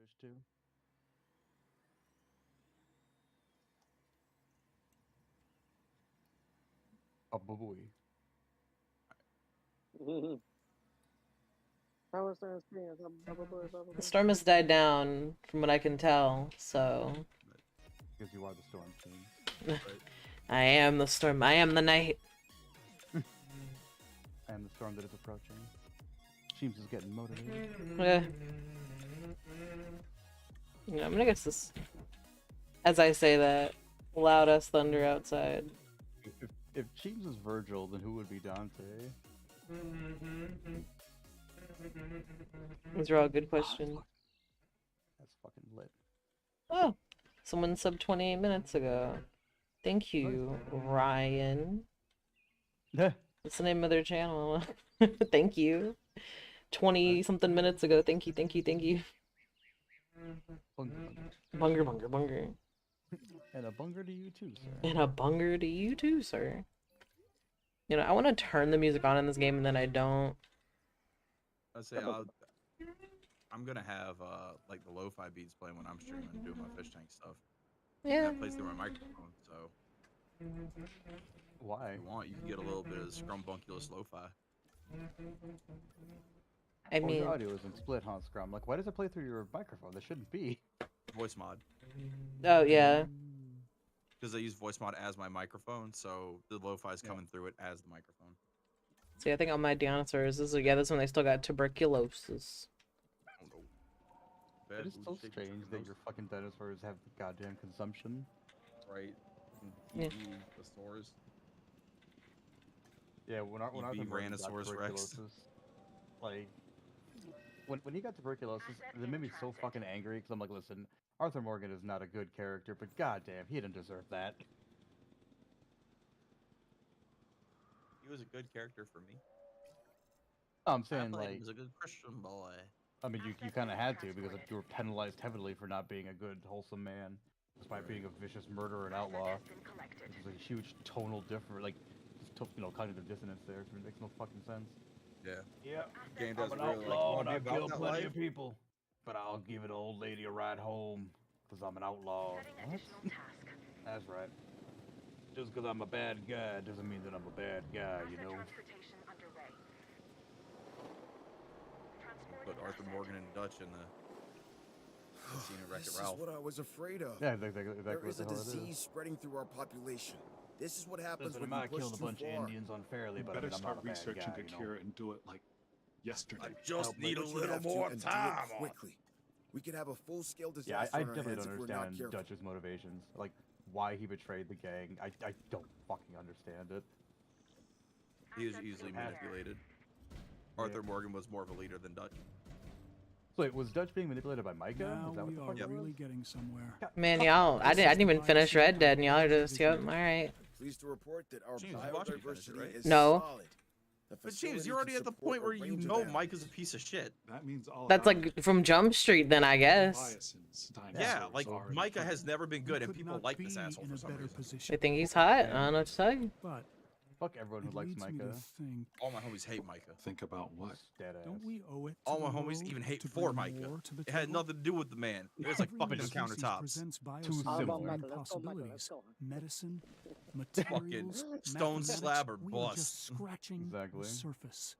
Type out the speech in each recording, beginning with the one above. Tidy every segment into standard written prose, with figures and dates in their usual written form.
fish too. A boy. How was their experience? The storm has died down, from what I can tell, so... Because you are the storm king. Right. I am the storm. I am the night. I am the storm that is approaching. Cheems is getting motivated. Yeah, I'm gonna guess this. As I say that, loud as thunder outside. If Cheems is Virgil, then who would be Dante? These are all good questions. That's fucking lit. Oh, someone subbed 28 minutes ago. Thank you, Ryan. What's the name of their channel? Thank you. 20-something minutes ago. Thank you, thank you, thank you. Bunger, bunger, bunger. And a bunger to you too, sir. And a bunger to you too, sir. You know, I want to turn the music on in this game, and then I don't. I'd say I'm gonna have like the lo-fi beats playing when I'm streaming and doing my fish tank stuff. Yeah. That plays through my microphone, so Why? if you want, you can get a little bit of scrumbunculous lo-fi. I Well, mean, your audio isn't split, huh, Scrum? Like, why does it play through your microphone? That shouldn't be. Voice mod. oh yeah. Because I use voice mod as my microphone, so the lo-fi is Yeah. coming through it as the microphone. See, I think on my Dinosaurs, this is when they still got tuberculosis. Oh, no. It Bad is so booty shaking strange that tuberculosis, your fucking dinosaurs have goddamn consumption. right. Yeah. The stores. Yeah, when Arthur Morgan got Tyrannosaurus Rex. tuberculosis, like, when he got tuberculosis, it made me so fucking angry, because I'm like, listen, Arthur Morgan is not a good character, but goddamn, he didn't deserve that. He was a good character for me. I'm saying, He like, was a good Christian boy. I mean, you kind of had to, because you were penalized heavily for not being a good, wholesome man, despite being a vicious murderer and outlaw. There's a huge tonal difference, like, just, you know, cognitive dissonance there, so it makes no fucking sense. Yeah. Yeah, Game I'm doesn't an really outlaw and I like want to be kill about that plenty life. of people, but I'll give an old lady a ride home, because I'm an outlaw. What? That's right. Just because I'm a bad guy doesn't mean that I'm a bad guy, you know? Put Arthur Morgan and Dutch in the scene of Wreck-It This Ralph. is what I was afraid of. Yeah, exactly There what is the a hell it disease is. spreading through our population. This is what happens Listen, I when might you have push killed a too bunch of far. Indians unfairly, but I better mean, I'm start not a bad researching guy, the you know? cure and do it like yesterday. I just But need a you little have to, more and do time it quickly. We could have a full-scale Yeah, disaster I on our definitely hands don't if we're not understand careful. Dutch's motivations. Like, why he betrayed the gang. I don't fucking understand it. He was easily manipulated. Arthur Morgan was more of a leader than Dutch. Wait, was Dutch being manipulated by Micah? Now Is that what we the are fuck it really was? getting somewhere. Man, y'all, I didn't even finish Red Dead, and y'all are just, yep, alright. Pleased to report that our James, you watched me finish it, biodiversity right? is No. solid. The But James, facility you're already can at the support point a where you range of know animals. Mike is a piece of shit. That means all That's about like from Jump Street, then I guess. biases, Yeah, dinosaurs like are in Micah front. has never been good, We and could people not like be this asshole in for a some better reason. position. I think he's hot. I don't know what to tell you. But Fuck everyone it who likes leads me to Micah. think, All my homies hate Micah. Think about what? Dead ass. don't we owe it to All the my homies world even hate to for bring Micah. more to the It had table? nothing to do with the man. It was like Every fucking new new species countertops. presents Too similar. biosimilar possibilities. Medicine, materials, stone slab or mathematics, we are bust. just scratching Exactly. the surface.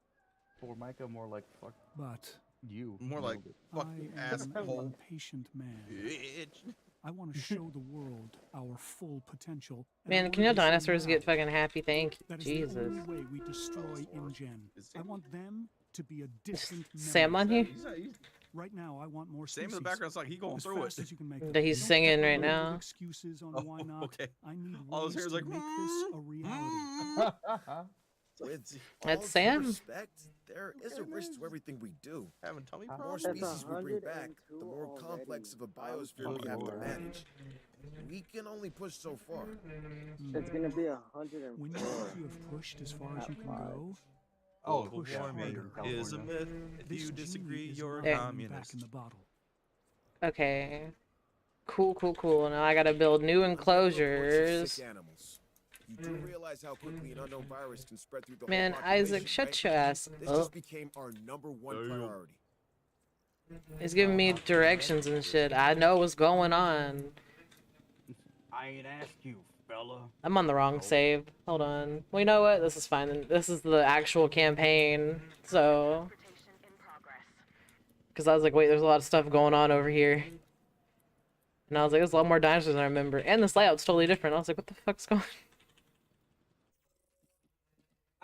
For Micah, more like fuck But you. More you like know, fucking I am an asshole. impatient man. Bitch. I want to show the world our full potential. and Man, I can want your it to dinosaurs get now. fucking happy? Thank you. That is Jesus. the only way we destroy InGen. Is I it- want them to be a distant Sam memory. on here? Right now, I want more Sam species. in the background's like he going as through fast it. as you can make That them. he's Don't singing put right loads of now. Excuses on Oh, why not. okay. I need All his ways hair is to like, make this a reality. With That's all due Sam. respect, there is a risk to everything we do. Having tummy The more problems. That's species we bring back, the 102 more already. complex of a biosphere we have to manage. We can only push so far. It's gonna be When you 104. think you have pushed as far as you can go, Oh, Global push warming harder. is a myth. If this you disagree, genie is you're a not going communist. back in the bottle. Okay. Cool. Now I gotta build new Under reports of enclosures. sick animals. You do realize how quickly an unknown virus can spread through the Man, whole Isaac, population, shut right? your ass This up. just became our #1 priority. He's giving me directions and shit. I know what's going on. I ain't ask you, fella. I'm on the wrong save. Hold on. Well, you know what? This is fine. This is the actual campaign. So. Because I was like, wait, there's a lot of stuff going on over here. And I was like, there's a lot more dinosaurs than I remember. And this layout's totally different. I was like, what the fuck's going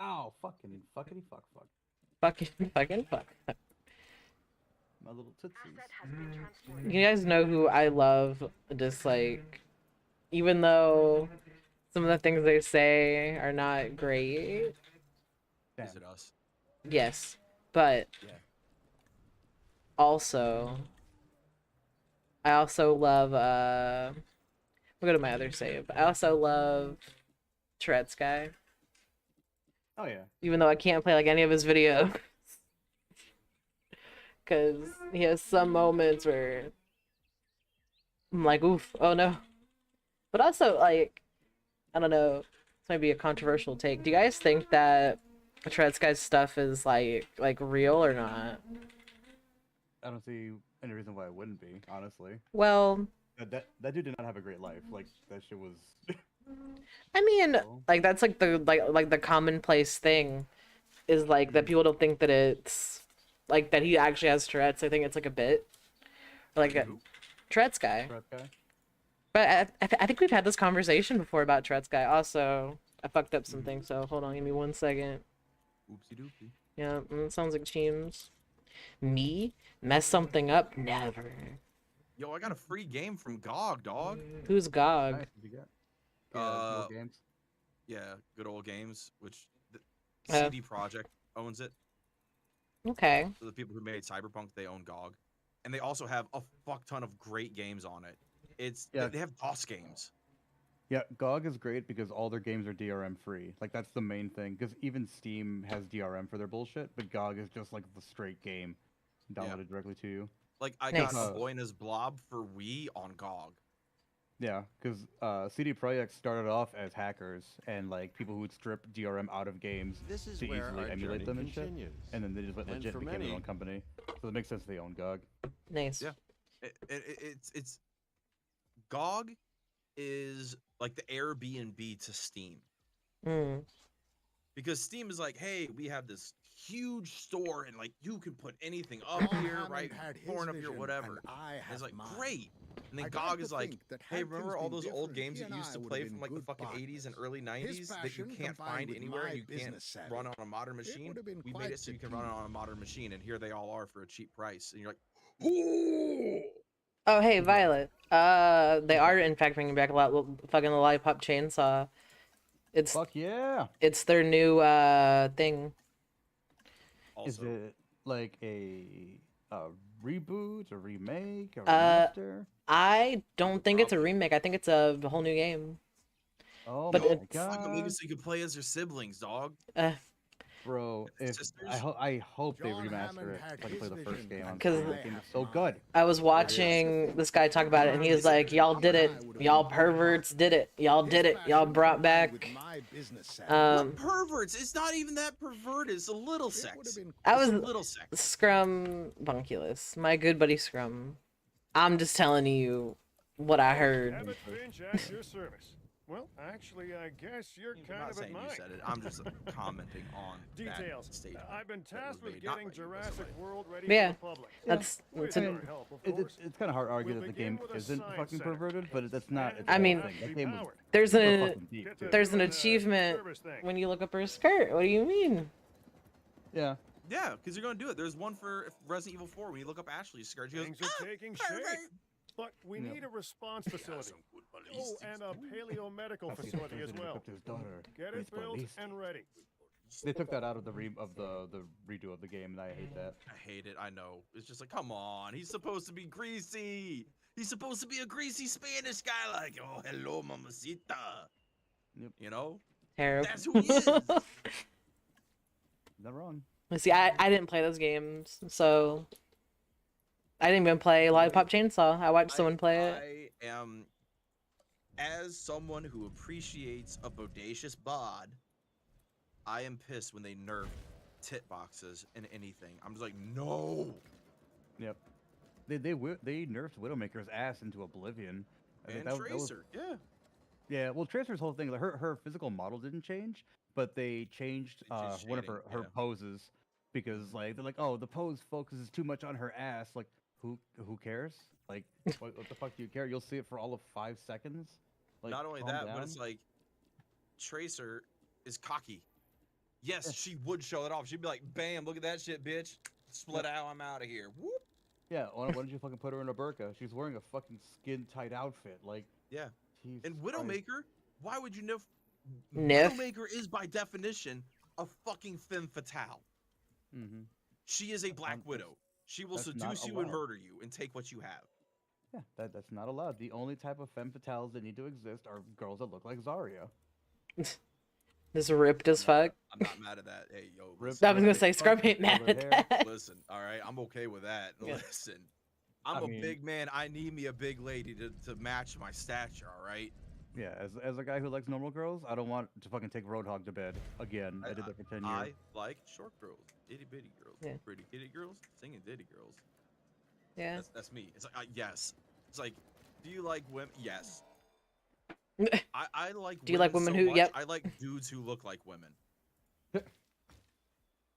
on? Ow, fucking fuck. Fucking fuck. My little tootsies. You guys know who I love? Just like, even though some of the things they say are not great. Damn. Is it us? Yes. But Yeah. also, I also love, we'll go to my other save. I also love Tourette's guy. Oh yeah. Even though I can't play like any of his videos. Because he has some moments where I'm like, oof, oh no. But also, like, I don't know, this might be a controversial take. Do you guys think that Tourette's guy's stuff is like real or not? I don't see any reason why it wouldn't be, honestly. Well, That dude did not have a great life. Like that shit was. I mean, like that's like the commonplace thing is like that people don't think that it's like that he actually has Tourette's. I think it's like a bit, or like a Tourette's guy. Tourette's guy. But I think we've had this conversation before about Tourette's guy. Also, I fucked up some things, so hold on, give me 1 second. Oopsie doopsie. Yeah, sounds like Cheems. Me? Mess something up? Never. Yo, I got a free game from GOG, dog. Who's GOG? Nice, what'd you get? Yeah, more games. Yeah, good old games, which the Oh. CD Projekt owns it. Okay. So the people who made Cyberpunk, they own GOG, and they also have a fuck ton of great games on it. Yeah. They have DOS games. Yeah, GOG is great because all their games are DRM free. Like that's the main thing. Because even Steam has DRM for their bullshit, but GOG is just like the straight game downloaded directly to you. Like I Nice. got A Boy and His Blob for Wii on GOG. Yeah, because CD Projekt started off as hackers and like people who would strip DRM out of games This is to where easily our emulate journey them and shit. continues. And then they just And legit for became their many- own company. So it makes sense they own GOG. Nice. Yeah. It's GOG is like the Airbnb to Steam. Mm. Because Steam is like, hey, we have this huge store and like you can put anything up Paul here, Hammond right? had his Porn up here, vision, whatever. and I And it's have like, mine. great. And then I'd GOG like to is like, think that hey, had remember things all been those old different, games he that and you used I to would play have from been like the good fucking partners. 80s and early His 90s that you passion can't combined find with anywhere my and you can't business savvy. run on a modern machine? would have been We made quite it so the you can run it team. on a modern machine, and here they all are for a cheap price. And you're like, ooh. Oh, hey, Violet. They are in fact bringing back a lot fucking the Lollipop Chainsaw. It's Fuck yeah! it's their new thing. Is Also, it like a reboot, a remake, a Uh, remaster? I don't think it's a Probably. remake. I think it's a whole new game. Oh but my it's- fuck 'em, maybe god, so you can play as your siblings, dog. bro! If Sisters? I hope they John remaster Hammond it had so I can play his the first vision, game on and Cause- Steam. That game is so good. I was watching this guy talk about it, and he was like, "Y'all did it. Y'all perverts did it. Y'all did it. Y'all brought back." What perverts? It's not even that perverted. It's a little sex. I It's was a little sex. Scrum Bunculus, my good buddy Scrum. I'm just telling you what I heard. Abbott Finch at your service. Well, actually, I guess you're I'm kind not of saying at you mine. said it. I'm just commenting on Details. that statement. I've been that was tasked with made, not getting by you, but Jurassic somebody. World ready Yeah. for the public. That's With a- your help, of course. It's kind of hard to argue We'll that the begin game with a isn't science fucking center. perverted, but that's not. It's I the whole mean, thing. That game was There's super an fucking deep. Get to too. there's an doing, achievement service thing. when you look up her skirt. What do you mean? Yeah. Yeah, because you're gonna do it. There's one for Resident Evil 4 when you look up Ashley's skirt. She goes, Things are taking shape. pervert." But we Yeah. need a response facility. Oh, and a paleomedical facility as well. Get it built and ready. They took that out of the redo of the game, and I hate that. I hate it. I know. It's just like, come on. He's supposed to be greasy. He's supposed to be a greasy Spanish guy, like, oh, hello, mamacita. Yep. You know? Terrible. That's who he is. Not wrong. See, I didn't play those games, so I didn't even play Lollipop Chainsaw. I watched someone play it. I am, as someone who appreciates a bodacious bod, I am pissed when they nerf tit boxes in anything. I'm just like, no. Yep. they nerfed Widowmaker's ass into oblivion. I think And that was Tracer, yeah. yeah. Well, Tracer's whole thing, like her physical model didn't change, but they changed They changed one of shading, her yeah. poses because like they're like, oh, the pose focuses too much on her ass. Like who cares? Like what the fuck do you care? You'll see it for all of 5 seconds. Like, Not only calm that, down. but it's like Tracer is cocky. Yes, she would show it off. She'd be like, "Bam! Look at that shit, bitch! Split out. I'm out of here." Whoop. Yeah, why don't you fucking put her in a burqa? She's wearing a fucking skin tight outfit. Like, Yeah. Jesus And Christ. Widowmaker, why would you know? Niff. Widowmaker is by definition a fucking femme fatale. Mm-hmm. She is a black that's- widow. She will that's not seduce you and allowed. murder you and take what you have. Yeah, that's not allowed. The only type of femme fatales that need to exist are girls that look like Zarya. This ripped as fuck. I'm not mad at that. Hey, yo, Rip- listen, I was gonna rip say as Scrub fuck, ain't mad colored at hair. that. listen. All right, I'm okay with that. Yeah. Listen, I'm I a mean- big man. I need me a big lady to match my stature. All right. Yeah, as a guy who likes normal girls, I don't want to fucking take Roadhog to bed again. I did that for 10 years. I like short girls, itty bitty girls, Yeah. pretty kitty girls, singing ditty girls. Yeah. That's me. It's like yes. It's like, do you like women? Yes. I like. Do you like women so who- much, yep. I like dudes who look like women.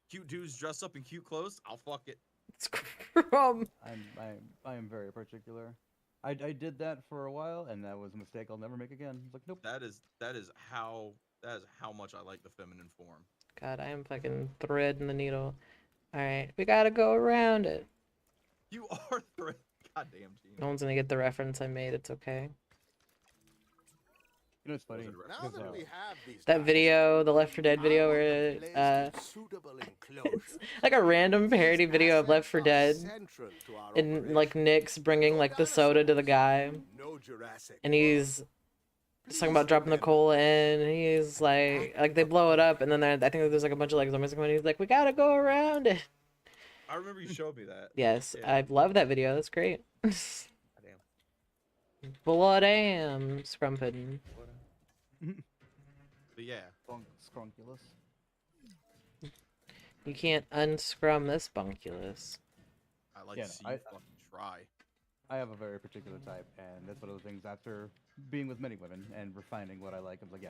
Cute dudes dressed up in cute clothes. I'll fuck it. Scrum. I am very particular. I did that for a while, and that was a mistake I'll never make again. It's like, nope. That is how much I like the feminine form. God, I am fucking threading the needle. All right, we gotta go around it. You are threat. Goddamn, Gene. No one's gonna get the reference I made. It's okay. You know, it's funny. Now because, that we have these That guys, video, the Left 4 Dead I video, want where the place in suitable enclosure. like a random parody These video of Left assets 4 are Dead, central to our and operation. like Nick's bringing like the soda to the guy, No Jurassic and he's just talking about dropping the cola in, and he's like they blow it up, and then I think there's like a bunch of like zombies coming. He's like, we gotta go around it. I remember you showed me that. Yes, Yeah. I love that video. That's great. Goddamn. Blood am scrum pudding. But yeah, Scrunculus. You can't unscrum this bunculus. I like Yeah, to see I- you fucking try. I have a very particular type, and that's one of the things after being with many women and refining what I like. I'm like, yeah,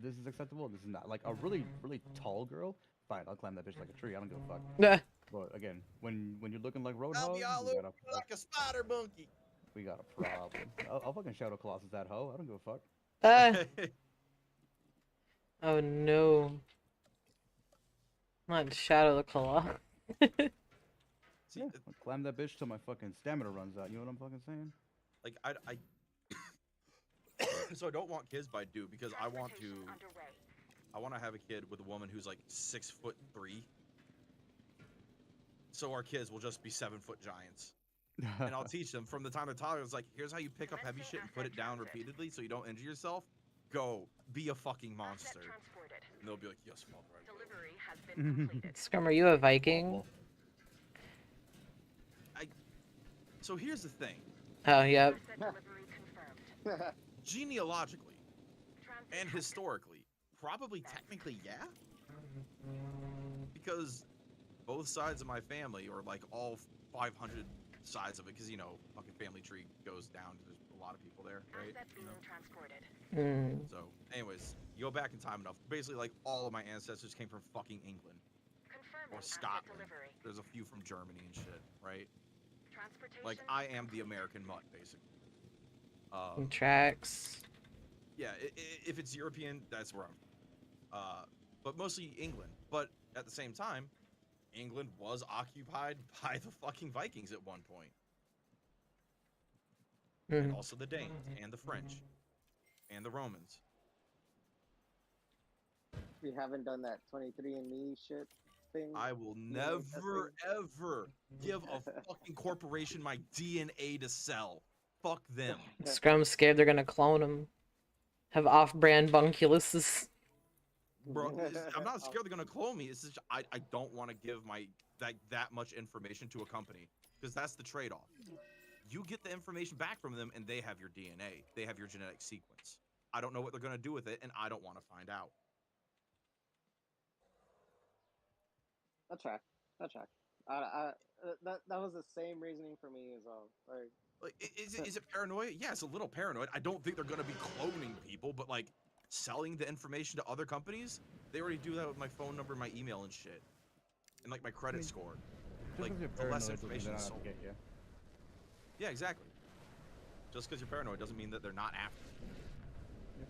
this is acceptable. This is not. Like a really tall girl, fine, I'll climb that bitch like a tree. I don't give a fuck. But again, when you're looking like I'll Roadhog, be all we over got you like a spider monkey. a problem. I'll fucking Shadow Colossus that hoe. I don't give a fuck. Oh no. Not Shadow the Claw. See, Yeah, I'll climb that bitch till my fucking stamina runs out. You know what I'm fucking saying? like I so I don't want kids, but I do because I want to have a kid with a woman who's like 6'3". So our kids will just be 7-foot giants. And I'll teach them from the time they're toddlers, like, here's how you pick up heavy shit and put it down repeatedly so you don't injure yourself. Go, be a fucking monster. And they'll be like, yes, father. Scrum, are you a Viking? So here's the thing. Oh, yep. Genealogically and historically, probably technically, yeah. Because both sides of my family, or like all 500 sides of it, because, you know, fucking family tree goes down. There's a lot of people there, right? You know? So, anyways, you go back in time enough. Basically, like, all of my ancestors came from fucking England. Or Scotland. There's a few from Germany and shit, right? Like, I am the American mutt, basically. Tracks. Yeah, if it's European, that's where I'm. But mostly England. But at the same time, England was occupied by the fucking Vikings at one point. And also the Danes, and the French, and the Romans. We haven't done that 23andMe shit thing. I will DNA never, testing. ever give a fucking corporation my DNA to sell. Fuck them. Scrum's scared they're gonna clone him. Have off-brand bunculuses. Bro, I'm not scared they're gonna clone me. It's just I don't want to give my that much information to a company because that's the trade-off. You get the information back from them, and they have your DNA. They have your genetic sequence. I don't know what they're gonna do with it, and I don't want to find out. I'll track. That was the same reasoning for me as well. Like, is it paranoia? Yeah, it's a little paranoid. I don't think they're gonna be cloning people, but like selling the information to other companies, they already do that with my phone number, my email, and shit, and like my credit score. Like the less information is sold. Yeah, exactly. Just because you're paranoid doesn't mean that they're not after you. Yep.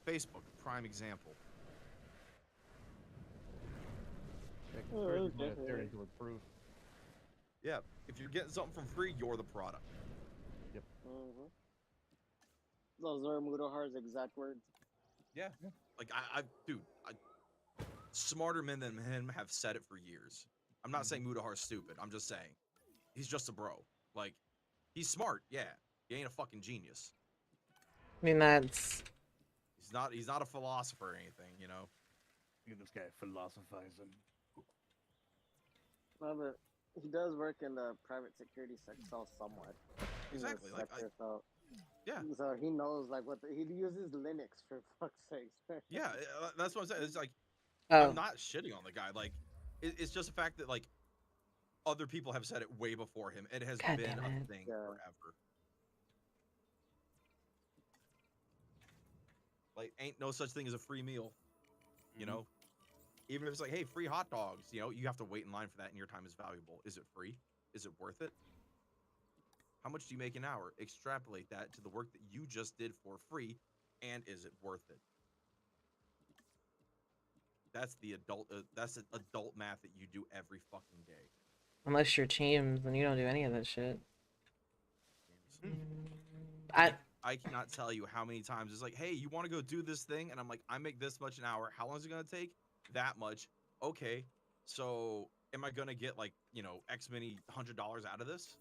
Facebook, prime example. Yeah, if you're getting something from free, you're the product. Yep. Those are Mudohar's exact words. Yeah. Like dude, smarter men than him have said it for years. I'm not saying Mudahar's stupid. I'm just saying he's just a bro. Like, he's smart, yeah. He ain't a fucking genius. I mean, that's... He's not a philosopher or anything, you know? Look at this guy philosophizing. No, but he does work in the private security sector somewhat. Exactly. Like, yeah. So he knows, like, he uses Linux, for fuck's sake. Yeah, that's what I'm saying. It's like, I'm not shitting on the guy. Like, it's just the fact that, like, other people have said it way before him. It has been a thing forever. Like, ain't no such thing as a free meal, you know? Even if it's like, hey, free hot dogs, you know, you have to wait in line for that and your time is valuable. Is it free? Is it worth it? How much do you make an hour? Extrapolate that to the work that you just did for free, and is it worth it? That's the adult math that you do every fucking day. Unless you're Cheems, then you don't do any of that shit. I cannot tell you how many times it's like, hey, you want to go do this thing? And I'm like, I make this much an hour. How long is it going to take? That much. Okay. So am I going to get, like, you know, X many $100 out of this?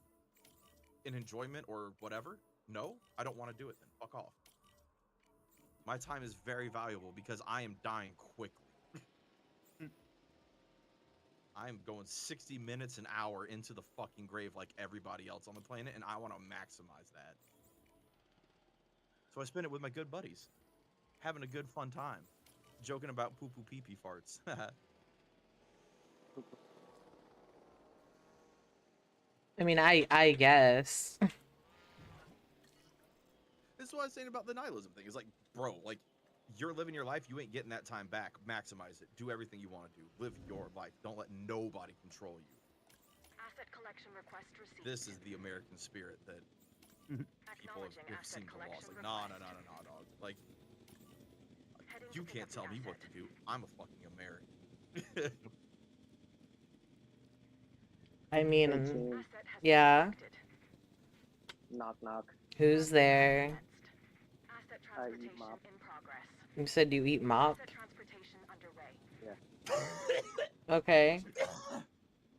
In enjoyment or whatever? No, I don't want to do it then. Fuck off. My time is very valuable because I am dying quickly. I'm going 60 minutes an hour into the fucking grave like everybody else on the planet, and I want to maximize that. So I spend it with my good buddies, having a good fun time, joking about poo-poo pee-pee farts. I mean, I guess. This is what I was saying about the nihilism thing. It's like, bro, like, you're living your life, you ain't getting that time back. Maximize it. Do everything you want to do. Live your life. Don't let nobody control you. Asset collection request received. This is the American spirit that people have seemed to lost. Like, nah, dog. Like, you can't tell me what to do. I'm a fucking American. I mean, yeah. Knock, knock. Who's there? I eat mop. You said you eat mop? Yeah. Okay.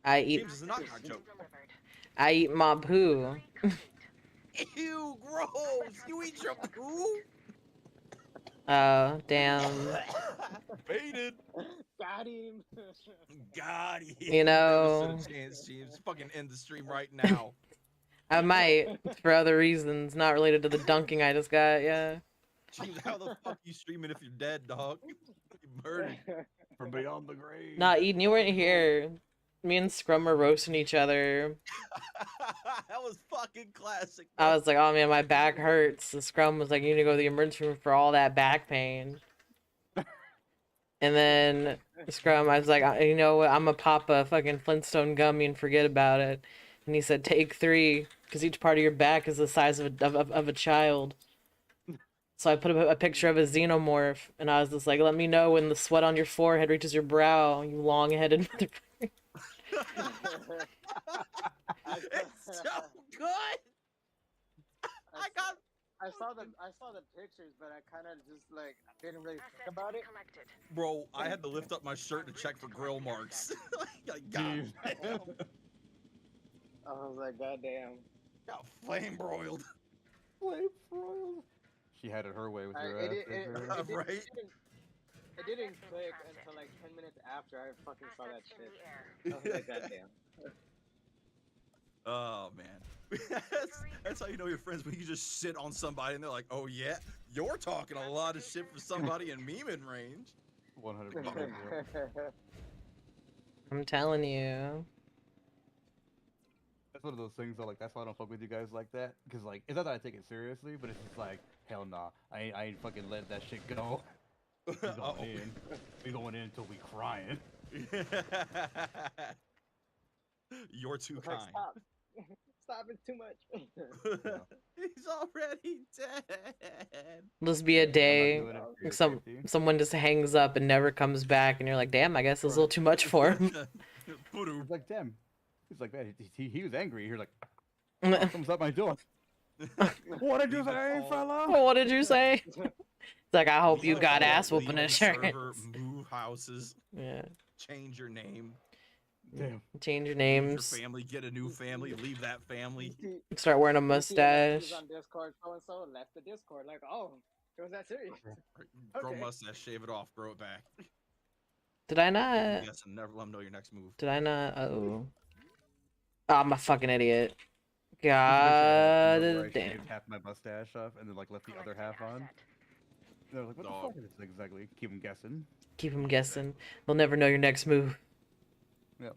I eat... James is a knock-knock joke. I eat mop who? Ew, gross! You eat your poo? Oh, damn. Baited. Got him. Got him. You know... Never stood a chance, James. Fucking end the stream right now. I might, for other reasons, not related to the dunking I just got, yeah. James, how the fuck you streaming if you're dead, dog? You murdered. From beyond the grave. Nah, Eden, you weren't here. Me and Scrum were roasting each other. That was fucking classic. I was like, oh man, my back hurts. The Scrum was like, you need to go to the emergency room for all that back pain. And then Scrum, I was like, you know what, I'm gonna pop a fucking Flintstone gummy and forget about it. And he said, take 3, because each part of your back is the size of a child. So I put a picture of a xenomorph, and I was just like, let me know when the sweat on your forehead reaches your brow, you long-headed motherfucker. It's so good! I saw the pictures, but I kind of just, like, didn't really think about it. Bro, I had to lift up my shirt to check for grill marks. Like, God damn. I was like, goddamn. Got flame broiled. Flame broiled. She had it her way with your ass. Right? It didn't click until like 10 minutes after I fucking saw that shit. I was like, goddamn. Oh, man. That's how you know you're friends, when you just sit on somebody and they're like, oh, yeah, you're talking a lot of shit for somebody in memeing range. 100%. I'm telling you. That's one of those things that, like, that's why I don't fuck with you guys like that. Because, like, it's not that I take it seriously, but it's just like, hell nah. I ain't fucking let that shit go. We going in. We going in until we crying. You're too It's like, kind. stop. Stop, it's too much. He's already dead. There's be a day doing it for your some safety. someone just hangs up and never comes back, and you're like, damn, I guess it was a little too much for him. He's like, damn. He's like, man, he was angry. He's like, comes up my door. What did you say, fella? What did you say? It's like, I hope you Leave got the ass call, whooping leave the server, insurance. move houses, Yeah. change your name, Damn. Change your leave names. your family, get a new family, leave that family. Start wearing a You see a message mustache. on Discord, so and so left the Discord. Like, oh, it was that serious. Grow Okay. mustache, shave it off, grow it back. Did I not? Yes, and never let them know your next move. Did I not? Oh. Oh, I'm a fucking idiot. Where God I damn. shaved half my mustache off and then like left the other half on. They're like, what Dog. the fuck is this exactly? Keep them guessing. Keep them guessing. They'll never know your next move.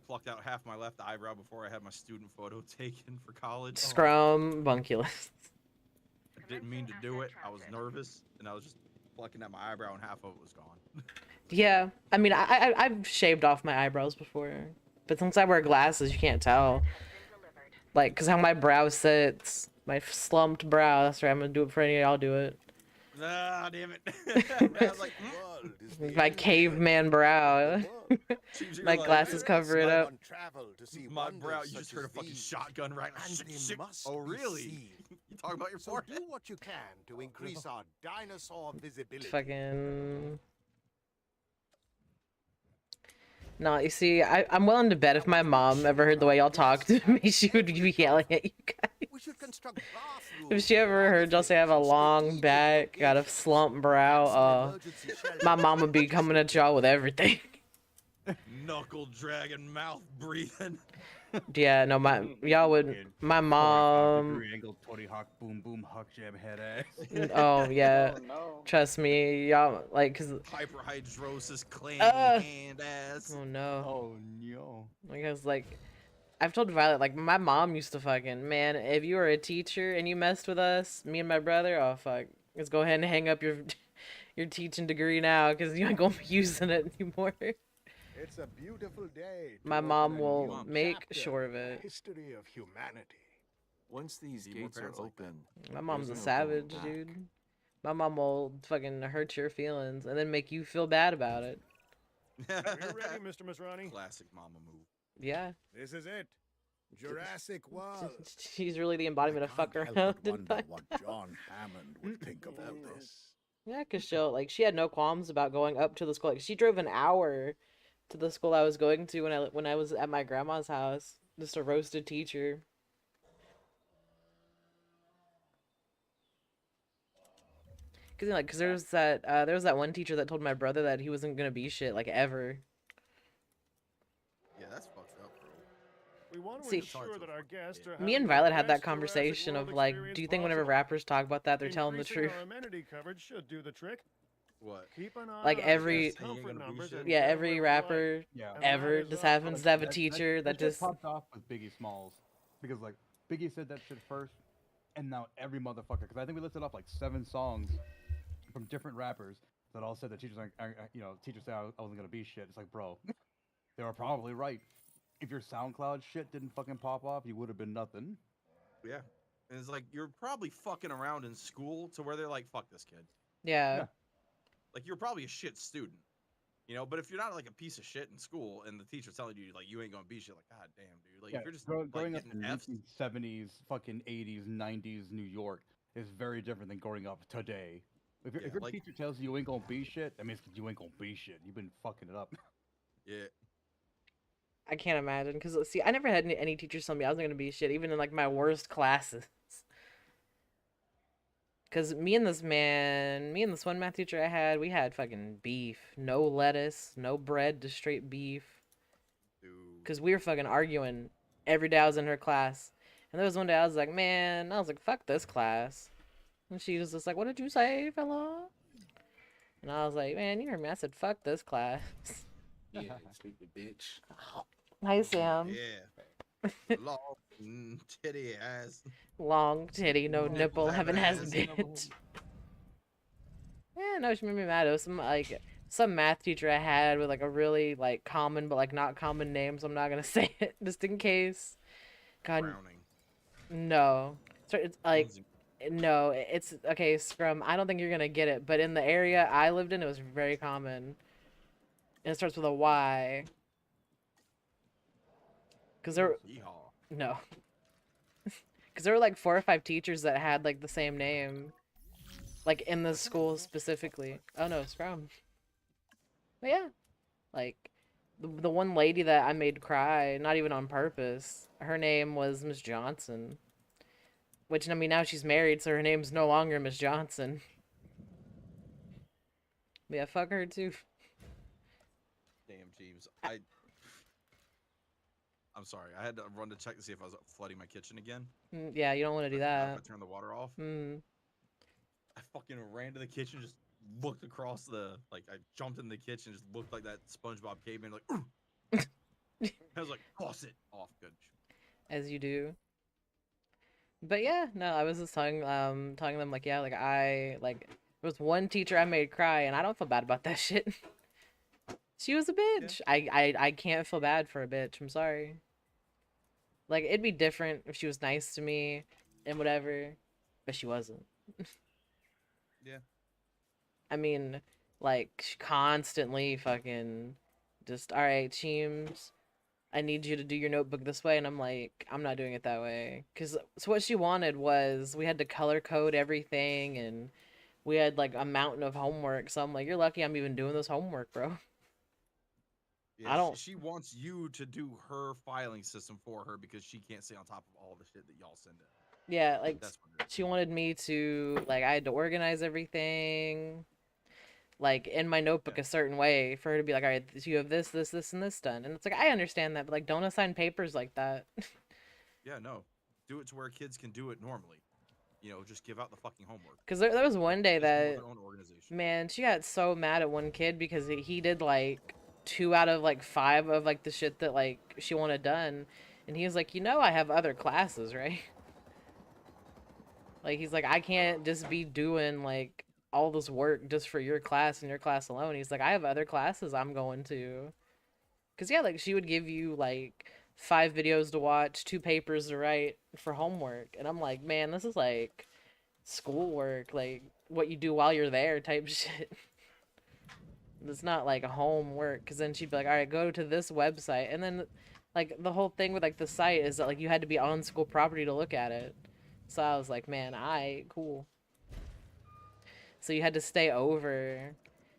Plucked out half my left eyebrow before I had my student photo taken for college. Scrum bunculus. I didn't mean to do it. I was nervous, and I was just plucking at my eyebrow, and half of it was gone. Yeah, I mean, I've shaved off my eyebrows before, but since I wear glasses, you can't tell. Like, cause how my brow sits, my slumped brow. That's right. I'm gonna do it for any of y'all. Do it. Ah, damn it. I was like, My caveman brow. Cheems, you're My like, glasses cover it up. my brow, you just heard a fucking shotgun right now. Shit. Oh, really? You talking about your So forehead? do what you can to increase our dinosaur visibility. Fucking. No, you see, I'm willing to bet if my mom ever heard the way y'all talk to me, she would be yelling at you guys. We should construct If she ever heard y'all say I have a long back, got a slump brow, my mom would be coming at y'all with everything. Knuckle dragging, mouth breathing. Yeah, no, y'all would, my mom, 45-degree angle, 20 hawk, boom, boom, hawk jam, head ass. oh yeah, Oh, no. trust me, y'all, like, cause, Hyperhidrosis, clammy hand ass. oh no, Oh, no. because, like, I've told Violet, like, my mom used to fucking, man, if you were a teacher and you messed with us, me and my brother, oh fuck, let's go ahead and hang up your teaching degree now, because you ain't gonna be using it anymore. It's a beautiful day. to My open mom a will new make chapter sure of in the it. History of humanity. Once these Need more gates are parents like open, My mom's a there's no savage, going back. dude. My mom will fucking hurt your feelings and then make you feel bad about it. Are you ready, Mr. Masrani? Classic mama move. Yeah. This is it. Jurassic World. She's really the embodiment of fuck around and find what John Hammond would think about this. Yeah, cause she had no qualms about going up to the school. Like, she drove an hour to the school I was going to when I was at my grandma's house, just to roast a teacher. Cause there was that one teacher that told my brother that he wasn't gonna be shit, like, ever. Yeah, that's fucked up, bro. We want to See, ensure that our guests are Me having and the Violet had that best Jurassic conversation World of, like, experience do you think whenever possible. rappers talk about that, they're telling the Increasing truth? Our amenity coverage should do the trick. What? Keep an eye Like, on every- guest comfort numbers and Yeah, get every away with rapper Yeah. And ever that is just our happens to have a That- teacher that shit just... popped off with Biggie Smalls. Because, like, Biggie said that shit first, and now every motherfucker, because I think we listed off, like, 7 songs from different rappers that all said that teachers teachers said I wasn't gonna be shit. It's like, bro, they were probably right. If your SoundCloud shit didn't fucking pop off, you would have been nothing. Yeah. And it's like, you're probably fucking around in school to where they're like, fuck this kid. Yeah. Yeah. Like, you're probably a shit student. You know, but if you're not like a piece of shit in school and the teacher's telling you, like, you ain't gonna be shit, like, god damn, dude. Like, if you're just growing like, up in getting F's, 1970s, fucking 80s, 90s New York is very different than growing up today. If Yeah, your like- teacher tells you ain't gonna be shit, that means you ain't gonna be shit. You've been fucking it up. yeah. I can't imagine, because, see, I never had any teachers tell me I wasn't going to be shit, even in, like, my worst classes. Because me and this one math teacher I had, we had fucking beef. No lettuce, no bread, just straight beef. Dude. Because we were fucking arguing every day I was in her class. And there was one day I was like, man, I was like, fuck this class. And she was just like, what did you say, fella? And I was like, man, you heard me. I said, fuck this class. Yeah, stupid bitch. Hi, Sam. Yeah. Law Titty ass. Long titty, no Nipple nipple, having heaven has ass. bitch. Yeah, no, she made me mad. It was some math teacher I had with like a really like common but like not common name, so I'm not gonna say it just in case. God, Browning. no. So it's like Lindsay. no, it's okay, Scrum. I don't think you're gonna get it, but in the area I lived in, it was very common. And it starts with a Y. Cause there, Yeehaw. no, cause there were like 4 or 5 teachers that had like the same name, like in the school specifically. Oh no, Scrum. But yeah, like the one lady that I made cry, not even on purpose. Her name was Miss Johnson. Which, I mean, now she's married, so her name's no longer Miss Johnson. But yeah, fuck her too. Damn, Cheems. I'm sorry. I had to run to check to see if I was flooding my kitchen again. Yeah, you don't want to do I that. forgot to turn the water off. I fucking ran to the kitchen, just looked across the, like, I jumped in the kitchen, just looked like that SpongeBob caveman, like, ooh. I was like, faucet off, good. As you do. But yeah, no, I was just telling them like, yeah, like there was one teacher I made cry, and I don't feel bad about that shit. She was a bitch. Yeah. I can't feel bad for a bitch. I'm sorry. Like, it'd be different if she was nice to me and whatever, but she wasn't. Yeah. I mean, like, she constantly fucking just, all right, Cheems, I need you to do your notebook this way. And I'm like, I'm not doing it that way. So what she wanted was we had to color code everything, and we had like a mountain of homework. So I'm like, you're lucky I'm even doing this homework, bro. Yeah, I don't. She wants you to do her filing system for her because she can't stay on top of all the shit that y'all send in. Yeah, like, that's what she wanted me to, like, I had to organize everything, like, in my notebook a certain way for her to be like, all right, you have this, this, this, and this done. And it's like, I understand that, but like, don't assign papers like that. Yeah, no. Do it to where kids can do it normally. You know, just give out the fucking homework. Because there was one day that, their own organization. Man, she got so mad at one kid because he did like 2 out of like 5 of like the shit that like she wanted done. And he was like, you know, I have other classes, right? Like, he's like, I can't just be doing like all this work just for your class and your class alone. He's like, I have other classes I'm going to. Because yeah, like, she would give you like 5 videos to watch, 2 papers to write for homework. And I'm like, man, this is like schoolwork, like what you do while you're there type shit. It's not like homework. Because then she'd be like, all right, go to this website. And then like the whole thing with like the site is that like you had to be on school property to look at it. So I was like, man, cool. So you had to stay over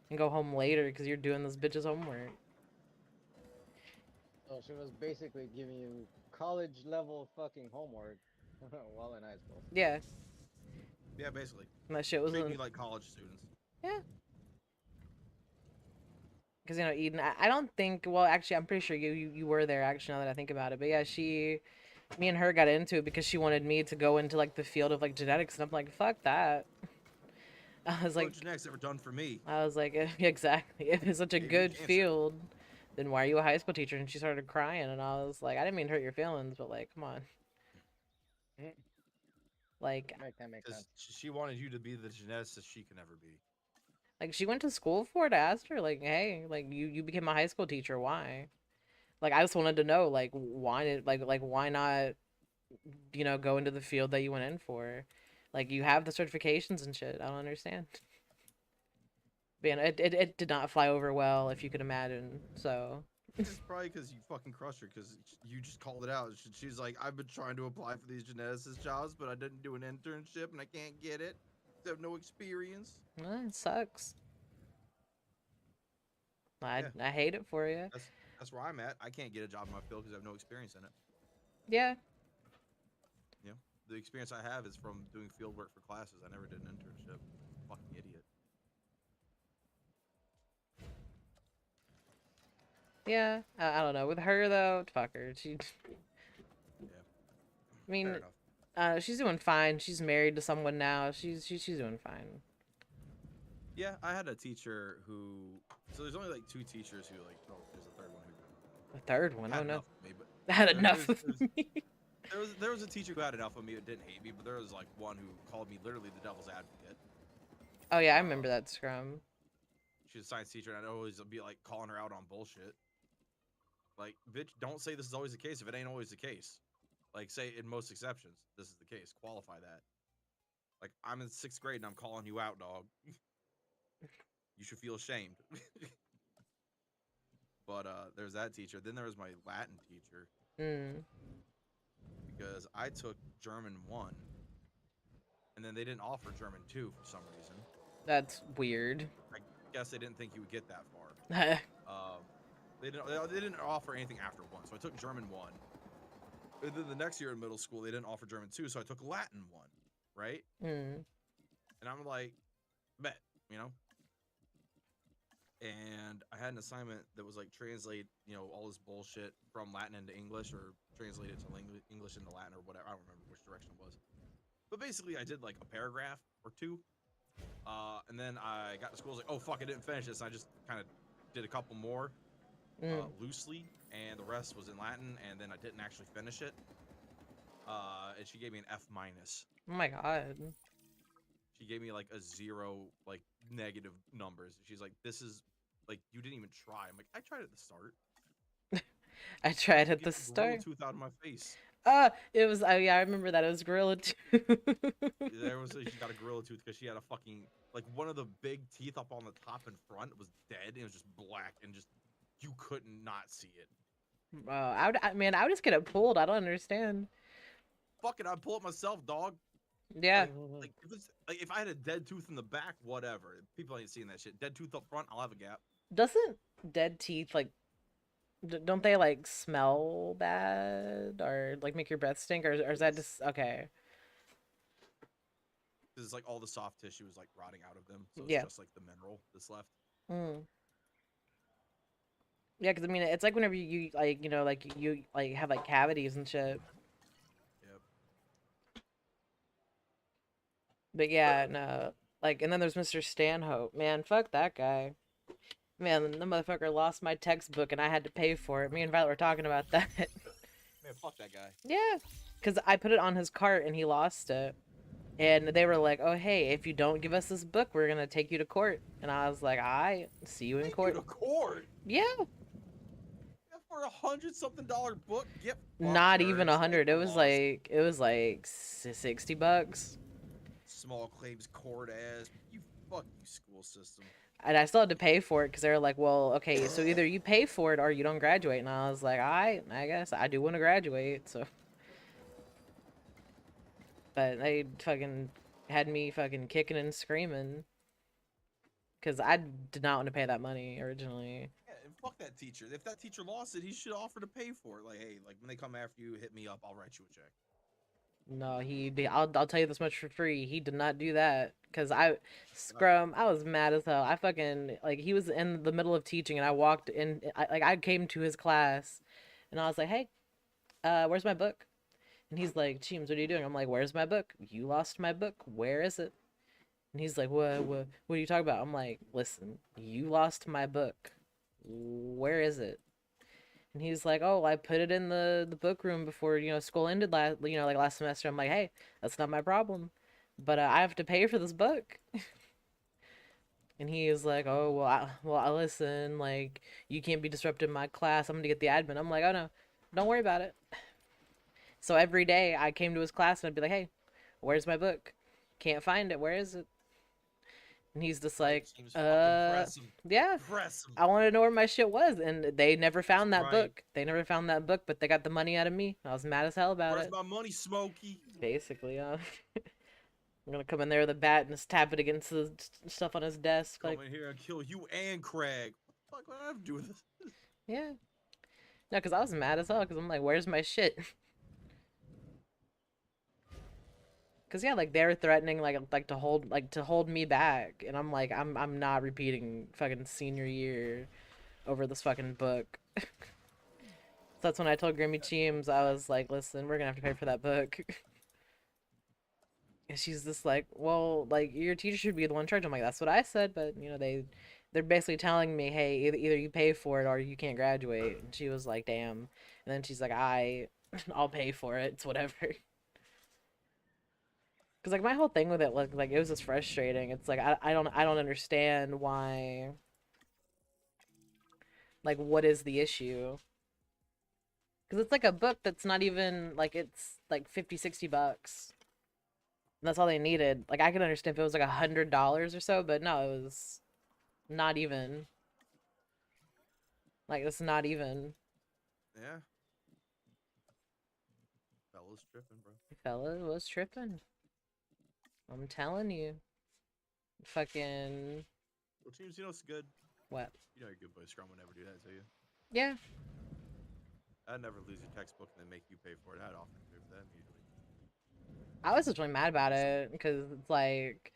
and go home later because you're doing this bitch's homework. So she was basically giving you college level fucking homework while in high school. Yeah. Yeah, basically. And that shit was treating you like college students. Yeah. Because, you know, Eden, I don't think, well, actually, I'm pretty sure you were there, actually, now that I think about it. But yeah, me and her got into it because she wanted me to go into, like, the field of, like, genetics. And I'm like, fuck that. I was like, what genetics ever done for me? I was like, exactly. If it's such a good field, then why are you a high school teacher? And she started crying. And I was like, I didn't mean to hurt your feelings, but, like, come on. Like, that makes sense. She wanted you to be the geneticist she can never be. Like, she went to school for it. I asked her, like, hey, like, you became a high school teacher. Why? Like, I just wanted to know, like, why why not, you know, go into the field that you went in for? Like, you have the certifications and shit. I don't understand. But, you know, it did not fly over well, if you could imagine. So. It's probably because you fucking crushed her, because you just called it out. She's like, I've been trying to apply for these geneticist jobs, but I didn't do an internship, and I can't get it. I have no experience. It sucks. I hate it for you. That's where I'm at. I can't get a job in my field because I have no experience in it. Yeah. You know, the experience I have is from doing field work for classes. I never did an internship. Fucking idiot. Yeah, I don't know. With her though, fuck her. She. Yeah. I mean, she's doing fine. She's married to someone now. She's doing fine. Yeah, I had a teacher who. So there's only like 2 teachers who like. Oh, there's a third one who. A third one? Oh no. I had enough of me. There was a teacher who had enough of me that didn't hate me, but there was like one who called me literally the devil's advocate. Oh yeah, I remember that scrum. She's a science teacher, and I'd always be like calling her out on bullshit. Like, bitch, don't say this is always the case if it ain't always the case. Like, say in most exceptions, this is the case. Qualify that. Like, I'm in 6th grade and I'm calling you out, dog. You should feel ashamed. But there's that teacher. Then there was my Latin teacher. Because I took German 1, and then they didn't offer German 2 for some reason. That's weird. I guess they didn't think you would get that far. They didn't offer anything after 1, so I took German 1. And then the next year in middle school, they didn't offer German 2, so I took Latin 1, right? And I'm like, bet, you know? And I had an assignment that was like translate, you know, all this bullshit from Latin into English, or translate it to English into Latin, or whatever. I don't remember which direction it was. But basically, I did like a paragraph or 2. And then I got to school, I was like, oh, fuck, I didn't finish this. And I just kind of did a couple more loosely, and the rest was in Latin, and then I didn't actually finish it. And she gave me an F-. Oh my god. She gave me like a 0, like negative numbers. She's like, this is like, you didn't even try. I'm like, I tried at the start. I tried at the start. Tooth out of my face. It was, oh yeah, I remember that. It was Gorilla Tooth. She got a gorilla tooth because she had a fucking, like, one of the big teeth up on the top and front was dead, and it was just black, and just, you couldn't not see it. I would just get it pulled. I don't understand. Fuck it, I'd pull it myself, dog. Yeah. If I had a dead tooth in the back, whatever. People ain't seeing that shit. Dead tooth up front, I'll have a gap. Doesn't dead teeth, like, don't they, like, smell bad? Or, like, make your breath stink? Or is that just, okay. Because it's like all the soft tissue is, like, rotting out of them. So it's Yeah. just, like, the mineral that's left. Yeah, because, I mean, it's like whenever you, like, you know, like, you, like, have, like, cavities and shit. But yeah, no, like, and then there's Mr. Stanhope. Man, fuck that guy. Man, the motherfucker lost my textbook and I had to pay for it. Me and Violet were talking about that. Man, fuck that guy. Yeah, because I put it on his cart and he lost it. And they were like, oh, hey, if you don't give us this book, we're going to take you to court. And I was like, I see you in court. Take you to court? Yeah. For $100-something book? Get Not even 100. It was like 60 bucks. Small claims court ass. You fuck you, school system. And I still had to pay for it because they were like, well, okay, so either you pay for it or you don't graduate. And I was like, I guess I do want to graduate, so. But they fucking had me fucking kicking and screaming because I did not want to pay that money originally. Yeah, and fuck that teacher. If that teacher lost it, he should offer to pay for it. Like, hey, like, when they come after you, hit me up. I'll write you a check. No, I'll tell you this much for free. He did not do that. Cause I was mad as hell. I fucking, like, he was in the middle of teaching and I walked in, I came to his class and I was like, hey, where's my book? And he's like, Cheems, what are you doing? I'm like, where's my book? You lost my book. Where is it? And he's like, what are you talking about? I'm like, listen, you lost my book. Where is it? And he's like, oh, I put it in the book room before, you know, school ended last semester. I'm like, hey, that's not my problem. But I have to pay for this book. And he is like, oh, I listen, like, you can't be disrupting my class. I'm going to get the admin. I'm like, oh, no, don't worry about it. So every day I came to his class and I'd be like, hey, where's my book? Can't find it. Where is it? And he's just like, yeah, I want to know where my shit was. And they never found that book. They never found that book, but they got the money out of me. I was mad as hell about it. Where's my money, Smokey? Basically, I'm going to come in there with a bat and just tap it against the stuff on his desk. Come in here and kill you and Craig. What do I have to do with this? Yeah. No, because I was mad as hell because I'm like, where's my shit? Cause yeah, like they're threatening like to hold me back, and I'm like, I'm not repeating fucking senior year over this fucking book. So that's when I told Grammy Cheems, I was like, listen, we're gonna have to pay for that book. And she's just like, well, like, your teacher should be the one in charge. I'm like, that's what I said, but you know, they they're basically telling me, hey, either you pay for it or you can't graduate. And she was like, damn. And then she's like, I'll pay for it. It's whatever. Because like my whole thing with it, like it was just frustrating. It's like I don't understand why. Like, what is the issue? Because it's like a book that's not even like, it's like 50-60 bucks. And that's all they needed. Like I could understand if it was like $100 or so, but no, it was not even. Like it's not even. Yeah. Fella's tripping, bro. Fella was tripping. I'm telling you. Fucking. Well, Cheems, you know what's good? What? You know your good boy Scrum would never do that to you. Yeah. I'd never lose your textbook and then make you pay for it. I'd offer to pay for that immediately. I was just really mad about it because it's like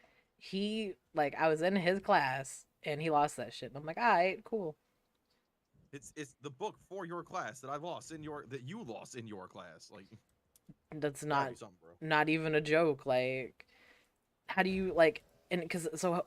I was in his class and he lost that shit. And I'm like, all right, cool. It's the book for your class that you lost in your class. Like That's bro. not even a joke. Like, how do you like? And because so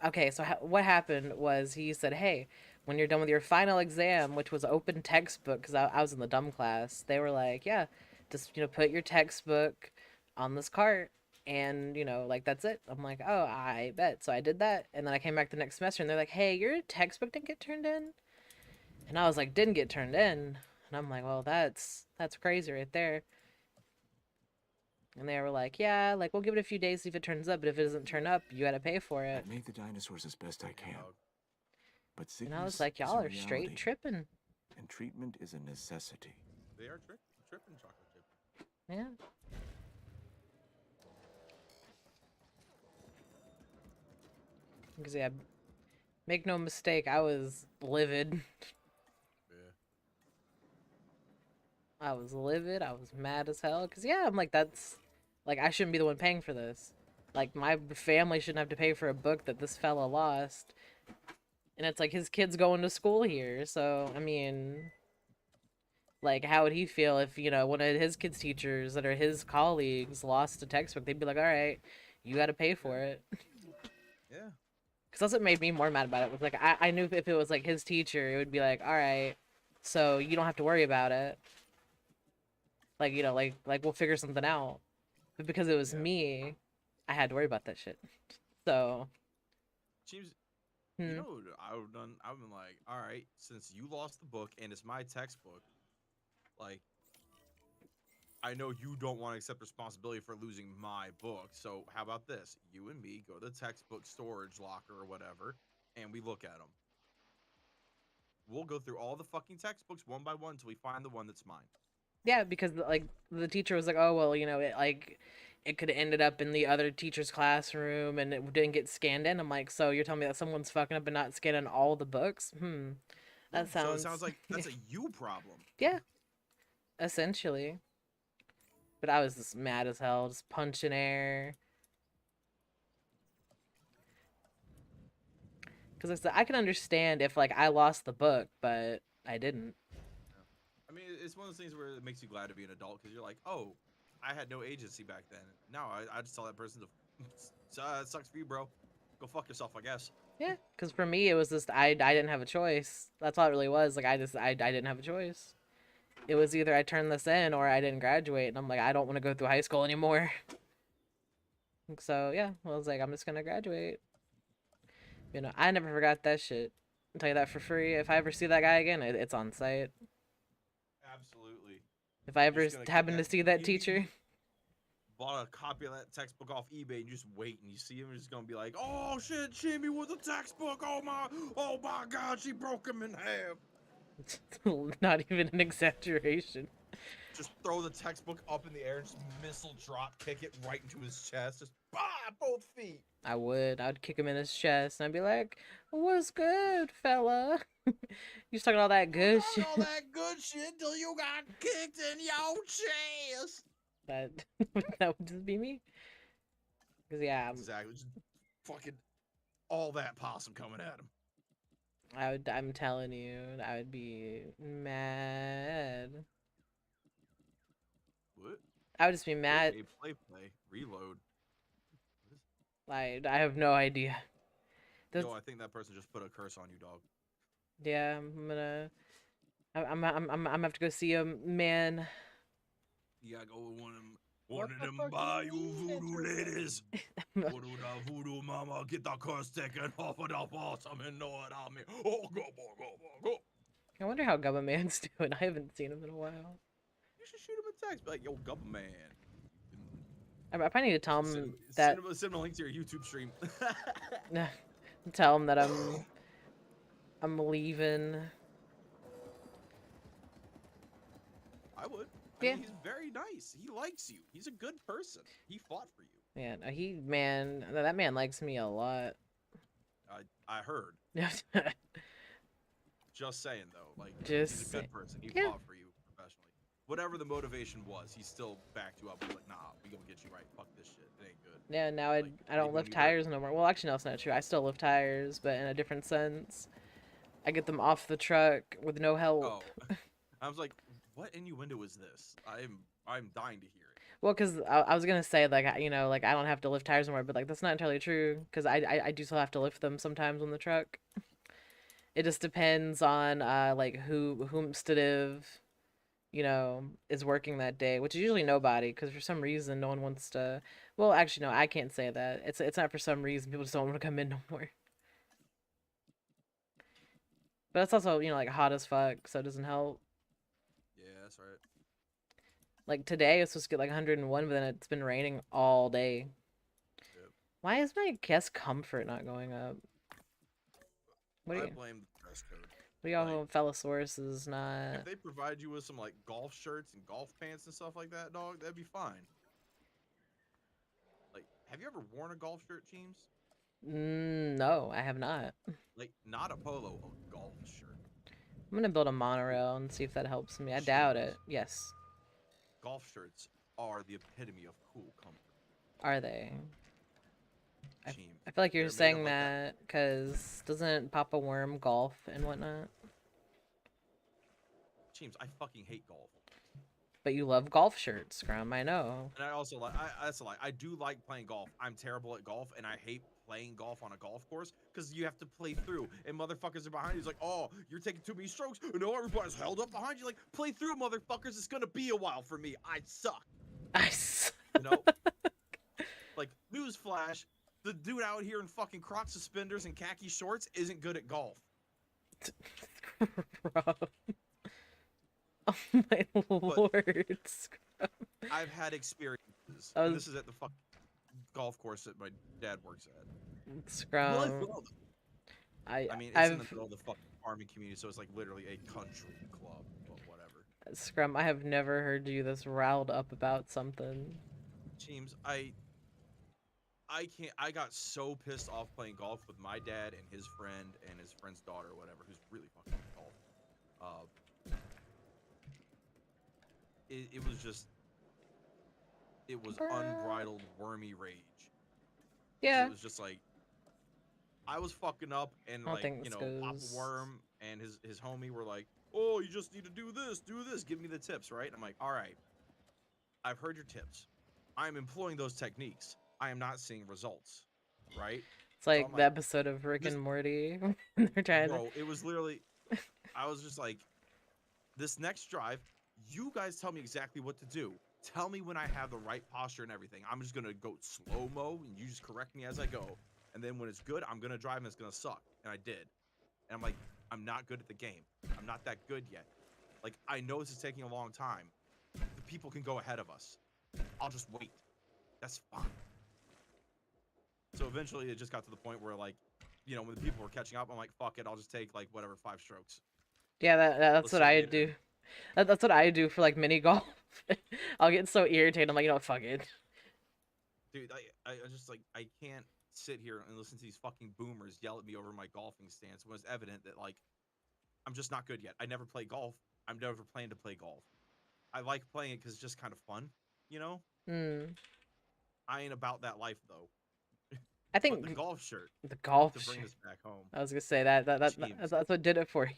what happened was he said, hey, when you're done with your final exam, which was open textbook, because I was in the dumb class, they were like, yeah, just put your textbook on this cart and like that's it. I'm like, oh, I bet. So I did that, and then I came back the next semester and they're like, hey, your textbook didn't get turned in. And I was like, didn't get turned in. And I'm like, well, that's crazy right there. And they were like, yeah, like we'll give it a few days, see if it turns up, but if it doesn't turn up, you gotta pay for it. I made the dinosaurs as best I can. But and I was like, y'all are straight tripping. And treatment is a necessity. They are tripping chocolate chip. Yeah. Because yeah, make no mistake, I was livid. Yeah. I was livid. I was mad as hell. Because yeah, I'm like, that's like, I shouldn't be the one paying for this. Like, my family shouldn't have to pay for a book that this fella lost. And it's like his kid's going to school here. So, I mean, like, how would he feel if, one of his kids' teachers that are his colleagues lost a textbook? They'd be like, all right, you got to pay for it. Yeah. Because that's what made me more mad about it. Was like, I knew if it was like his teacher, it would be like, all right, so you don't have to worry about it. Like, like we'll figure something out. But because it was me, I had to worry about that shit. So. Cheems, you know what I would have done? I would have been like, all right, since you lost the book and it's my textbook, like, I know you don't want to accept responsibility for losing my book. So how about this? You and me go to the textbook storage locker or whatever, and we look at them. We'll go through all the fucking textbooks one by one until we find the one that's mine. Yeah, because like the teacher was like, oh well, it could have ended up in the other teacher's classroom and it didn't get scanned in. I'm like, so you're telling me that someone's fucking up and not scanning all the books? That sounds. So it sounds like that's a you problem. Yeah, essentially. But I was just mad as hell, just punching air. Because I can understand if like I lost the book, but I didn't. I mean, it's one of those things where it makes you glad to be an adult because you're like, oh, I had no agency back then. Now I just tell that person to, it sucks for you, bro. Go fuck yourself, I guess. Yeah, because for me, it was just, I didn't have a choice. That's all it really was. Like, I didn't have a choice. It was either I turned this in or I didn't graduate. And I'm like, I don't want to go through high school anymore. So, yeah, I was like, I'm just going to graduate. I never forgot that shit. I'll tell you that for free. If I ever see that guy again, it's on site. Absolutely. If I ever happen to see that teacher. Bought a copy of that textbook off eBay and you just wait and you see him, just gonna be like, oh shit, Jimmy with a textbook. Oh my god, she broke him in half. Not even an exaggeration. Just throw the textbook up in the air and just missile drop kick it right into his chest. Just both feet. I'd kick him in his chest and I'd be like, what's good, fella? You talking all that good shit. All that good shit till you got kicked in your chest. That would just be me. Cause yeah, exactly. Just fucking all that possum coming at him. I'm telling you, I would be mad. What? I would just be mad. Play, reload. I have no idea. Yo, I think that person just put a curse on you, dog. Yeah, I'm gonna have to go see a man. You gotta go with one of them bayou voodoo ladies. Voodoo da voodoo mama, get the curse taken off of the bottom and know it on me. Oh, go. I wonder how Gubba Man's doing. I haven't seen him in a while. You should shoot him a text, be like, yo, Gubba Man. I probably need to tell him Send him a link to your YouTube stream. Tell him that I'm leaving. I would. Yeah. He's very nice. He likes you. He's a good person. He fought for you. Yeah, no, that man likes me a lot. I heard. Just saying though, like he's a good person. He fought for you professionally. Whatever the motivation was, he still backed you up. He's like, nah, we gonna get you right. Fuck this shit. It ain't good. Yeah, now I don't lift tires no more. Well, actually, no, it's not true. I still lift tires, but in a different sense. I get them off the truck with no help. Oh, I was like, what innuendo is this? I'm dying to hear it. Well, because I was gonna say like I don't have to lift tires anymore, but like that's not entirely true because I do still have to lift them sometimes on the truck. It just depends on like whomstative, is working that day, which is usually nobody because for some reason no one wants to. Well, actually no, I can't say that. It's not for some reason people just don't want to come in no more. But it's also like hot as fuck, so it doesn't help. Yeah, that's right. Like today it's supposed to get like 101, but then it's been raining all day. Yep. Why is my guest comfort not going up? I blame the dress code. What do y'all Fellosaurus is not? If they provide you with some like golf shirts and golf pants and stuff like that, dog, that'd be fine. Like, have you ever worn a golf shirt, Cheems? No, I have not. Like, not a polo, a golf shirt. I'm gonna build a monorail and see if that helps me. I doubt it. Yes. Golf shirts are the epitome of cool comfort. Are they? I feel like They're you're made saying of, like, that because doesn't Papa Worm golf and whatnot? Cheems, I fucking hate golf. But you love golf shirts, Scrum. I know. And I also like, that's a lie. I do like playing golf. I'm terrible at golf, and I hate playing golf on a golf course because you have to play through, and motherfuckers are behind you. It's like, oh, you're taking too many strokes. No, everybody's held up behind you. Like, play through, motherfuckers. It's gonna be a while for me. I suck. You know? Like, newsflash, the dude out here in fucking Croc suspenders and khaki shorts isn't good at golf. Oh my lord. I've had experiences. This is at the fucking golf course that my dad works at. Scrum. I mean, it's in the middle of the fucking farming community, so it's like literally a country club, but whatever. Scrum, I have never heard you this riled up about something. Cheems, I can't. I got so pissed off playing golf with my dad and his friend's daughter, or whatever, who's really fucking good at golf. It was just, it was unbridled wormy rage. Yeah. It was just like, I was fucking up, and like, Papa Worm and his homie were like, oh, you just need to do this, give me the tips, right? I'm like, all right, I've heard your tips. I'm employing those techniques. I am not seeing results, right? It's like the episode of Rick and Morty. They're trying to... it was literally, I was just like, this next drive, you guys tell me exactly what to do. Tell me when I have the right posture and everything. I'm just going to go slow-mo, and you just correct me as I go. And then when it's good, I'm going to drive, and it's going to suck. And I did. And I'm like, I'm not good at the game. I'm not that good yet. Like, I know this is taking a long time. The people can go ahead of us. I'll just wait. That's fine. So eventually, it just got to the point where, like, when the people were catching up, I'm like, fuck it. I'll just take, like, whatever, 5 strokes. Yeah, that's what I do. That's what I do for like mini golf. I'll get so irritated. I'm like, fuck it. Dude, I just like, I can't sit here and listen to these fucking boomers yell at me over my golfing stance when it's evident that like, I'm just not good yet. I never play golf. I'm never planning to play golf. I like playing it because it's just kind of fun, I ain't about that life though. I think the golf shirt. The golf to bring shirt. us back home. I was gonna say that's what did it for you.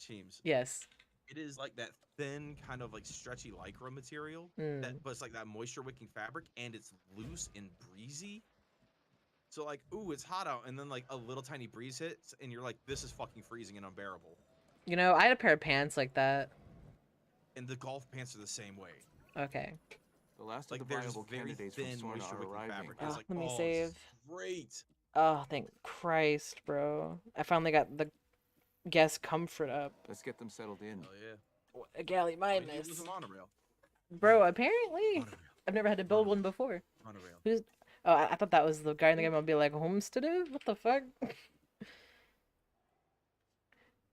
Cheems. Yes. It is like that thin, kind of like stretchy lycra material, but it's like that moisture wicking fabric, and it's loose and breezy. So like, ooh, it's hot out, and then like a little tiny breeze hits, and you're like, this is fucking freezing and unbearable. You know, I had a pair of pants like that. And the golf pants are the same way. Okay. The last Like of the they're just viable very candidates thin, from Sorna are moisture-wicking arriving. fabric. Oh, It's like, let me oh, save. this is great. Oh, thank Christ, bro. I finally got the guest comfort up. Let's get them settled in. Hell yeah. A galley All you need minus. is a monorail. Bro, apparently. Monorail. I've never had to build one before. Monorail. Who's... Oh, I thought that was the guy in the game. I'll be like, homesteaded? What the fuck?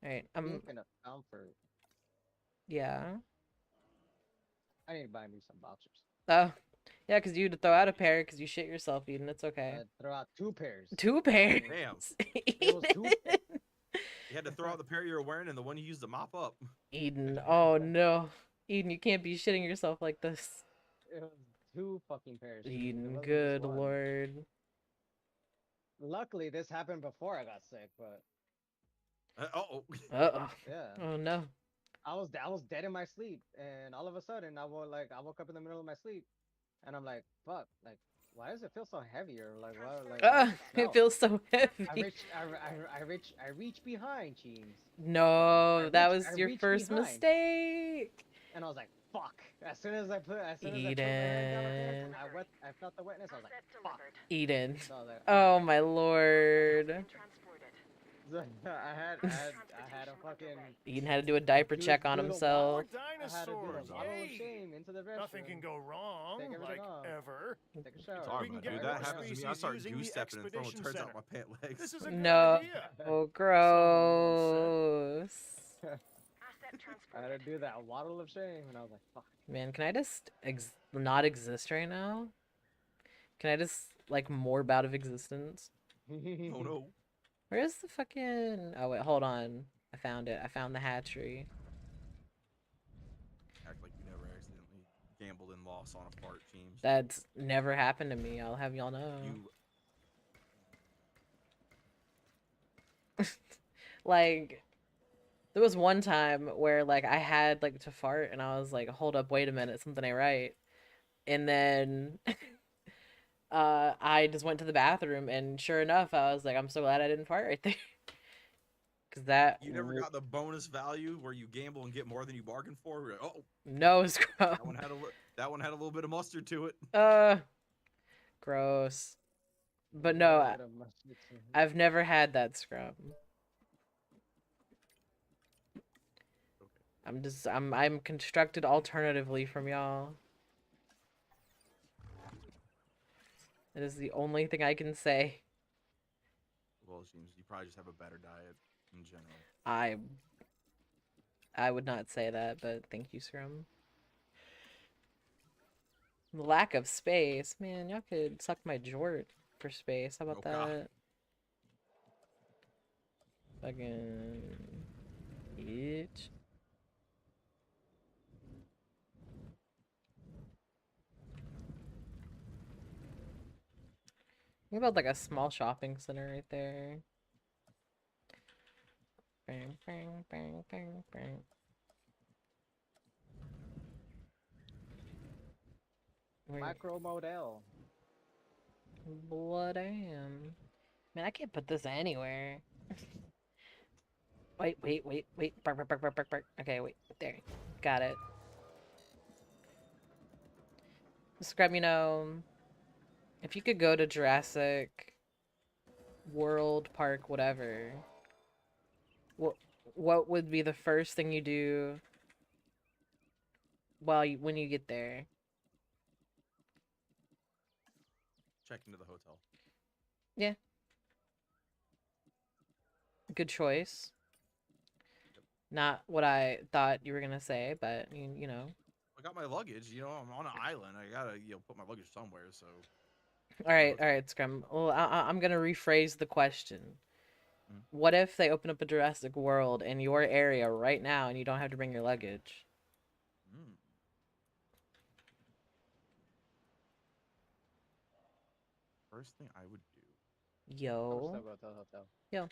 Alright, Speaking of comfort, yeah. I need to buy me some boxers. Oh, yeah, because you had to throw out a pair because you shit yourself, Eden. It's okay. Throw out 2 pairs. 2 pairs. Damn. It was 2 pairs. You had to throw out the pair you were wearing and the one you used to mop up. Eden, oh no. Eden, you can't be shitting yourself like this. It was 2 fucking pairs. It Eden, wasn't good just one. lord. Luckily, this happened before I got sick, but Uh-oh. yeah. Oh no. I was dead in my sleep, and all of a sudden I woke up in the middle of my sleep, and I'm like, fuck, like, why does it feel so heavy? Or like, why, like, why does It smell? feels so heavy. I reach behind, Cheems. No, that was I your reached first behind. mistake. And I was like, fuck. As soon as I put my head down there, Eden. I felt the wetness. I was like, fuck. Eden. So I was like, Oh my lord. So I had a fucking. Eden had to do a diaper check on himself. I had to do Dinosaurs. the bottle of Yay. shame into the restroom. Nothing can go wrong, Take everything like off. ever. Take a shower. Sorry, We can man, get dude. more That happens to me. I species start using the goose stepping and throwing expedition turds out center. my pant legs. This is a No. good idea. Oh, gross. I had to do that waddle of shame, and I was like, fuck. Man, can I just not exist right now? Can I just, like, morb out of existence? Oh no. Where's the fucking... Oh, wait, hold on. I found it. I found the hatchery. Act like you never accidentally gambled and lost on a fart, Cheems. That's never happened to me, I'll have y'all know. You Like, there was one time where, like, I had, like, to fart, and I was like, hold up, wait a minute, something ain't right. And then... I just went to the bathroom, and sure enough, I was like, I'm so glad I didn't fart right there. Because that... You never got the bonus value where you gamble and get more than you bargained for? You're like, oh, No, scrub. that one had a little bit of mustard to it. Gross. But no, I've never had that scrub. I'm constructed alternatively from y'all. That is the only thing I can say. Well, it seems you probably just have a better diet in general. I would not say that, but thank you, Scrum. Lack of space. Man, y'all could suck my jort for space. How about Oh, God. that? Fucking... Bitch. Think about like a small shopping center right there. Bang, bang, bang, bang, bang. Micro model. Blood am. Man, I can't put this anywhere. Wait. Bark, bark, bark, bark, bark, bark. Okay, wait. There. Got it. Scrub, you know, if you could go to Jurassic World Park, whatever, what would be the first thing you do when you get there? Check into the hotel. Yeah. Good choice. Not what I thought you were gonna say, but you know. I got my luggage. You know, I'm on an island. I gotta put my luggage somewhere. So. All right, Scrum. Well, I'm gonna rephrase the question. What if they open up a Jurassic World in your area right now and you don't have to bring your luggage? First thing I would do. Yo. Still go to the hotel. Yo.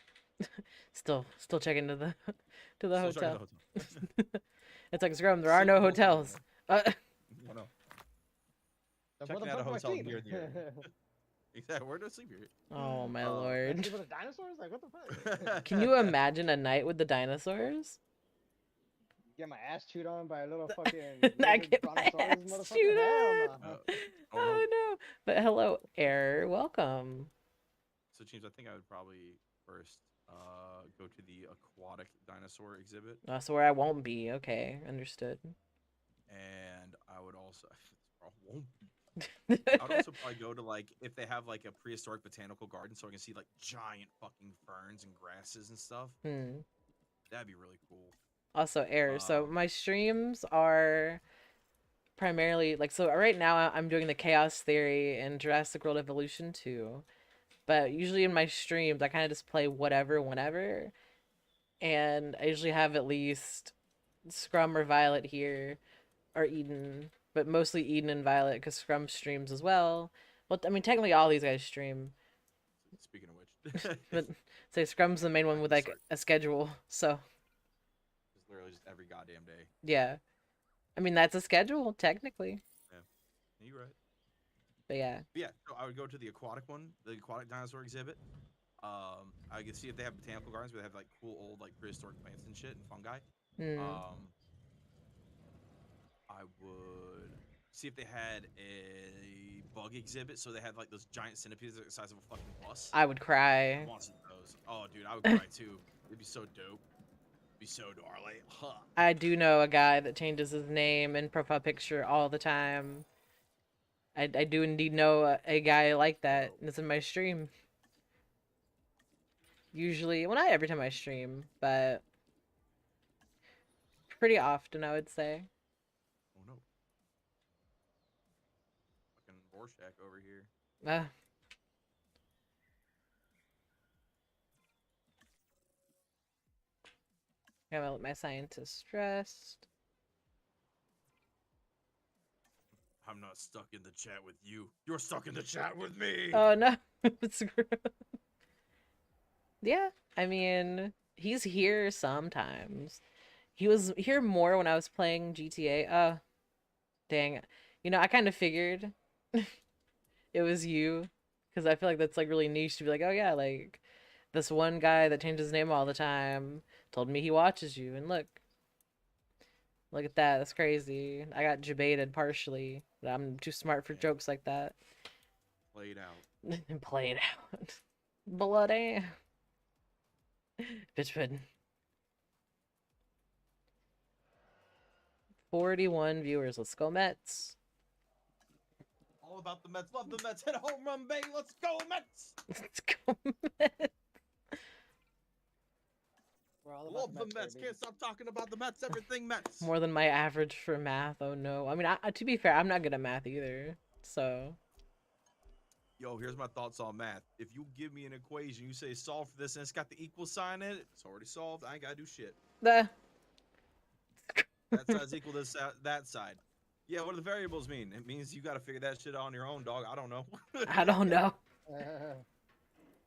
Still checking to the Still hotel. checking the hotel. It's like, Scrum, there are no hotels. Oh, no. So Checking what the out a fuck do I hotel see? near the area. Exactly. Where do I sleep here? Oh my Like, lord. sleep with the dinosaurs? Like, what the fuck? Can you imagine a night with the dinosaurs? Get my ass chewed on by a little fucking I lizard get my brontosaurus ass motherfucker? chewed Hell on. no. Oh, Oh no. no. But hello, Air. Welcome. So, Cheems, I think I would probably first go to the aquatic dinosaur exhibit, That's where I won't be. Okay, understood. and I would also I would also probably go to like if they have like a prehistoric botanical garden, so I can see like giant fucking ferns and grasses and stuff. Hmm. That'd be really cool. Also, Air. So my streams are primarily like, so right now I'm doing the Chaos Theory and Jurassic World Evolution 2. But usually in my streams, I kind of just play whatever, whenever. And I usually have at least Scrum or Violet here, or Eden. But mostly Eden and Violet, because Scrum streams as well. Well, I mean, technically all these guys stream. Speaking of which, But say Scrum's the main one with like a schedule, so. It's literally just every goddamn day. Yeah. I mean, that's a schedule, technically. Yeah, you're right. But yeah. But yeah, so I would go to the aquatic one, the aquatic dinosaur exhibit. I could see if they have botanical gardens where they have like cool old like prehistoric plants and shit and fungi. I would see if they had a bug exhibit, so they had like those giant centipedes the size of a fucking bus. I would cry. I want some of those. Oh, dude, I would cry too. It'd be so dope. It'd be so darling. Huh. I do know a guy that changes his name and profile picture all the time. I do indeed know a guy like that, and it's in my stream. Usually, well, not every time I stream, but pretty often, I would say. Oh no. Fucking Rorschach over here. Gotta let my scientist rest. I'm not stuck in the chat with you. You're stuck in the chat with me. Oh no. Yeah, I mean, he's here sometimes. He was here more when I was playing GTA. Dang. You know, I kind of figured it was you, because I feel like that's like really niche to be like, oh yeah, like this one guy that changes his name all the time told me he watches you, and look at that. That's crazy. I got debated partially, but I'm too smart for jokes like that. Played out. Played out. Bloody. Bitch pudding. 41 viewers. Let's go Mets. All about the Mets. Love the Mets. Hit a home run, baby. Let's go Mets. Let's go Mets. Love the Mets. Can't stop talking about the Mets. Everything Mets. More than my average for math. Oh no. I mean, to be fair, I'm not good at math either. So. Yo, here's my thoughts on math. If you give me an equation, you say solve for this, and it's got the equal sign in it, it's already solved. I ain't gotta do shit. That side's equal to that side. Yeah, what do the variables mean? It means you gotta figure that shit out on your own, dog. I don't know. I don't know.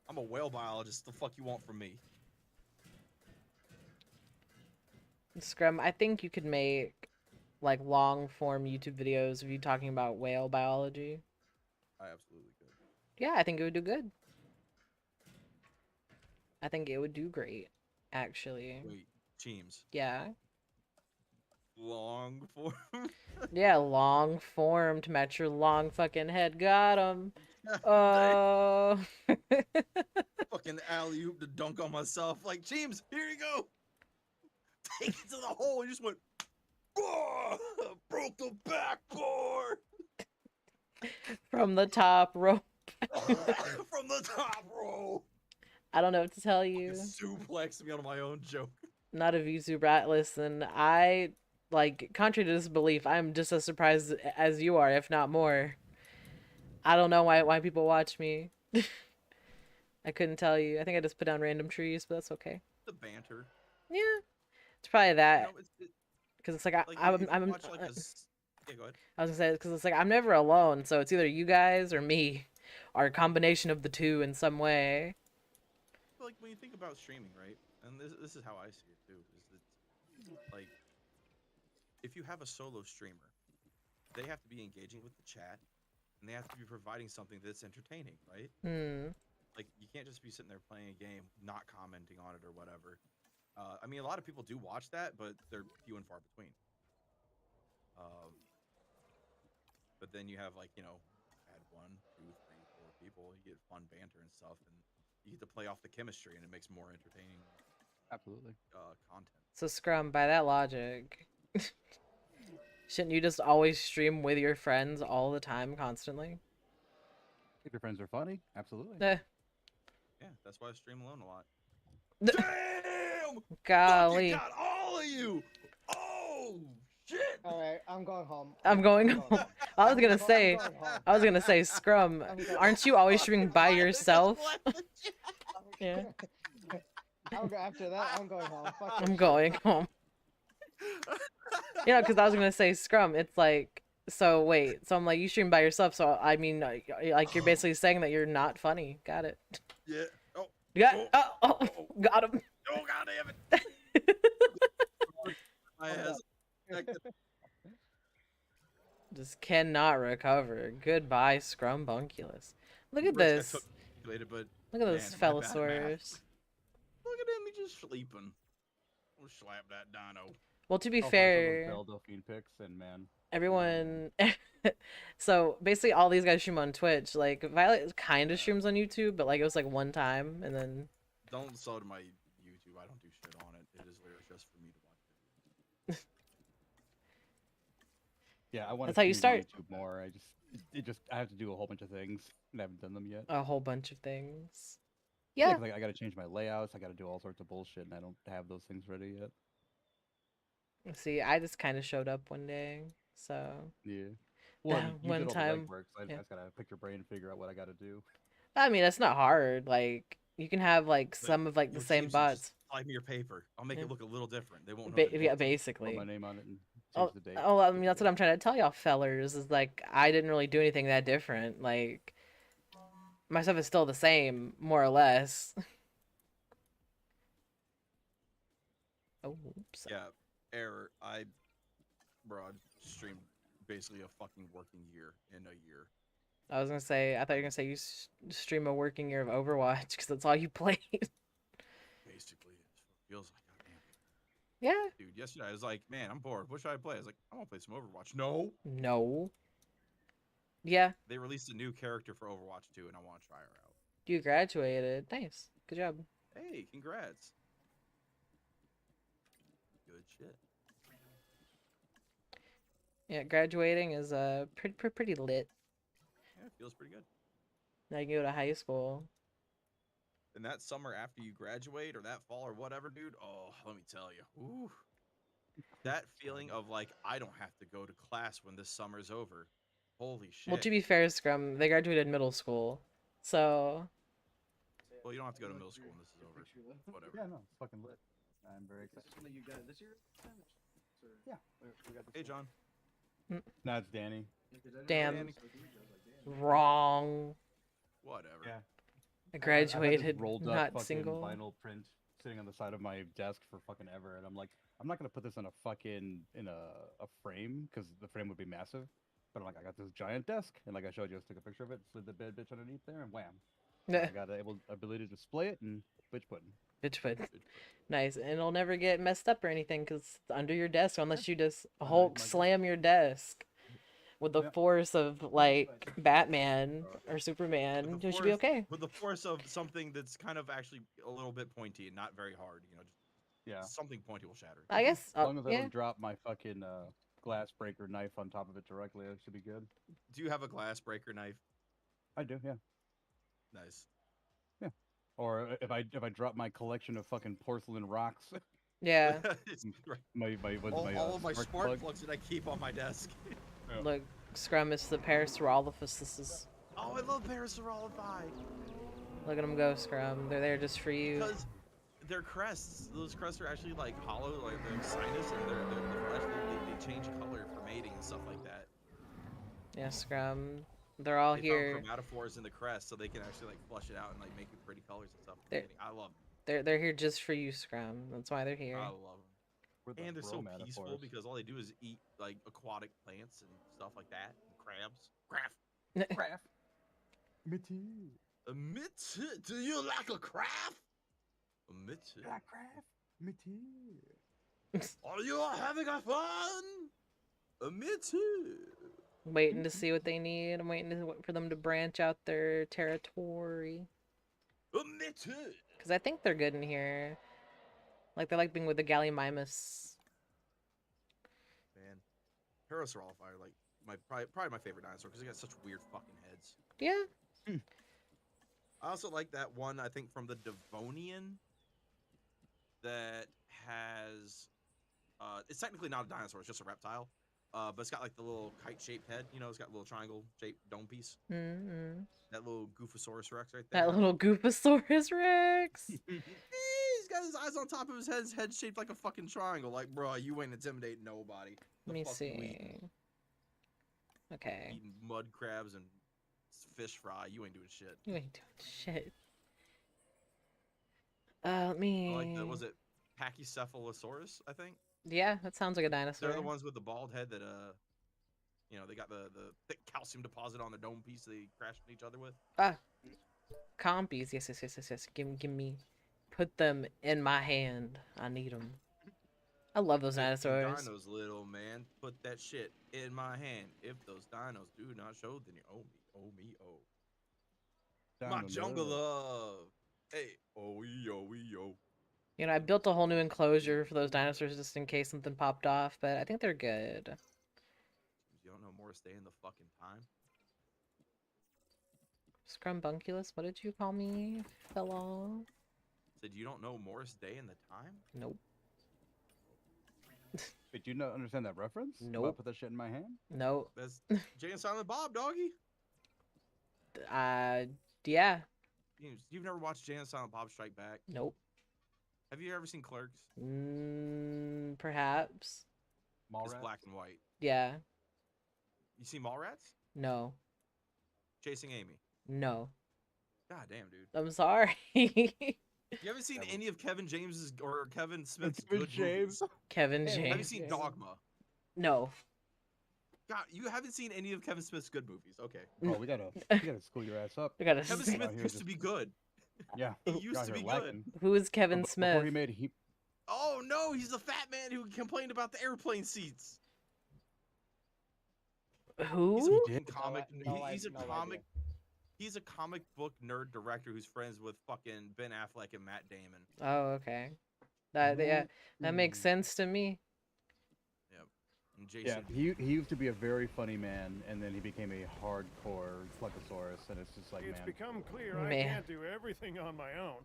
I'm a whale biologist. The fuck you want from me? Scrum, I think you could make like long form YouTube videos of you talking about whale biology. I absolutely could. Yeah, I think it would do good. I think it would do great, actually. Wait, Cheems. Yeah. Long form? Yeah, long form to match your long fucking head. Got him. Oh. Fucking alley-oop to dunk on myself. Like, Cheems, here you go. Take it to the hole. You just went, oh, broke the backboard. From the top rope. From the top row. I don't know what to tell you. Suplex me on my own joke. Not a VTuber. Listen, I, like, contrary to this belief, I'm just as surprised as you are, if not more. I don't know why people watch me. I couldn't tell you. I think I just put down random trees, but that's okay. The banter. Yeah. It's probably that. You know, because it's like, I'm watch, like yeah, go ahead. I was gonna say, because it's like I'm never alone, so it's either you guys or me, or a combination of the two in some way. Like when you think about streaming, right? And this is how I see it too. Is that like if you have a solo streamer, they have to be engaging with the chat. and they have to be providing something that's entertaining, right? Like, you can't just be sitting there playing a game, not commenting on it or whatever. I mean, a lot of people do watch that, but they're few and far between. But then you have, like, you know, add 1, 2, 3, 4 people, you get fun banter and stuff, and you get to play off the chemistry, and it makes more entertaining. Absolutely. Content. So Scrum, by that logic, shouldn't you just always stream with your friends all the time, constantly? If your friends are funny, absolutely. Eh. Yeah, that's why I stream alone a lot. Damn! Golly. Fucking got all of you! Oh, shit! Alright, I'm going home. I'm going home. I was gonna say, Scrum, aren't you always streaming by yourself? Yeah. After that, I'm going home. Fuck I'm going home. You know, because I was gonna say, Scrum, it's like, so wait, so I'm like, you stream by yourself, so I mean, like, you're basically saying that you're not funny. Got it. Yeah. Oh. Got him. Oh, god damn it. My ass. Just cannot recover. Goodbye, Scrumbunculus. Look at this. But, Look at those Fellosaurs. Look at him, he's just sleeping. We'll slap that dino. Well, to be fair, Delphine pics and man, everyone. So basically, all these guys stream on Twitch. Like Violet kind of streams on YouTube, but like it was like one time, and then. Don't sell to my YouTube. I don't do shit on it. It is literally just for me to watch it. Yeah, I want. That's how you start. YouTube more. I have to do a whole bunch of things, and I haven't done them yet. A whole bunch of things. Yeah. Like, I got to change my layouts. I got to do all sorts of bullshit, and I don't have those things ready yet. See, I just kind of showed up one day, so. Yeah. Well, you one did all time. the legwork, so I just gotta pick your brain and figure out what I gotta do. I mean, that's not hard. Like, you can have like some of like the same bots. Slide me your paper. I'll make it look a little different. They won't. Yeah, basically. Put my name on it and change the date. I mean, that's what I'm trying to tell y'all, fellers. Is like I didn't really do anything that different. Like, my stuff is still the same, more or less. Oh, oops. Yeah, error. I streamed basically a fucking working year in a year. I was gonna say, I thought you were gonna say you stream a working year of Overwatch because that's all you played. Basically, it feels like goddamn. Yeah. Dude, yesterday I was like, man, I'm bored. What should I play? I was like, I want to play some Overwatch. No. No. Yeah. They released a new character for Overwatch 2, and I want to try her out. You graduated. Nice. Good job. Hey, congrats. Good shit. Yeah, graduating is pretty lit. Yeah, it feels pretty good. Now you can go to high school. And that summer after you graduate, or that fall, or whatever, dude. Oh, let me tell you. Ooh. That feeling of like I don't have to go to class when this summer's over. Holy shit. Well, to be fair, Scrum, they graduated middle school, so. Well, you don't have to go to middle school when this is over. Whatever. Yeah, no, it's fucking lit. I'm very excited. Something you got this year? Yeah. Hey, John. No, it's Danny. Damn. Danny. Wrong. Whatever. Yeah. I graduated, rolled not up fucking single. vinyl print sitting on the side of my desk for fucking ever, and I'm like, I'm not gonna put this in a fucking a frame because the frame would be massive. But I'm like, I got this giant desk, and like I showed you, I just took a picture of it, slid the bed bitch underneath there, and wham. I got the ability to display it and bitch pudding. Bitch pudding. Nice, and it'll never get messed up or anything because it's under your desk unless you just Hulk slam your desk with the force of like Batman or Superman. You should be okay. With the force of something that's kind of actually a little bit pointy and not very hard, you know, just something pointy will shatter. I guess. As long as I don't drop my fucking glass breaker knife on top of it directly, it should be good. Do you have a glass breaker knife? I do, yeah. Nice. Yeah. Or if I drop my collection of fucking porcelain rocks. Yeah. all of my spark plugs that I keep on my desk. Look, Scrum is the Parasaurolophus. Oh, I love Parasaurolophi. Look at them go, Scrum. They're there just for you. Because their crests, those crests are actually like hollow, like they're sinus, and they're flesh. They change color for mating and stuff like that. Yeah, Scrum. They're all here. Found chromatophores in the crest, so they can actually like flush it out and like make it pretty colors and stuff. I love them. They're here just for you, Scrum. That's why they're here. I love them. And they're so peaceful because all they do is eat like aquatic plants and stuff like that. And crabs. Craft. Me too. Me too. Do you like a craft? Me too. Like craft. Me too. Are you having a fun? Me too. Waiting to see what they need. I'm waiting for them to branch out their territory. Me too. Because I think they're good in here. Like, they like being with the Gallimimus. Man, Humorous are all fire. Like, probably my favorite dinosaur because they got such weird fucking heads. Yeah. I also like that one, I think, from the Devonian that has... it's technically not a dinosaur, it's just a reptile. But it's got, like, the little kite-shaped head. You know, it's got a little triangle-shaped dome piece. Mm-hmm. That little Goofosaurus Rex right there. That little Goofosaurus Rex. He's got his eyes on top of his head. His head shaped like a fucking triangle. Like, bro, you ain't intimidating nobody. Let me see. Okay. Eating mud crabs and fish fry. You ain't doing shit. You ain't doing shit. Let me... Like the, was it Pachycephalosaurus, I think? Yeah, that sounds like a dinosaur. They're the ones with the bald head that, you know, they got the thick calcium deposit on their dome piece they crashed each other with. Ah. Compies. Yes. Give me. Put them in my hand. I need them. I love those dinosaurs. Dinos, little man. Put that shit in my hand. If those dinos do not show, then you owe me. My jungle love. Hey, oh. You know, I built a whole new enclosure for those dinosaurs just in case something popped off, but I think they're good. You don't know Morris Day in the fucking time? Scrumbunculus, what did you call me, fella? Said you don't know Morris Day in the time? Nope. Did you not understand that reference? Nope. About put that shit in my hand? Nope. That's Jay and Silent Bob, doggy. Yeah. You've never watched Jay and Silent Bob Strike Back? Nope. Have you ever seen Clerks? Perhaps. It's black and white. Yeah. You see Mallrats? No. Chasing Amy? No. God damn, dude. I'm sorry. You haven't seen any of Kevin James's or Kevin Smith's good movies? Kevin James. Have you seen Dogma? No. God, you haven't seen any of Kevin Smith's good movies. Okay. Oh, we gotta school your ass up. We gotta. Kevin Smith used to be good. Yeah. He used to be good. Who is Kevin Smith? Before he made Oh no, he's the fat man who complained about the airplane seats. Who? He's a comic. He's a comic book nerd director who's friends with fucking Ben Affleck and Matt Damon. Oh, okay. That makes sense to me. Yep. And Jason. Yeah, he used to be a very funny man, and then he became a hardcore Plecosaurus, and it's just like, It's man. become clear I can't do everything on my own.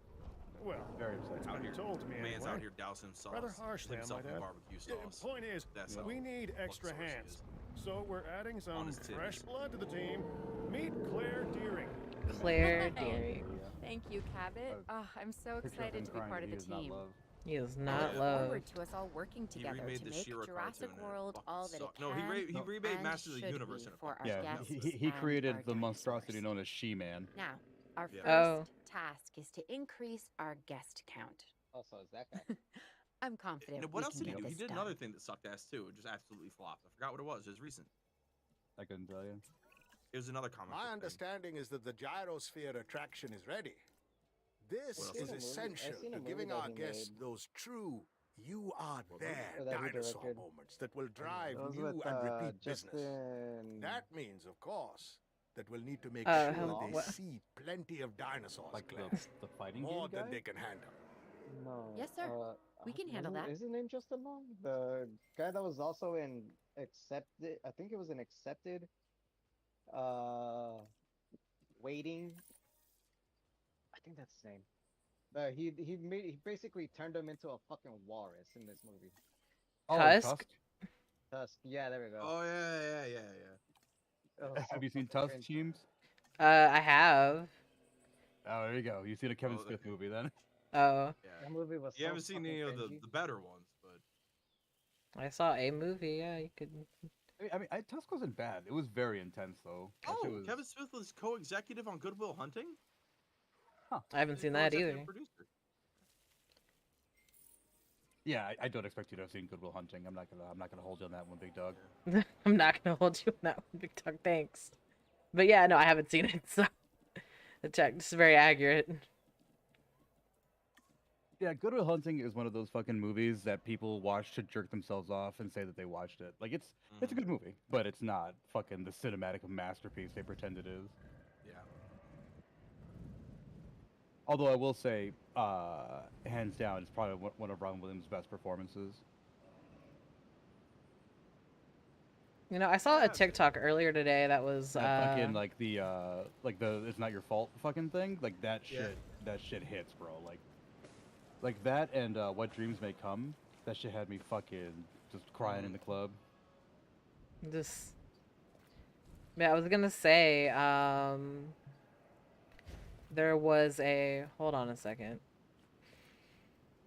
Well, very upsetting. Out here, told to me man's anyway. out here dousing sauce. Rather harshly, himself I in might add. barbecue sauce. Point is, That's we how need extra Plecosaurus hands. is. So we're adding some his titties. fresh blood to the team. Meet Claire Deering. Claire Deering. Thank you, Cabot. I'm so excited to be part of the team. He is I not look love. forward to us all working together remade to the make She-Ra Jurassic cartoon and it World fucking all that it sucked. can No, he remade and Masters of the should Universe be in it. for our Yeah, guests he and created our the monstrosity dinosaurs. known as She-Man. Now, our Yeah. first task is to increase our guest count. Also, is that guy? I'm confident And what we else can did he get do? He this did done. another thing that sucked ass too. It just absolutely flopped. I forgot what it was. It was recent. I couldn't tell you. It was another comic. My book thing. understanding is that the gyrosphere attraction is ready. This Well, is I've seen a essential movie to giving that our he guests made. those true "you are there" that he dinosaur directed. moments that will drive That was new with, and repeat business. Justin... That means, of course, that we'll need to make Hello, sure they what? see plenty of dinosaurs, Like Claire. the fighting More game than guy? they can handle. No. Yes, sir. We can handle that. Is his name Justin Long? The guy that was also in Accepted. I think it was an Accepted. Waiting. I think that's his name. But he basically turned him into a fucking walrus in this movie. Oh, Tusk? Tusk. Yeah, there we go. Oh yeah. It was Have so you seen fucking Tusk, cringe. Cheems? I have. Oh, there you go. You've seen a Kevin Oh, Smith movie then? Oh, Yeah. That movie was. You so haven't seen fucking any of cringy. the better ones, but I saw a movie. Yeah, you could. I mean, Tusk wasn't bad. It was very intense though. That shit was... Kevin Smith was co-executive on Good Will Hunting. I haven't He's seen that co-executive either. Producer. Yeah, I don't expect you to have seen Good Will Hunting. I'm not gonna hold you on that one, big dog. I'm not gonna hold you on that one, Big Dog. Thanks. But yeah, no, I haven't seen it, so the text is very accurate. Yeah, Good Will Hunting is one of those fucking movies that people watch to jerk themselves off and say that they watched it. Like it's a good movie, but it's not fucking the cinematic masterpiece they pretend it is. Yeah. Although I will say, hands down, it's probably one of Robin Williams' best performances. You know, I saw a TikTok earlier today that was fucking like the it's not your fault fucking thing. Like that shit, that shit hits, bro. Like that and What Dreams May Come. That shit had me fucking just crying in the club. Just, yeah, I was gonna say, there was a, hold on a second.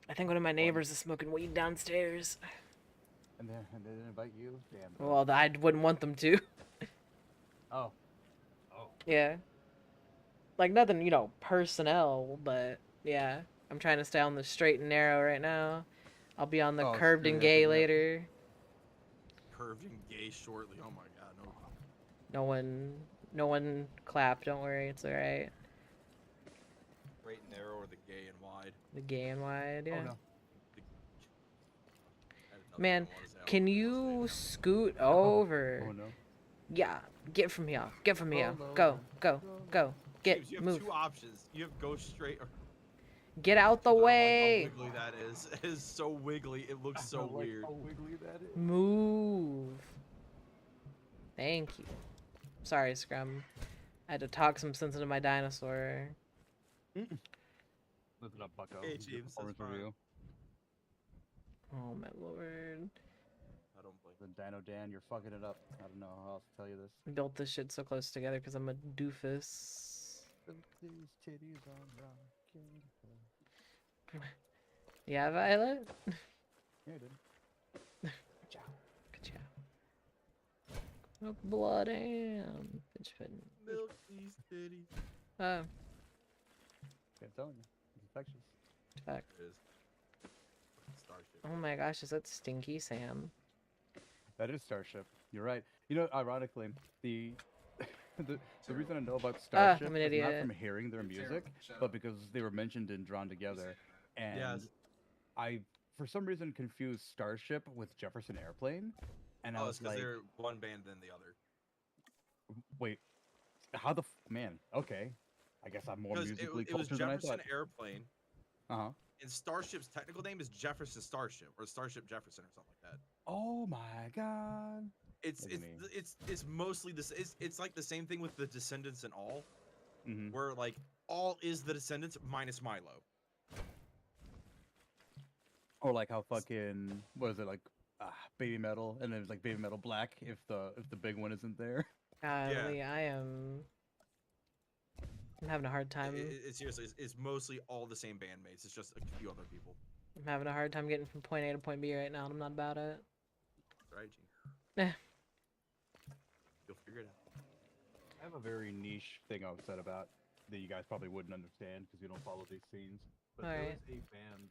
I think one of my neighbors is smoking weed downstairs. And they didn't invite you? Damn. Bro. Well, I wouldn't want them to. Oh. Yeah. Like nothing, you know, personnel, but yeah. I'm trying to stay on the straight and narrow right now. I'll be on the curved and gay later. Curved and gay shortly. Oh my god, no. No one clap, don't worry, it's alright. Straight and narrow or the gay and wide? The gay and wide, yeah. Oh, no. Man, can you scoot over? Oh no. Yeah, get from here. Get from here. Go, go, go. Get, James, you have move. two options. You have go straight or... Get out the way. How wiggly that is. It is so wiggly. It looks so weird. How wiggly that is. Move. Thank you. Sorry, Scrum. I had to talk some sense into my dinosaur. Listen up, Bucko. Hey, Cheems, that's fine. Oh my lord. I don't blame the Dino Dan, you're fucking it up. I don't know how else to tell you this. I built this shit so close together because I'm a doofus. These titties are rocking. Yeah, Violet? Yeah, I did. Good job. Good job. Oh, blood and bitch pudding. Milk these titties. Oh. I'm telling you. It's infectious. Fuck. It is. Starship. Oh my gosh, is that Stinky Sam? That is Starship. You're right. You know, ironically, the reason I know about Starship I'm an is idiot. not from hearing their music, but because they were mentioned in Drawn Together. And I, for some reason, confused Starship with Jefferson Airplane. And I was because like, they're one band than the other. wait, how the man? Okay, I guess I'm more musically it was cultured than I Jefferson thought. Airplane. Uh-huh. And Starship's technical name is Jefferson Starship or Starship Jefferson or something like that. Oh my god. It's mostly this. It's like the same thing with the Descendants and All, where like All is the Descendants minus Milo. Or like how fucking what is it like Baby Metal, and then it's like Baby Metal Black if the big one isn't there. Golly, I'm having a hard time. It's seriously, it's mostly all the same bandmates. It's just a few other people. I'm having a hard time getting from point A to point B right now, and I'm not about it. Right, Gene? Eh. You'll figure it out. I have a very niche thing I was said about that you guys probably wouldn't understand because you don't follow these scenes. But there was a band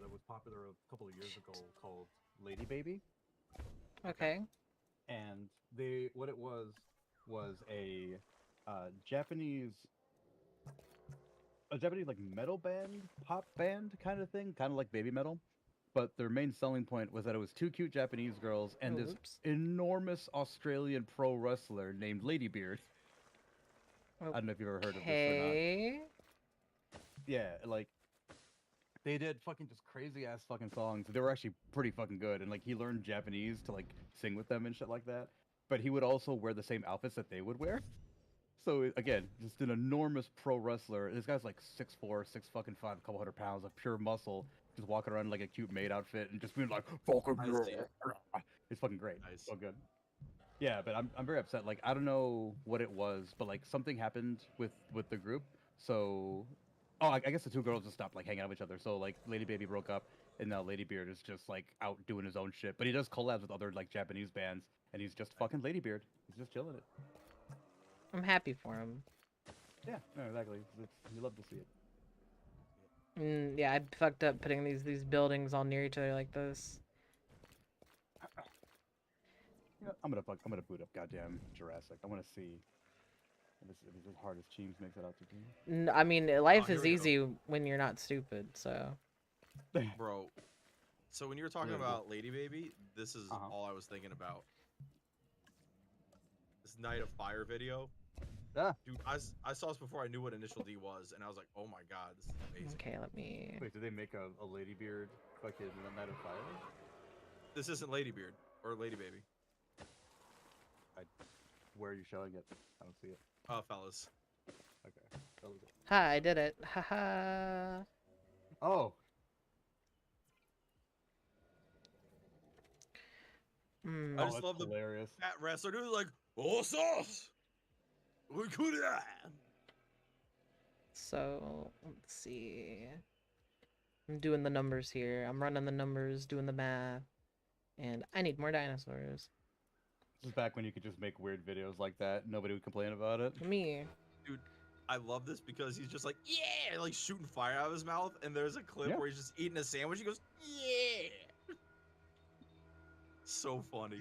that was popular a couple of years ago called Lady Baby. Okay. And what it was a Japanese like metal band, pop band kind of thing, kind of like Baby Metal. But their main selling point was that it was two cute Japanese girls and this enormous Australian pro wrestler named Ladybeard. I don't know if you've ever heard of this or not. Yeah, like they did fucking just crazy ass fucking songs. They were actually pretty fucking good, and like he learned Japanese to like sing with them and shit like that. But he would also wear the same outfits that they would wear. So again, just an enormous pro wrestler. This guy's like 6'4", 6'5", a couple 100 pounds of pure muscle, just walking around in like a cute maid outfit and just being like, "Fucking it's fucking great." Nice. So good. Yeah, but I'm very upset. Like I don't know what it was, but like something happened with the group. So, I guess the two girls just stopped like hanging out with each other. So like Lady Baby broke up, and now Ladybeard is just like out doing his own shit. But he does collabs with other like Japanese bands, and he's just fucking Ladybeard. He's just chilling it. I'm happy for him. Yeah, no, exactly. You love to see it. Yeah, I fucked up putting these buildings all near each other like this. You know, I'm gonna boot up goddamn Jurassic. I want to see It's as hard as Cheems makes it out to be. I mean, life here is we go. easy when you're not stupid, so. Bro, so when you were talking about Lady Baby, this is all I was thinking about. This Night of Fire video. Yeah. Dude, I saw this before I knew what Initial D was, and I was like, oh my god, this is amazing. Okay, let me... Wait, did they make a Ladybeard fucking Night of Fire? This isn't Ladybeard or Lady Baby. Where are you showing it? I don't see it. Fellas. Okay. That was it. Ha, I did it. Haha. Oh. I just love hilarious. The fat wrestler dude like, oh sauce. We could have. So, let's see. I'm doing the numbers here. I'm running the numbers, doing the math. And I need more dinosaurs. This is back when you could just make weird videos like that. Nobody would complain about it. Me. Dude, I love this because he's just like, yeah, like shooting fire out of his mouth. And there's a clip where he's just eating a sandwich. He goes, yeah. So funny.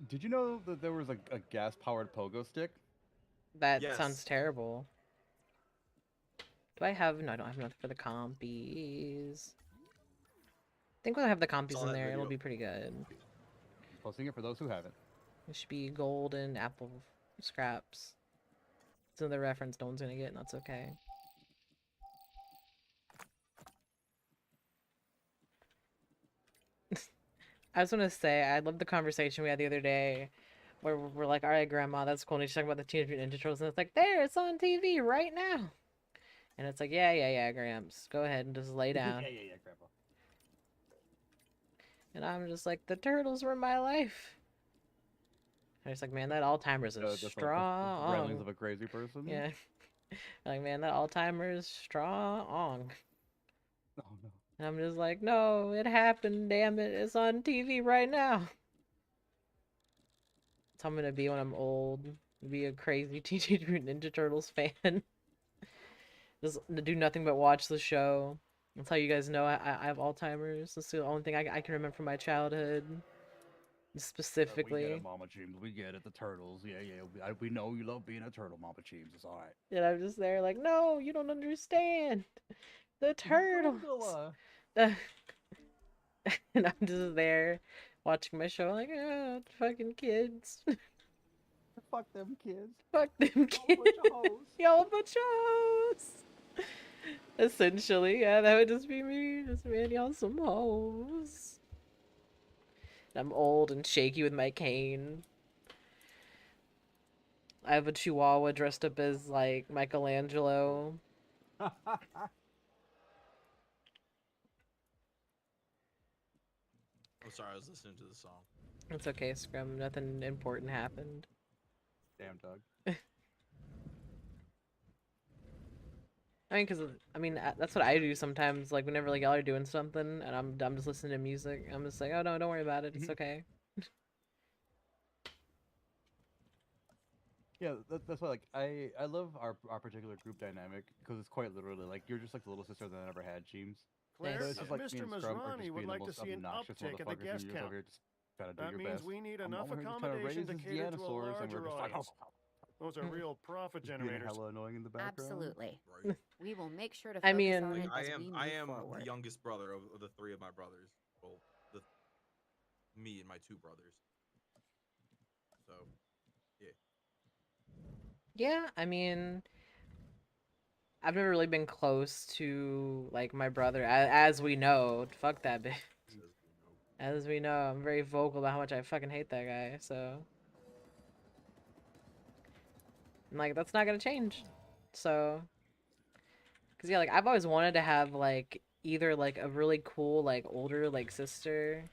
Did you know that there was a gas-powered pogo stick? That sounds terrible. Do I have... No, I don't have nothing for the compies. I think when I have the compies in there, it'll be pretty good. Posting it for those who haven't. It should be gold and apple scraps. It's another reference no one's gonna get, and that's okay. I just want to say, I love the conversation we had the other day, where we're like, alright, Grandma, that's cool, and she's talking about the Teenage Mutant Ninja Turtles, and it's like, there, it's on TV right now! And it's like, yeah, Gramps, go ahead and just lay down. yeah, Grandpa. And I'm just like, the Turtles were my life. And it's like, man, that Alzheimer's is strong. Like ramblings of a crazy person. Yeah. Like, man, that Alzheimer's strong. Oh, no. And I'm just like, no, it happened, damn it. It's on TV right now. That's how I'm gonna be when I'm old. Be a crazy Teenage Mutant Ninja Turtles fan. Just do nothing but watch the show. That's how you guys know I have Alzheimer's. That's the only thing I can remember from my childhood. Specifically. We get it, Mama Cheems. We get it. The turtles. Yeah. We know you love being a turtle, Mama Cheems. It's alright. And I'm just there like, no, you don't understand. The turtles. And I'm just there watching my show like, oh, fucking kids. Fuck them kids. Fuck them kids. Y'all a bunch of hoes. Essentially, yeah, that would just be me. Just, man, y'all some hoes. I'm old and shaky with my cane. I have a chihuahua dressed up as, like, Michelangelo. I'm sorry, I was listening to the song. It's okay, Scrum. Nothing important happened. Damn, Doug. I mean, because, I mean, that's what I do sometimes, like, whenever, like, y'all are doing something, and I'm just listening to music, I'm just like, oh, no, don't worry about it, it's okay. Yeah, that's why, like, I love our particular group dynamic, because it's quite literally, like, you're just, like, the little sister that I never had, Cheems. Claire, It's just like Mr. me and Scrum are Masrani just would being like the to most see an obnoxious uptick in the motherfuckers, guest and you're count. over here just trying to do That your means best. we need I'm enough over here just trying to accommodation to raise these cater to a dinosaurs, and we're larger just like, audience. Those are real profit being generators. hella annoying in the background. Absolutely. Right. We will make sure to I focus mean- on it Like, as we I move am forward. the youngest brother of the three of my brothers. Well, me and my two brothers. So, yeah. Yeah, I mean, I've never really been close to, like, my brother, as we know. Fuck that bitch. As we know, I'm very vocal about how much I fucking hate that guy, so... And, like, that's not gonna change. So... Because, yeah, like, I've always wanted to have, like, either, like, a really cool, like, older, like, sister...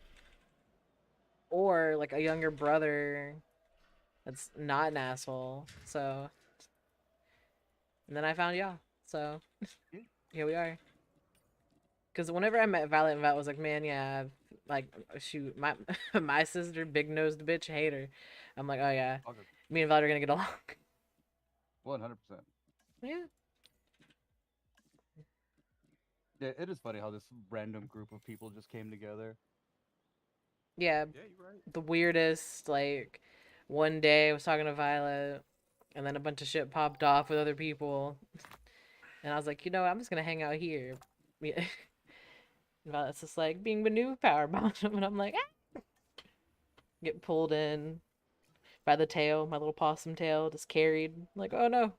Or, like, a younger brother that's not an asshole, so... And then I found y'all, so... Here we are. Because whenever I met Violet, and Violet was like, man, yeah, like, shoot, my sister, big-nosed bitch, hate her. I'm like, oh, yeah. Okay. Me and Violet are gonna get along. 100%. Yeah. Yeah, it is funny how this random group of people just came together. Yeah, Yeah, you're right. the weirdest, like, one day I was talking to Violet, and then a bunch of shit popped off with other people, and I was like, you know, I'm just gonna hang out here. Yeah. Violet's just like being the new power bottom, and I'm like, ah! Get pulled in by the tail, my little possum tail, just carried. Like, oh no,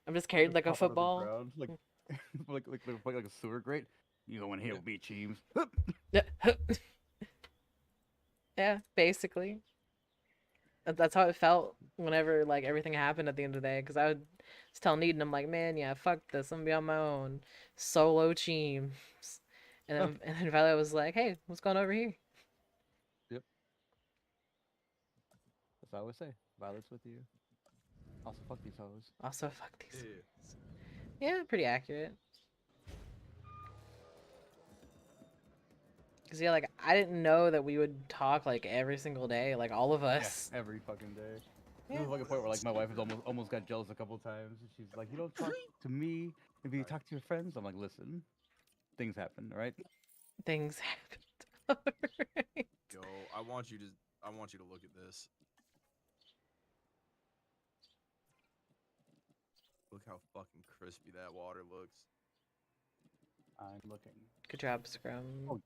I'm just carried like a Pop out of the football. ground, like, like a sewer grate. You go in here with me, Cheems. Yeah, basically. That's how it felt whenever like everything happened at the end of the day. Because I was telling Needham, I'm like, man, yeah, fuck this. I'm gonna be on my own, solo Cheems. And then Violet was like, hey, what's going over here? Yep. That's what I always say. Violet's with you. Also, fuck these hoes. Also, fuck these. Yeah, pretty accurate. Cause yeah, like I didn't know that we would talk like every single day, like all of us. Yeah, every fucking day. Yeah. There was like a point where like my wife was almost got jealous a couple times. She's like, "You don't talk to me. If you talk to your friends," I'm like, "Listen, things happen, right?" Things happen. Right. Yo, I want you to look at this. Look how fucking crispy that water looks. I'm looking. Good job, Scrum. Oh yeah.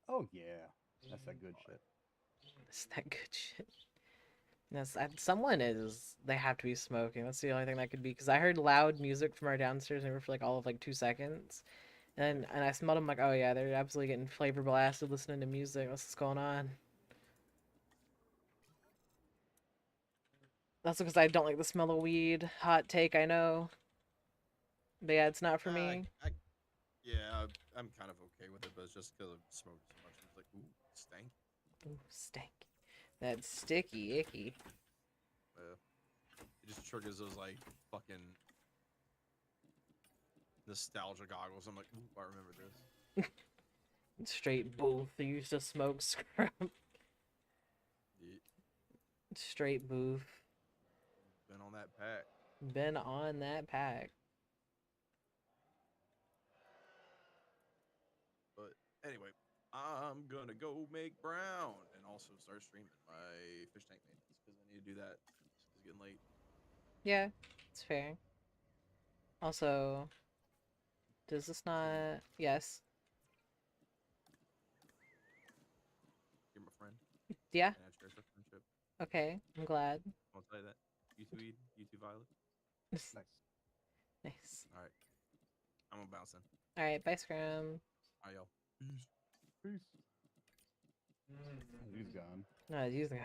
Oh yeah. That's that good shit. That's that good shit. Yes, someone is. They have to be smoking. That's the only thing that could be. Because I heard loud music from our downstairs neighbor for like all of like 2 seconds, and I smelled them like, oh yeah, they're absolutely getting flavor blasted listening to music. What's going on? That's because I don't like the smell of weed. Hot take, I know. But yeah, it's not for me. Yeah, I'm kind of okay with it, but it's just because I've smoked so much. It's like, ooh, stank. Ooh, stank. That's sticky, icky. It just triggers those like fucking nostalgia goggles. I'm like, ooh, I remember this. Straight booth. You used to smoke Scrum. Yeah. Straight booth. Been on that pack. Been on that pack. But anyway, I'm gonna go make brown and also start streaming my fish tank maintenance because I need to do that. It's getting late. Yeah, it's fair. Also, does this not... Yes. You're my friend. Yeah. And I cherish our friendship. Okay, I'm glad. I'll tell you that. You too, Eden. You too, Violet. Nice. Nice. All right. I'm gonna bounce in. All right, bye, Scrum. All right, y'all. Peace. He's gone. No, he's gone.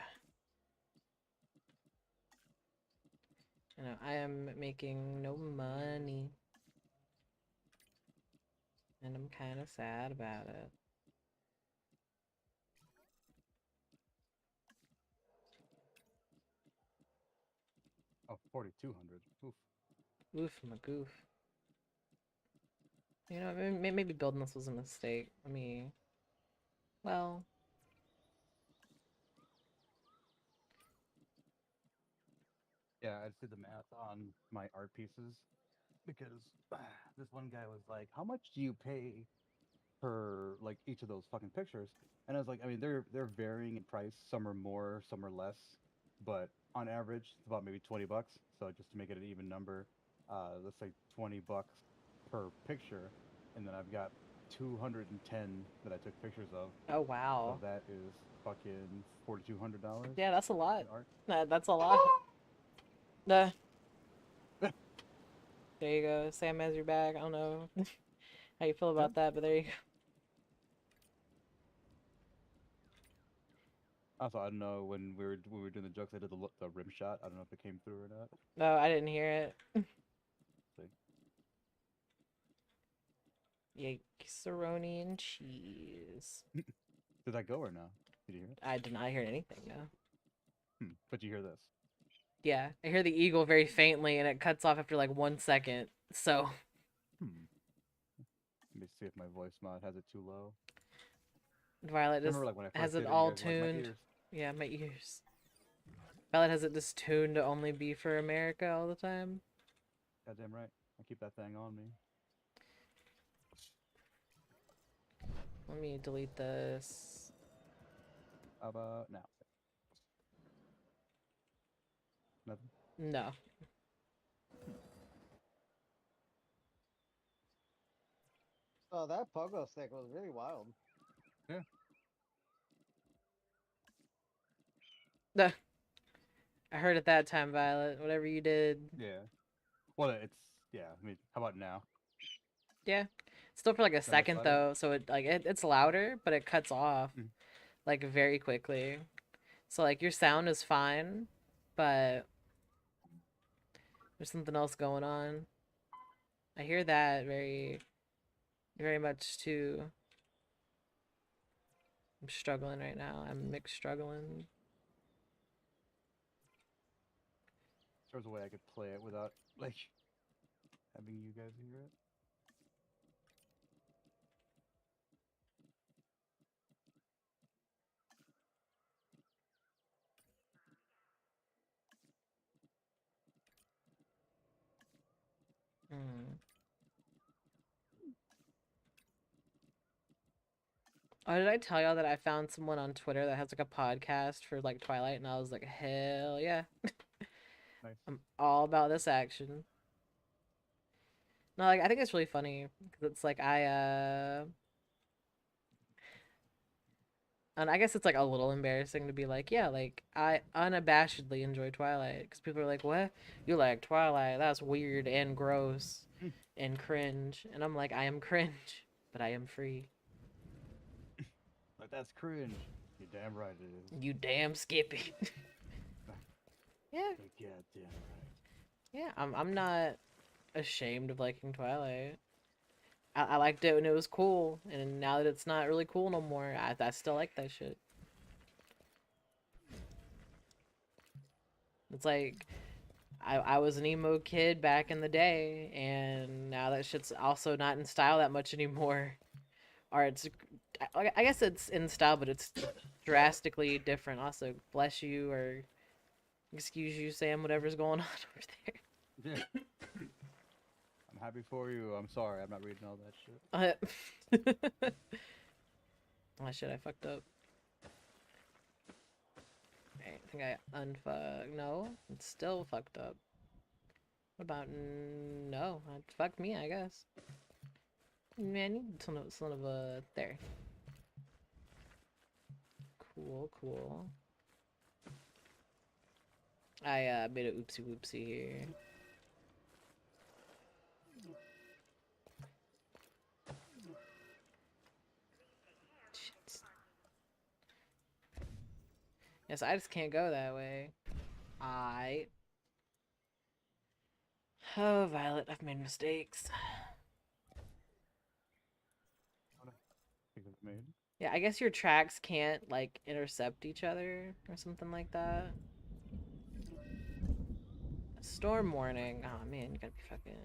I know, I am making no money. And I'm kind of sad about it. Oh, 4,200. Oof. Oof, my goof. You know, maybe building this was a mistake. I mean, well... Yeah, I did the math on my art pieces because this one guy was like, "How much do you pay per like each of those fucking pictures?" And I was like, "I mean, they're varying in price. Some are more, some are less, but on average, it's about maybe $20. So just to make it an even number, let's say $20 per picture, and then I've got 210 that I took pictures of. Oh wow! So that is fucking $4,200. Yeah, that's a lot. Art. That's a lot. There you go. Sam has your back. I don't know how you feel about that, but there you go. Also, I don't know when we were doing the jokes. I did the rim shot. I don't know if it came through or not. No, I didn't hear it. See. Yikesaroni and cheese. Did that go or no? Did you hear it? I did not hear anything. No. But you hear this? Yeah, I hear the eagle very faintly, and it cuts off after like 1 second. So. Let me see if my voice mod has it too low. Violet just like, when I has first it did all you guys were like, "My tuned. ears." Yeah, my ears. Violet has it just tuned to only be for America all the time. Goddamn right. I keep that thing on me. Let me delete this. How about now? Nothing? No. So that pogo stick was really wild. Yeah. Duh. I heard it that time, Violet. Whatever you did. Yeah. Well, it's yeah. I mean, how about now? Yeah. Still for like a much second louder? though, so it's louder, but it cuts off Mm. like very quickly. So like your sound is fine, but there's something else going on. I hear that very, very much too. I'm struggling right now. I'm mixed struggling. There's a way I could play it without like having you guys hear it. Mm. Oh, did I tell y'all that I found someone on Twitter that has like a podcast for like Twilight, and I was like, hell yeah. Nice. I'm all about this action. No, like I think it's really funny because it's like and I guess it's like a little embarrassing to be like, yeah, like I unabashedly enjoy Twilight because people are like, what? You like Twilight? That's weird and gross and cringe. And I'm like, I am cringe, but I am free. Like that's cringe. You're damn right it is. You damn Skippy. Yeah. Yeah, damn right. Yeah, I'm not ashamed of liking Twilight. I liked it when it was cool, and now that it's not really cool no more, I still like that shit. It's like, I was an emo kid back in the day, and now that shit's also not in style that much anymore. Or it's, I guess it's in style, but it's drastically different. Also, bless you, or excuse you, Sam, whatever's going on over there. Yeah. I'm happy for you. I'm sorry. I'm not reading all that shit. Oh shit, I fucked up. I think I unfucked. No, it's still fucked up. What about no? Fuck me, I guess. Man, you son of a there. Cool. I made a oopsie whoopsie here. Yes, I just can't go that way. Oh, Violet, I've made mistakes. Yeah, I guess your tracks can't, like, intercept each other or something like that. Storm warning. Oh, man, you gotta be fucking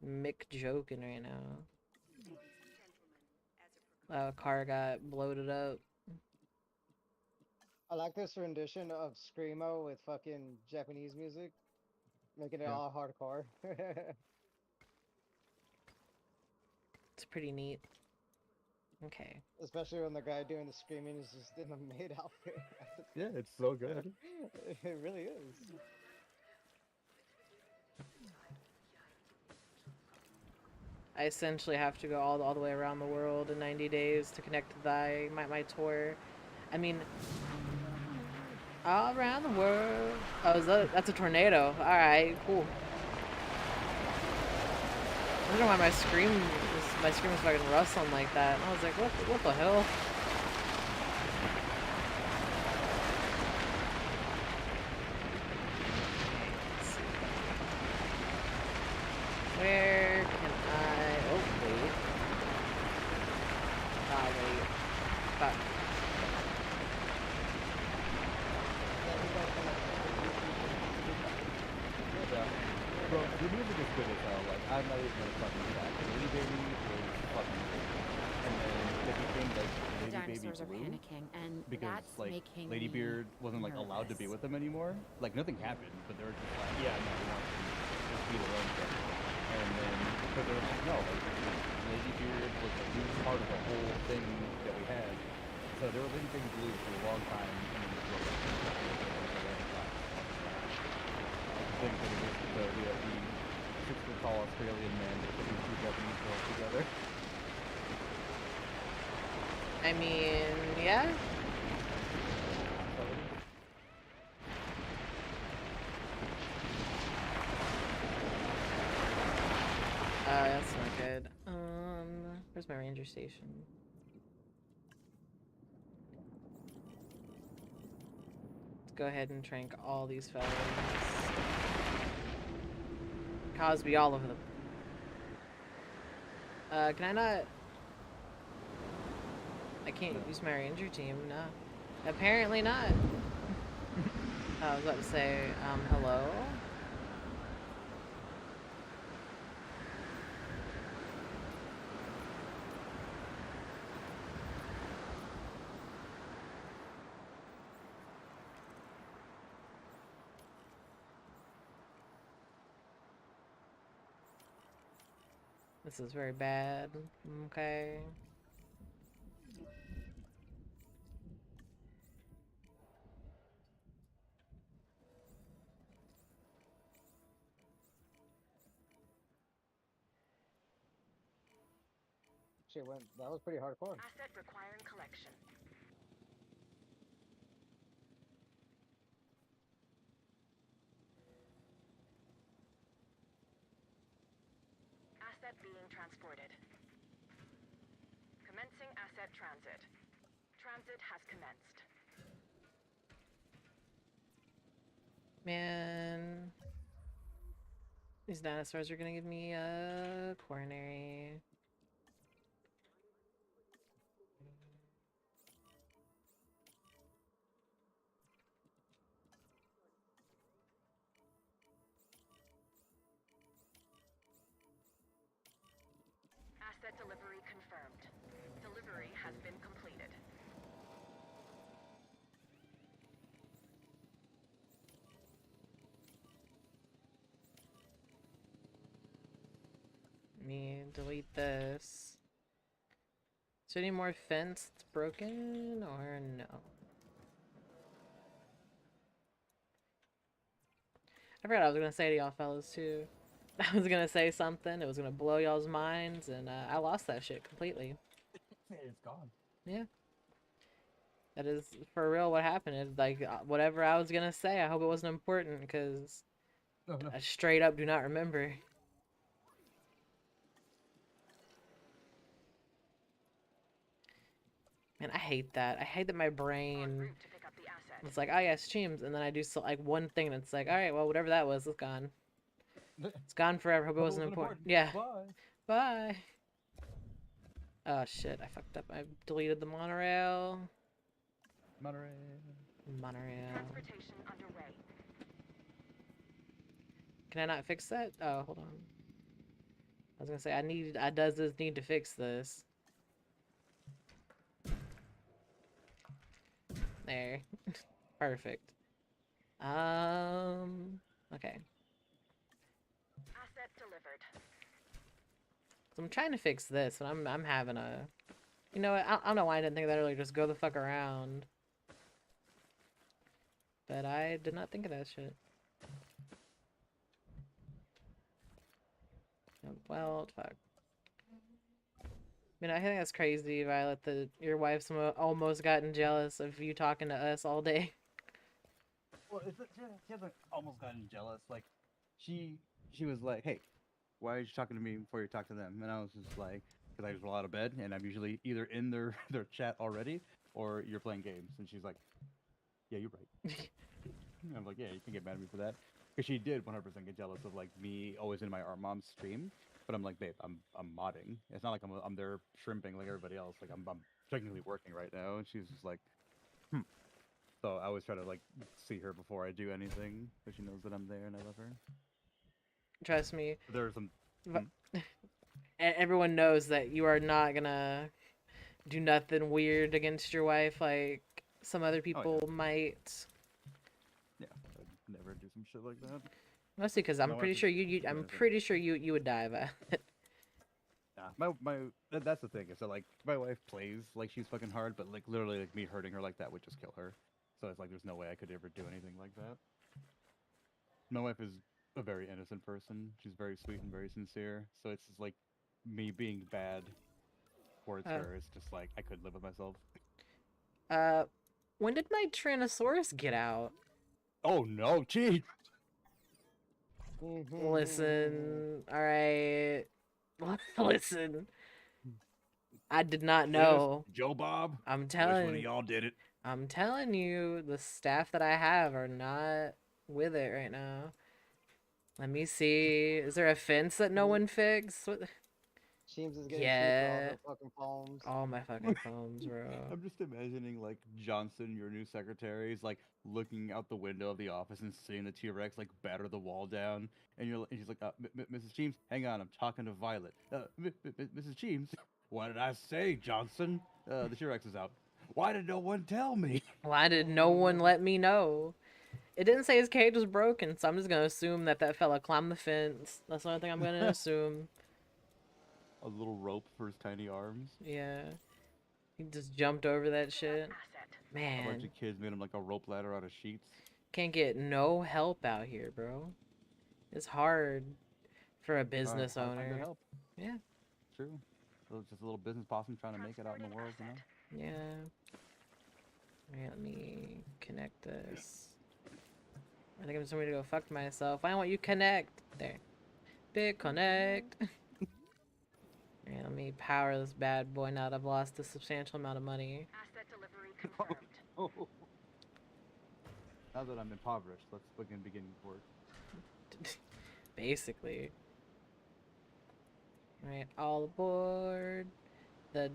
Mick joking right now. A car got bloated up. I like this rendition of Screamo with fucking Japanese music, making it all hardcore. It's pretty neat. Okay. Especially when the guy doing the screaming is just in a maid outfit. Yeah, it's so good. It really is. I essentially have to go all the way around the world in 90 days to connect to my tour. I mean, all around the world. Oh, that's a tornado. All right, cool. I don't know why my screen is fucking rustling like that. And I was like, what the hell? Where can I? Oh wait. Ah wait. Fuck. Bro, the music is good as hell. Like, I'm not even gonna fucking do that. Lady Baby is fucking good. And then if you think like Lady Baby Dinosaurs are Blue, panicking, and because that's like making Lady me Beard wasn't like allowed to be with them anymore. Like nothing happened, but they were just like, yeah, no, we want to just be their own thing. And then because they were like, no, like Lady Beard was a huge part of the whole thing that we had. So they were Lady Baby Blue for a long time, and then they broke up. be a 6 foot tall Australian man that could be 2 Japanese girls together. I mean, yeah. That's not good. Where's my ranger station? Let's go ahead and trank all these fellas. Cosby all over them. Can I not? I can't use my ranger team, no. Apparently not. I was about to say, hello? This is very bad. Okay. Shit, that was pretty hardcore. Asset requiring collection. Asset being transported. Commencing asset transit. Transit has commenced. Man. These dinosaurs are gonna give me a coronary. Asset delivery confirmed. Delivery has been completed. Let me delete this. Is there any more fence that's broken or no? I forgot what I was gonna say to y'all fellas too. I was gonna say something, it was gonna blow y'all's minds, and I lost that shit completely. It's gone. Yeah. That is for real what happened. It's like, whatever I was gonna say, I hope it wasn't important, because I straight up do not remember. Man, I hate that. I hate that my brain it's like, oh yes, Cheems, and then I do like one thing, and it's like, all right, well, whatever that was, it's gone. It's gone forever. Hope it wasn't important. Yeah. Bye. Bye. Oh shit, I fucked up. I deleted the monorail. Monorail. Transportation underway. Can I not fix that? Oh, hold on. I was gonna say I does need to fix this. There. Perfect. Okay. Asset delivered. So I'm trying to fix this, and I'm having a, you know what? I don't know why I didn't think of that earlier. Just go the fuck around. But I did not think of that shit. Well, fuck. I mean, I think that's crazy, Violet, that your wife's almost gotten jealous of you talking to us all day. Well, she hasn't almost gotten jealous. Like, she was like, "Hey, why are you talking to me before you talk to them?" And I was just like, "Because I just roll out of bed, and I'm usually either in their chat already, or you're playing games." And she's like, "Yeah, you're right." And I'm like, "Yeah, you can get mad at me for that." Because she did 100% get jealous of like me always in my art mom's stream. But I'm like, babe, I'm modding. It's not like I'm there shrimping like everybody else. Like I'm technically working right now. And she's just like, hmm. So I always try to like see her before I do anything, so she knows that I'm there and I love her. Trust me. There's some. Everyone knows that you are not gonna do nothing weird against your wife like some other people might. Yeah, I'd never do some shit like that. Mostly because I'm pretty sure you would die of it. Nah, that's the thing. So like my wife plays like she's fucking hard, but like literally like me hurting her like that would just kill her. So it's like there's no way I could ever do anything like that. My wife is a very innocent person. She's very sweet and very sincere. So it's just like me being bad towards her. It's just like I couldn't live with myself. When did my Tyrannosaurus get out? Oh no, gee. Listen, all right. Listen. I did not know. Joe Bob. I'm telling. Which one of y'all did it? I'm telling you, the staff that I have are not with it right now. Let me see. Is there a fence that no one fixed? What? Cheems is getting all her fucking poems. All my fucking poems, bro. I'm just imagining like Johnson, your new secretary, is like looking out the window of the office and seeing the T-Rex like batter the wall down, and she's like, Mrs. Cheems, hang on, I'm talking to Violet. Mrs. Cheems, what did I say, Johnson? The T-Rex is out. Why did no one tell me? Why did no one let me know? It didn't say his cage was broken, so I'm just gonna assume that fella climbed the fence. That's the only thing I'm gonna assume. A little rope for his tiny arms. Yeah. He just jumped over that shit. Man. A bunch of kids made him like a rope ladder out of sheets. Can't get no help out here, bro. It's hard for a business owner. Help. Yeah. True. Just a little business possum trying to make it out in the world, you know? Yeah. Alright, let me connect this. I think I'm just ready to go fuck myself. Why won't you connect? There. Big connect. Alright, let me power this bad boy now that I've lost a substantial amount of money. Asset delivery confirmed. Now that I'm impoverished, let's begin work. Basically. Alright, all aboard. The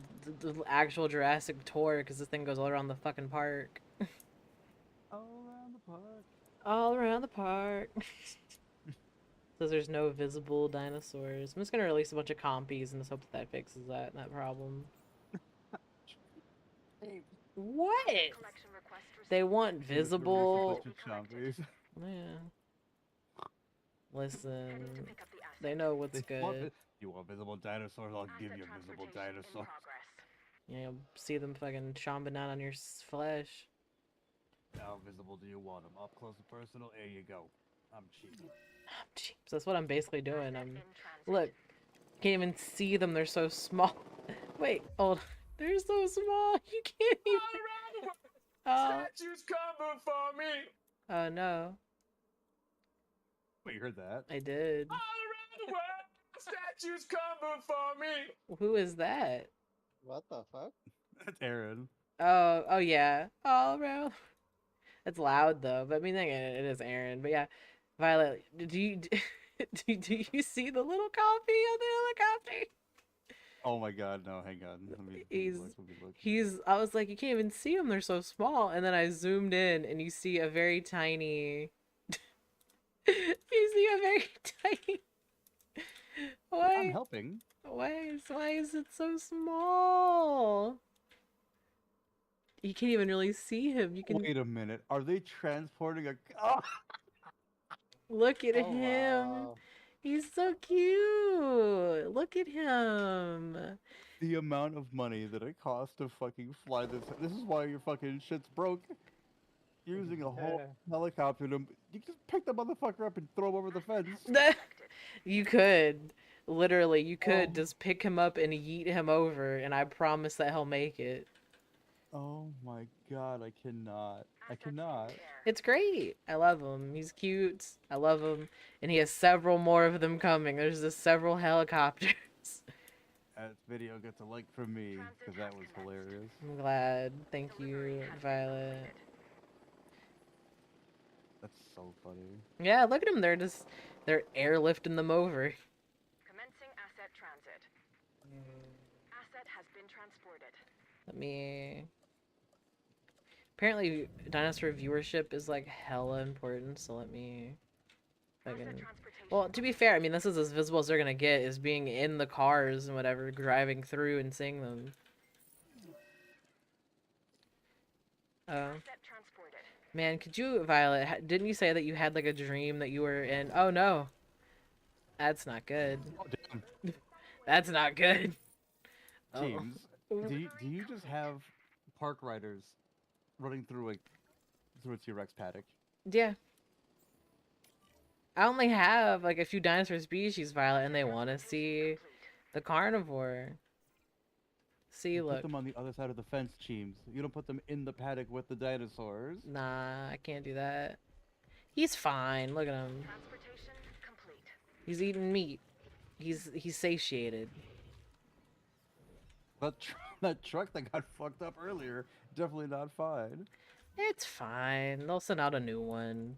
actual Jurassic tour, because this thing goes all around the fucking park. All around the park. All around the park. Says there's no visible dinosaurs. I'm just gonna release a bunch of compies and just hope that fixes that problem. What? They want visible. Yeah. Listen, they know what's good. You want visible dinosaurs? I'll give you visible dinosaurs. Yeah, you'll see them fucking chomping down on your flesh. How visible do you want them? Up close and personal? Here you go. I'm cheap. I'm cheap. So that's what I'm basically doing. Look, can't even see them. They're so small. Wait, hold. They're so small. You can't even. Oh. Statues coming for me. Oh no. Wait, you heard that? I did. All around the world, statues coming for me. Who is that? What the fuck? That's Aaron. Oh yeah. All around. It's loud though, but I mean, it is Aaron. But yeah, Violet, do you see the little copy of the helicopter? Oh my god, no, hang on. Let me look. I was like, you can't even see them, they're so small. And then I zoomed in and you see a very tiny you see a very tiny Why? I'm helping. Why is it so small? You can't even really see him. You can Wait a minute. Are they transporting a oh. Look at him. Wow. He's so cute. Look at him. The amount of money that it costs to fucking fly this. This is why your fucking shit's broke. You're using a whole helicopter to. You just pick the motherfucker up and throw him over the fence. You could. Literally, you could just pick him up and yeet him over, and I promise that he'll make it. Oh my god, I cannot. I cannot. It's great. I love him. He's cute. I love him. And he has several more of them coming. There's just several helicopters. That video gets a like from me, because that was hilarious. I'm glad. Thank you, Violet. That's so funny. Yeah, look at them. They're airlifting them over. Commencing asset transit. Asset has been transported. Let me... Apparently, dinosaur viewership is like hella important, so let me... Well, to be fair, I mean, this is as visible as they're gonna get, is being in the cars and whatever, driving through and seeing them. Oh. Man, could you, Violet, didn't you say that you had like a dream that you were in? Oh no. That's not good. Oh, damn. That's not good. James, do you just have park riders running through a T-Rex paddock? Yeah. I only have like a few dinosaur species, Violet, and they want to see the carnivore. See, You look. put them on the other side of the fence, Cheems. You don't put them in the paddock with the dinosaurs. Nah, I can't do that. He's fine. Look at him. Transportation complete. He's eating meat. He's satiated. That truck that got fucked up earlier, definitely not fine. It's fine. They'll send out a new one.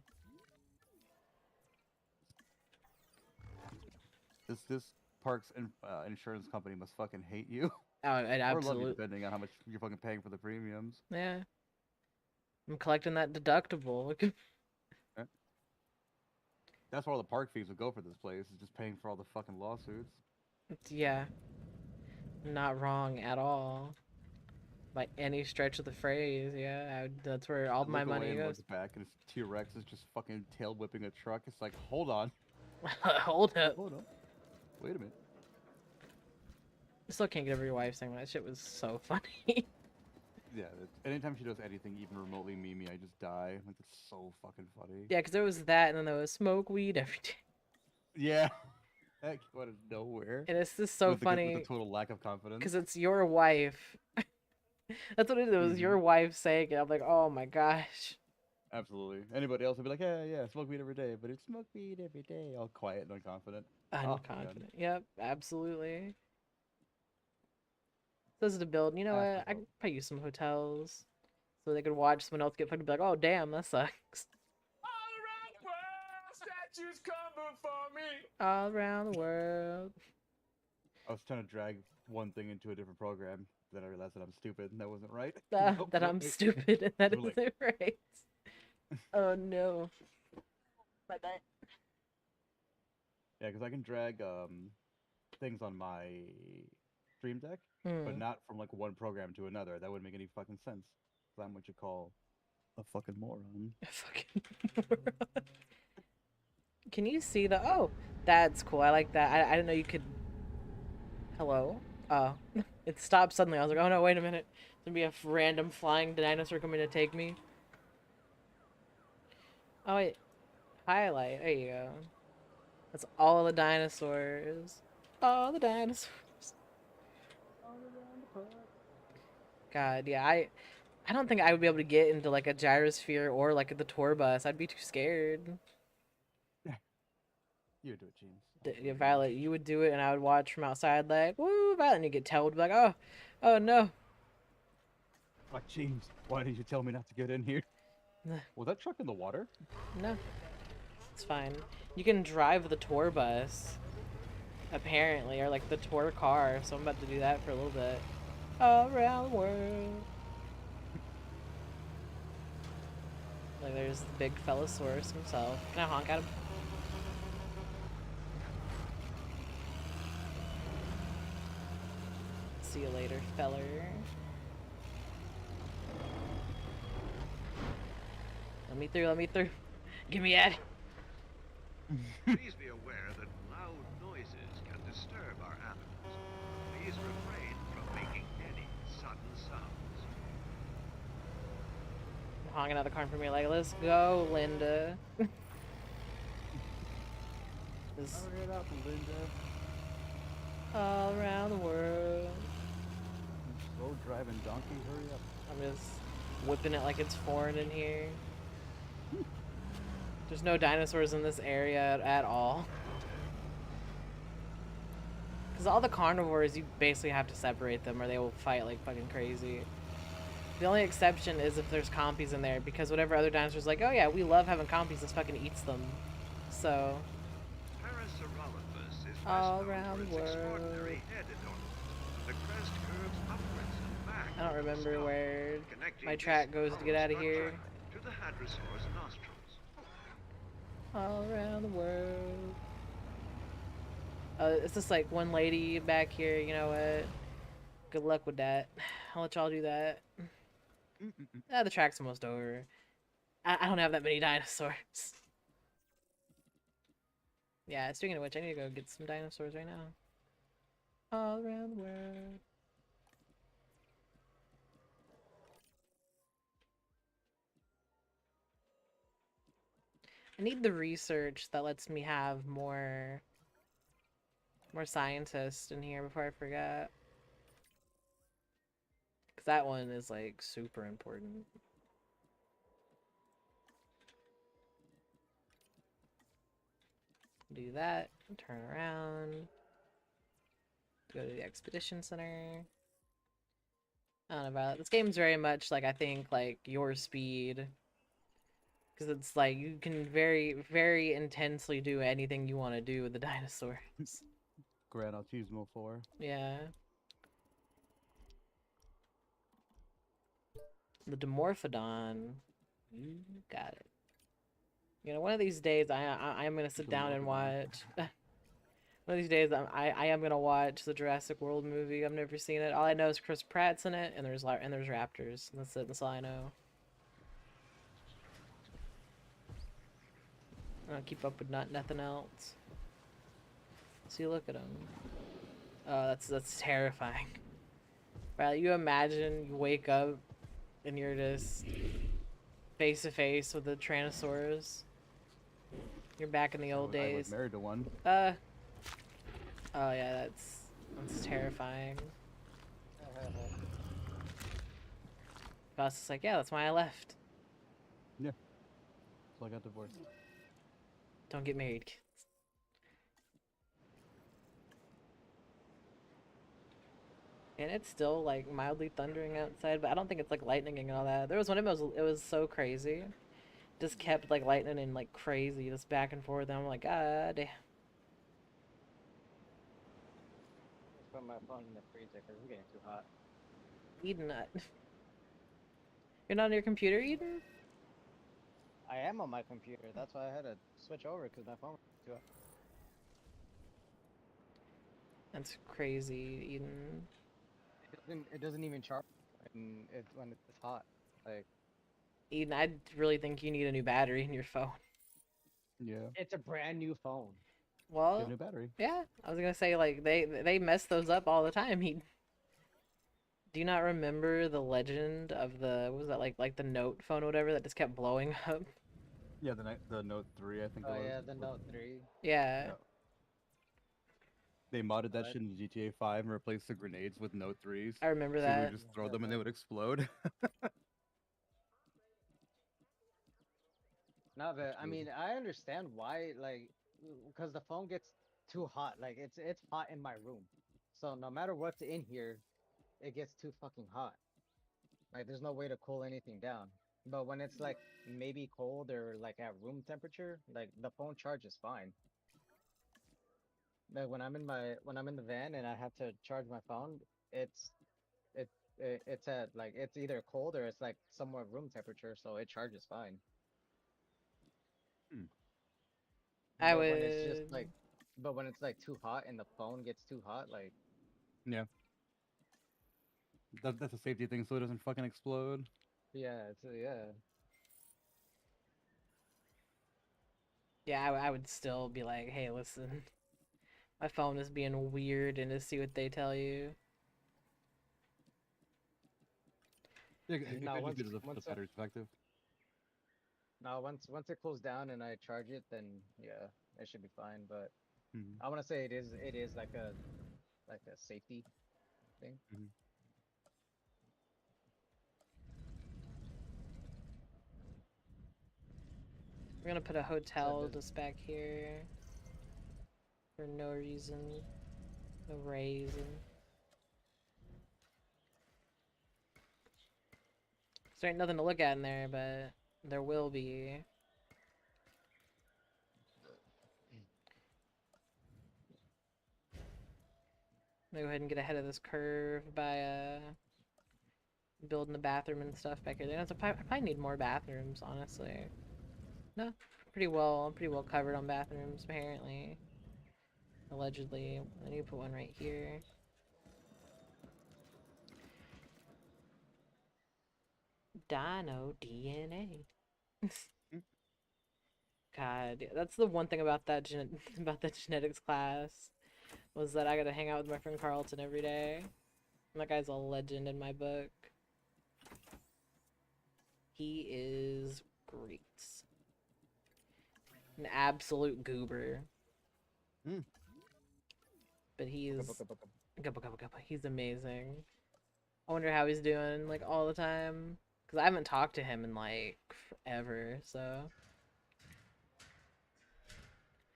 This park's insurance company must fucking hate you. Oh, it Or love you, absolutely. depending on how much you're fucking paying for the premiums. Yeah. I'm collecting that deductible. That's where all the park fees would go for this place, is just paying for all the fucking lawsuits. Yeah. Not wrong at all. By any stretch of the phrase, yeah. That's where all my money goes. Back and his T-Rex is just fucking tail whipping a truck. It's like, hold on. Hold up. Hold on. Wait a minute. I still can't get over your wife saying that shit was so funny. Yeah, anytime she does anything even remotely memey, I just die. Like, it's so fucking funny. Yeah, because there was that, and then there was smoke weed every day. Yeah. Heck, out of nowhere. And it's just so funny. With a total lack of confidence. Because it's your wife. That's what it is. It was your wife saying it. I'm like, oh my gosh. Absolutely. Anybody else would be like, yeah, smoke weed every day. But it's smoke weed every day. All quiet and unconfident. Unconfident. Yep, absolutely. So this is to build. You know what? I could probably use some hotels. So they could watch someone else get fucked and be like, oh, damn, that sucks. Statues come before me. All around the world. I was trying to drag one thing into a different program. Then I realized that I'm stupid and that wasn't right. That I'm stupid and that We're isn't right. Oh no. My bad. Yeah, because I can drag things on my Stream Deck, but not from like one program to another. That wouldn't make any fucking sense. Because I'm what you call a fucking moron. A fucking moron. Can you see the... Oh, that's cool. I like that. I didn't know you could... Hello? Oh. It stopped suddenly. I was like, oh no, wait a minute. There's gonna be a random flying dinosaur coming to take me. Oh wait. Highlight. There you go. That's all the dinosaurs. All the dinosaurs. God, yeah, I don't think I would be able to get into like a gyrosphere or like the tour bus. I'd be too scared. You would do it, James. Yeah, Violet, you would do it, and I would watch from outside like, woo, Violet, and you get told, like, oh no. Like, James, why did you tell me not to get in here? Was that truck in the water? No. It's fine. You can drive the tour bus, apparently, or like the tour car, so I'm about to do that for a little bit. All around the world. Like, there's the big Fellosaurus himself. Can I honk at him? See you later, feller. Let me through, let me through. Give me at it. Please be aware that loud noises can disturb our animals. Please refrain from making any sudden sounds. I'm honking out the car for me like, let's go, Linda. Hurry it up, Linda. All around the world. Slow driving donkey, hurry up. I'm just whipping it like it's foreign in here. There's no dinosaurs in this area at all. Because all the carnivores, you basically have to separate them or they will fight like fucking crazy. The only exception is if there's compies in there, because whatever other dinosaurs like, oh yeah, we love having compies, this fucking eats them. So... all around the world. I don't remember where my track goes to get out of here. All around the world. It's just like one lady back here, you know what? Good luck with that. I'll let y'all do that. The track's almost over. I don't have that many dinosaurs. Yeah, speaking of which, I need to go get some dinosaurs right now. All around the world. I need the research that lets me have more scientists in here before I forget. Because that one is, like, super important. Do that, turn around, go to the expedition center. I don't know about it. This game's very much like, I think, like, your speed. Because it's like, you can very, very intensely do anything you want to do with the dinosaurs. Gran Turismo 4. Yeah. The Dimorphodon. You got it. You know, one of these days, I am gonna sit down and watch. One of these days, I am gonna watch the Jurassic World movie. I've never seen it. All I know is Chris Pratt's in it, and there's raptors. That's it. That's all I know. I don't keep up with nothing else. See, look at him. Oh, that's terrifying. Right, you imagine you wake up and you're just face to face with the Tyrannosaurs. You're back in the old days. I was married to one. Oh yeah, that's terrifying. Boss is like, yeah, that's why I left. Yeah. So I got divorced. Don't get married, kids. And it's still like mildly thundering outside, but I don't think it's like lightning and all that. There was one of them, it was so crazy. Just kept like lightning and like crazy, just back and forth. And I'm like, God damn. Put my phone in the freezer because it's getting too hot. Eden, you're not on your computer, Eden? I am on my computer. That's why I had to switch over because my phone was too hot. That's crazy, Eden. It doesn't even charge when it's hot. Like, Eden, I really think you need a new battery in your phone. Yeah. it's a brand new phone. Well, Get a new battery. yeah, I was gonna say, like, they mess those up all the time. Do you not remember the legend of the, what was that, like the Note phone or whatever that just kept blowing up? Yeah, the Note 3, I think it was. Oh yeah, the Note 3. Yeah. They modded that shit in GTA 5 and replaced the grenades with Note 3s. I remember so that. you would just throw them and they would explode. No, but I mean, I understand why, like, because the phone gets too hot. Like, it's hot in my room, so no matter what's in here, it gets too fucking hot. Like, there's no way to cool anything down. But when it's like maybe cold or like at room temperature, like the phone charges fine. Like when I'm in the van and I have to charge my phone, it's at like it's either cold or it's like somewhat room temperature, so it charges fine. I But would. when it's just like, but when it's like too hot and the phone gets too hot, like. Yeah. That's a safety thing, so it doesn't fucking explode. Yeah, yeah. Yeah, I would still be like, hey, listen, my phone is being weird, and to see what they tell you. Yeah, No, once the battery's effective. No, once it cools down and I charge it, then yeah, it should be fine. But I want to say it is like a safety thing. We're gonna put a hotel just back here for no reason, no reason. There ain't nothing to look at in there, but there will be. I'm gonna go ahead and get ahead of this curve by building the bathroom and stuff back here. I probably need more bathrooms, honestly. No, pretty well covered on bathrooms apparently. Allegedly, I need to put one right here. Dino DNA. God, that's the one thing about that about the genetics class, was that I gotta hang out with my friend Carlton every day. That guy's a legend in my book. He is great. An absolute goober. Mm. But he's he's amazing. I wonder how he's doing like all the time because I haven't talked to him in like forever. So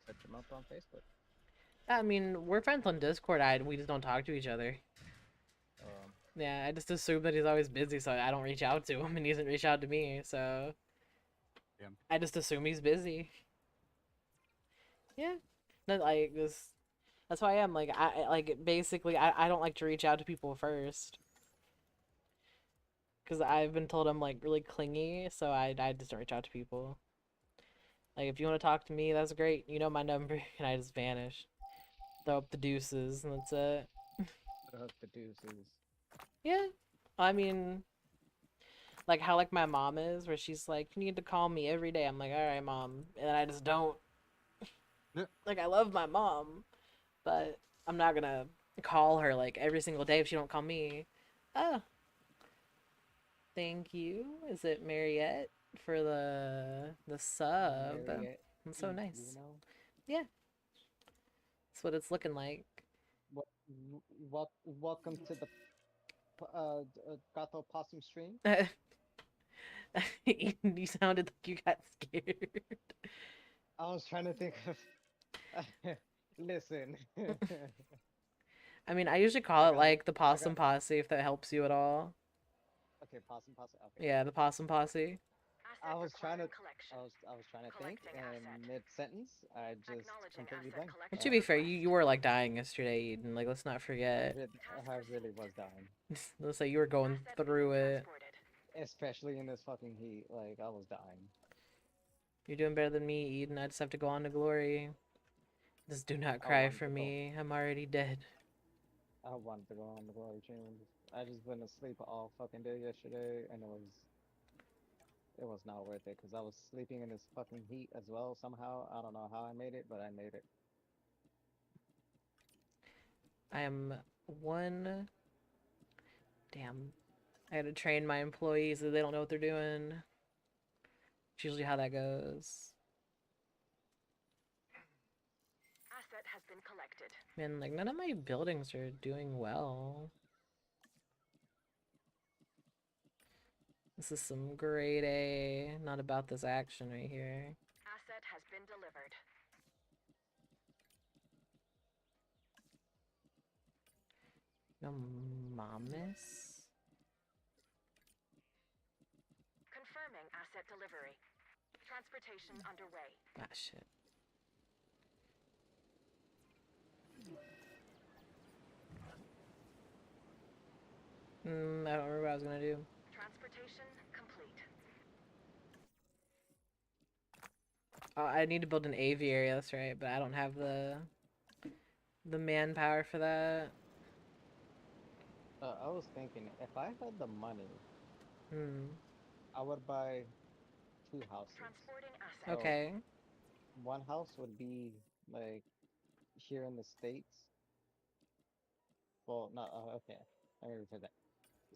Search him up on Facebook. I mean, we're friends on Discord. We just don't talk to each other. Yeah, I just assume that he's always busy, so I don't reach out to him, and he doesn't reach out to me. So I just assume he's busy. Yeah, not like this. That's why I am like basically I don't like to reach out to people first. Because I've been told I'm like really clingy, so I just don't reach out to people. Like if you want to talk to me, that's great. You know my number, and I just vanish. Throw up the deuces, and that's it. Throw up the deuces. Yeah, I mean, like how like my mom is, where she's like, you need to call me every day. I'm like, all right, mom, and I just don't. Like I love my mom, but I'm not gonna call her like every single day if she don't call me. Oh. Thank you. Is it Mariette for the sub? Mariette, That's so nice. you know? Yeah. That's what it's looking like. Welcome to the Gato Possum stream. You sounded like you got scared. I was trying to think of. Listen. I mean, I usually call it like the Possum Posse if that helps you at all. Okay, Possum Posse. Okay. Yeah, the Possum Posse. I was trying to think, and mid sentence, I just completely blanked. But to be fair, you were like dying yesterday, Eden. Like, let's not forget. I really was dying. Let's say you were going through it. Especially in this fucking heat, like I was dying. You're doing better than me, Eden. I just have to go on to glory. Just do not cry for me. I'm already dead. I wanted to go on the glory chain. I just been asleep all fucking day yesterday, and it was not worth it because I was sleeping in this fucking heat as well somehow. I don't know how I made it, but I made it. I am one. Damn. I gotta train my employees that they don't know what they're doing. It's usually how that goes. Asset has been collected. Man, like none of my buildings are doing well. This is some grade A, not about this action right here. Asset has been delivered. No mames. Confirming asset delivery. Transportation underway. Ah, shit. I don't remember what I was gonna do. Transportation complete. I need to build an aviary, that's right, but I don't have the manpower for that. I was thinking, if I had the money, I would buy 2 houses. Transporting assets. So, okay. one house would be like here in the States. Well, not okay. Let me repeat that.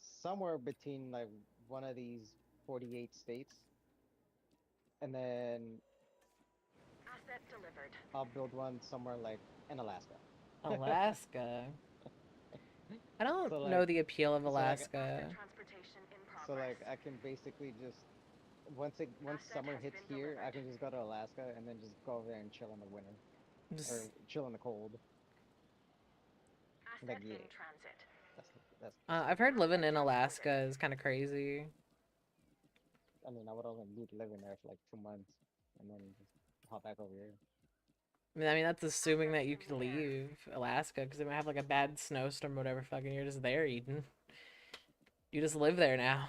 Somewhere between like one of these 48 states, and then asset delivered. I'll build one somewhere like in Alaska. Alaska. I don't know the appeal of Alaska. So like I can basically just once summer hits here, I can just go to Alaska and then just go over there and chill in the winter, or chill in the cold. Asset in transit. I've heard living in Alaska is kind of crazy. I mean, I would only be living there for like 2 months, and then just hop back over here. I mean that's assuming that you could leave Alaska, because they might have like a bad snowstorm or whatever. Fucking, you're just there, Eden. You just live there now.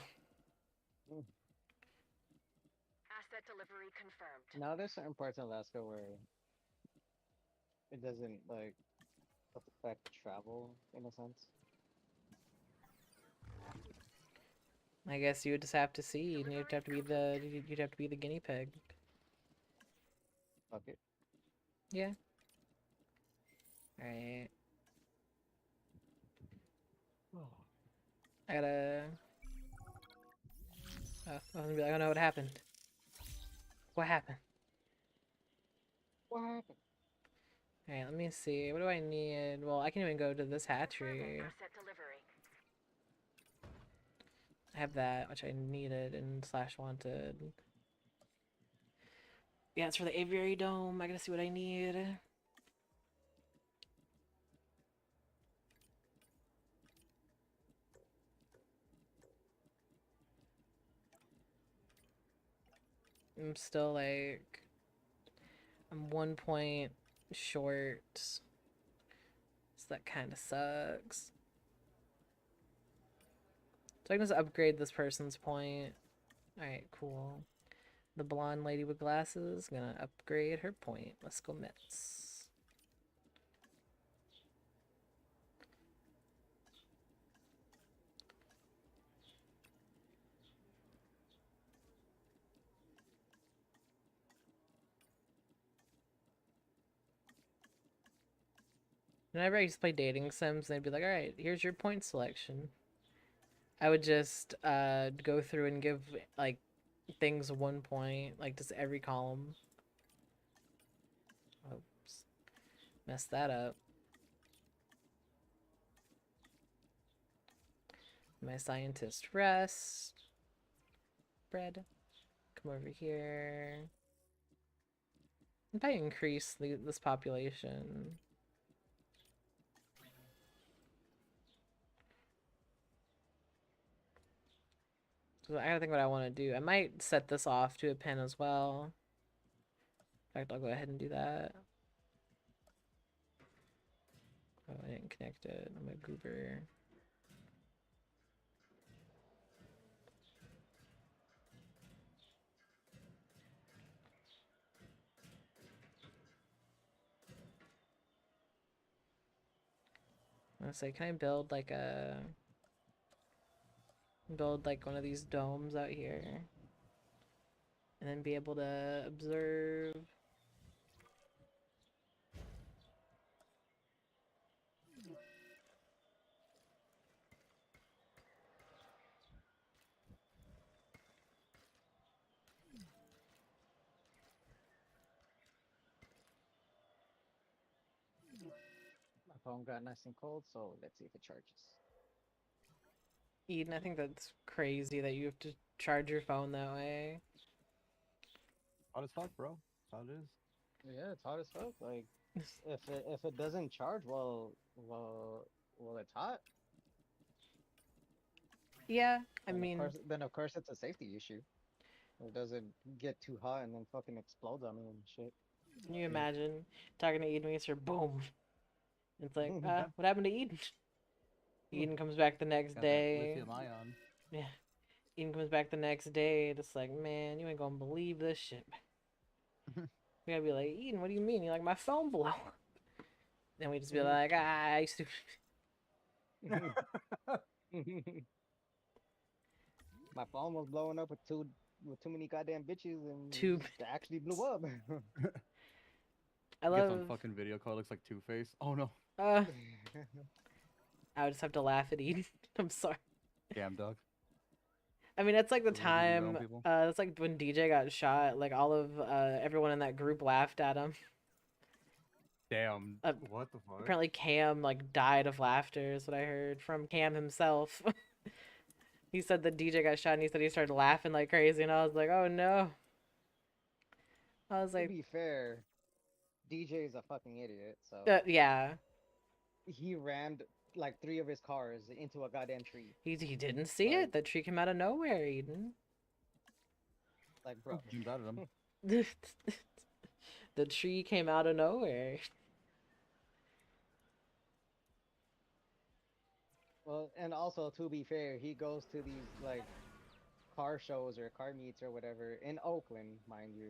Asset delivery confirmed. Now there's certain parts in Alaska where it doesn't like affect travel in a sense. I guess you would just have to see, and you'd have to be the guinea pig. Fuck it. Yeah. Alright. I gotta... Oh, I was gonna be like, oh no, what happened? What happened? What happened? Alright, let me see. What do I need? Well, I can even go to this hatchery. I have that, which I needed and / wanted. Yeah, it's for the aviary dome. I gotta see what I need. I'm still like... I'm 1 point short. So that kind of sucks. So I can just upgrade this person's point. Alright, cool. The blonde lady with glasses, gonna upgrade her point. Let's go Mets. Whenever I used to play dating sims, they'd be like, alright, here's your point selection. I would just go through and give like things 1 point, like just every column. Oops. Messed that up. My scientist rest. Bread. Come over here. If I increase this population. So I gotta think what I want to do. I might set this off to a pen as well. In fact, I'll go ahead and do that. Oh, I didn't connect it. I'm a goober. I was say, can I build like one of these domes out here? And then be able to observe. My phone got nice and cold, so let's see if it charges. Eden, I think that's crazy that you have to charge your phone that way. Hot as fuck, bro. That's how it is. Yeah, it's hot as fuck. Like, if it doesn't charge, well, it's hot. Yeah, I mean, of course, it's a safety issue. It doesn't get too hot and then fucking explodes on me and shit. can you imagine talking to Eden against her? Boom. It's like, what happened to Eden? Eden comes back the next day. Lithium ion. Yeah. Eden comes back the next day, just like, man, you ain't gonna believe this shit. We gotta be like, Eden, what do you mean? You're like, my phone blew up. Then we just be like, I used to. My phone was blowing up with too many goddamn bitches and it actually blew up. I love. Gets on fucking video call, looks like Two-Face. Oh no. I would just have to laugh at Eden. I'm sorry. Damn dog. I mean, it's like the time. It's like when DJ got shot. Like all of everyone in that group laughed at him. Damn. What the fuck? Apparently, Cam like died of laughter. Is what I heard from Cam himself. He said that DJ got shot, and he said he started laughing like crazy, and I was like, "Oh no." I was like, to be fair, DJ is a fucking idiot. So yeah. He rammed like 3 of his cars into a goddamn tree. He didn't see it. The tree came out of nowhere, Eden. Like, bro. The tree came out of nowhere. Well, and also to be fair, he goes to these like car shows or car meets or whatever in Oakland, mind you,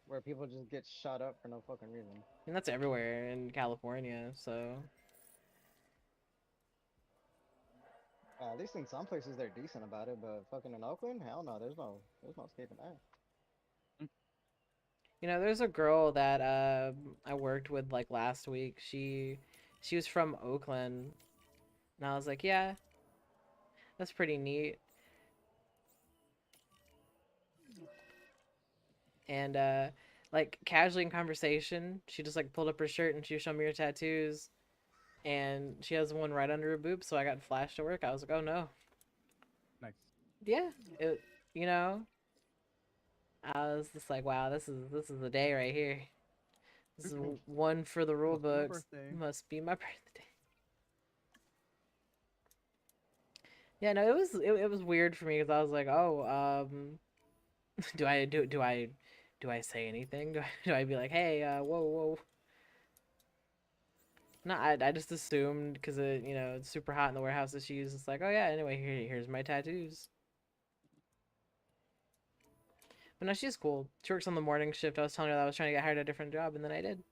where people just get shot up for no fucking reason. And that's everywhere in California, so. At least in some places they're decent about it, but fucking in Oakland, hell no, there's no escaping that. You know, there's a girl that I worked with like last week. She was from Oakland, and I was like, yeah, that's pretty neat. And like casually in conversation, she just like pulled up her shirt and she was showing me her tattoos, and she has one right under her boob. So I got flashed at work. I was like, oh no. Nice. Yeah, it, you know, I was just like, wow, this is the day right here. This is one for the rule books. Must be my birthday. Yeah, no, it was weird for me because I was like, oh, do I say anything? Do I be like, hey, whoa. No, I just assumed because it's super hot in the warehouse that she's just like, oh yeah, anyway, here's my tattoos. But no, she's cool. She works on the morning shift. I was telling her that I was trying to get hired at a different job, and then I did.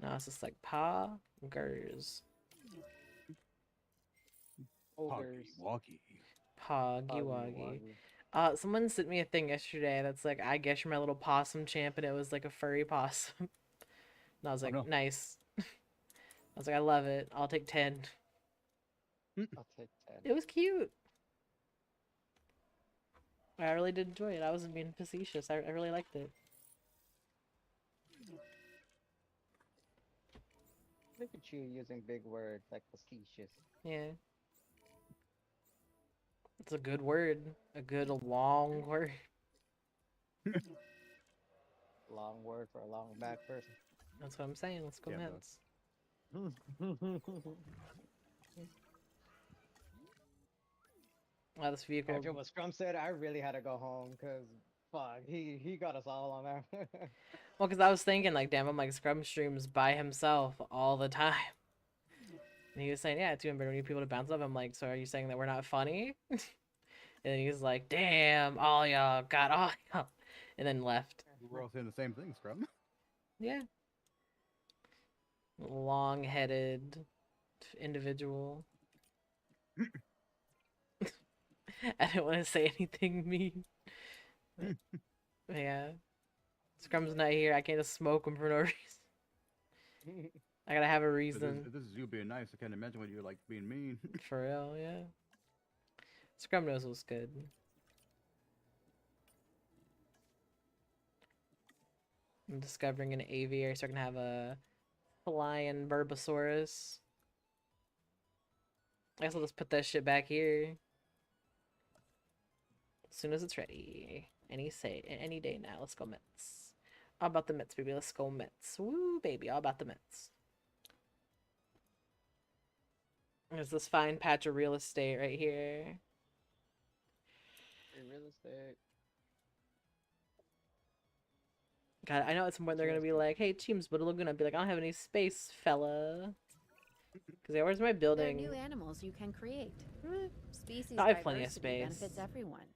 No, it's just like poggers. Poggy Woggy. Someone sent me a thing yesterday that's like, I guess you're my little possum champ, and it was like a furry possum. And I was like, nice. I was like, I love it. I'll take 10. I'll take 10. It was cute. I really did enjoy it. I wasn't being facetious. I really liked it. Look at you using big words like facetious. Yeah. It's a good word. A good long word. Long word for a long back person. That's what I'm saying. Let's go Mets. Wow, this vehicle. After what Scrum said, I really had to go home because fuck, he got us all on there. Well, because I was thinking like, damn, I'm like Scrum streams by himself all the time. And he was saying, yeah, it's even better when you have people to bounce off. I'm like, so are you saying that we're not funny? And then he's like, damn, all y'all got all y'all. And then left. We're all saying the same thing, Scrum. Yeah. Long-headed individual. I didn't want to say anything mean. Yeah. Scrum's not here. I can't just smoke him for no reason. I gotta have a reason. If this is you being nice, I can't imagine what you're like being mean. For real, yeah. Scrum knows what's good. I'm discovering an aviary, so I can have a flying Burbosaurus. I guess I'll just put that shit back here. As soon as it's ready. Any day now. Let's go Mets. All about the Mets, baby. Let's go Mets. Woo, baby. All about the Mets. There's this fine patch of real estate right here. Real estate. God, I know at some point they're gonna be like, "Hey, Cheems, but Laguna," be like, "I don't have any space, fella." Because yeah, where's my building? There are new animals you can create. Species I have plenty of diversity space. benefits everyone.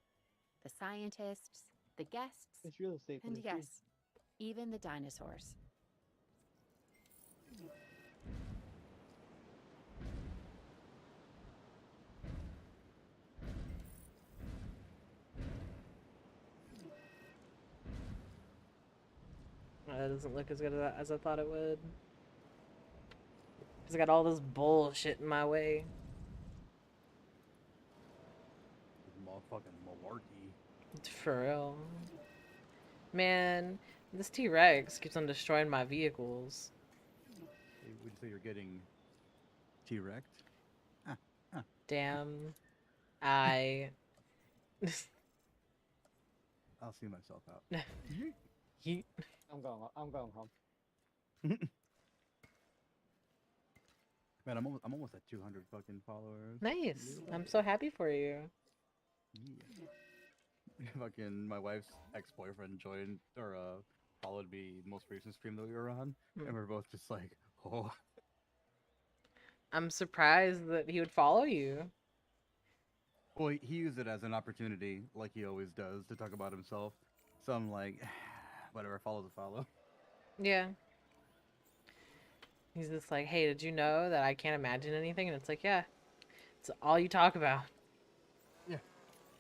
The scientists, the guests, it's real estate, and yes, even the dinosaurs. That doesn't look as good as I thought it would. Because I got all this bullshit in my way. Motherfucking malarkey. For real. Man, this T-Rex keeps on destroying my vehicles. Hey, would you say you're getting T-Rexed? Damn. I'll see myself out. Yeet. I'm going home. Man, I'm almost at 200 fucking followers. Nice. I'm so happy for you. Yeah. Fucking my wife's ex-boyfriend joined or followed me most recent stream that we were on, and we're both just like, oh. I'm surprised that he would follow you. Well, he used it as an opportunity, like he always does, to talk about himself. So I'm like, whatever, follow's a follow. Yeah. He's just like, hey, did you know that I can't imagine anything? And it's like, yeah, it's all you talk about. Yeah.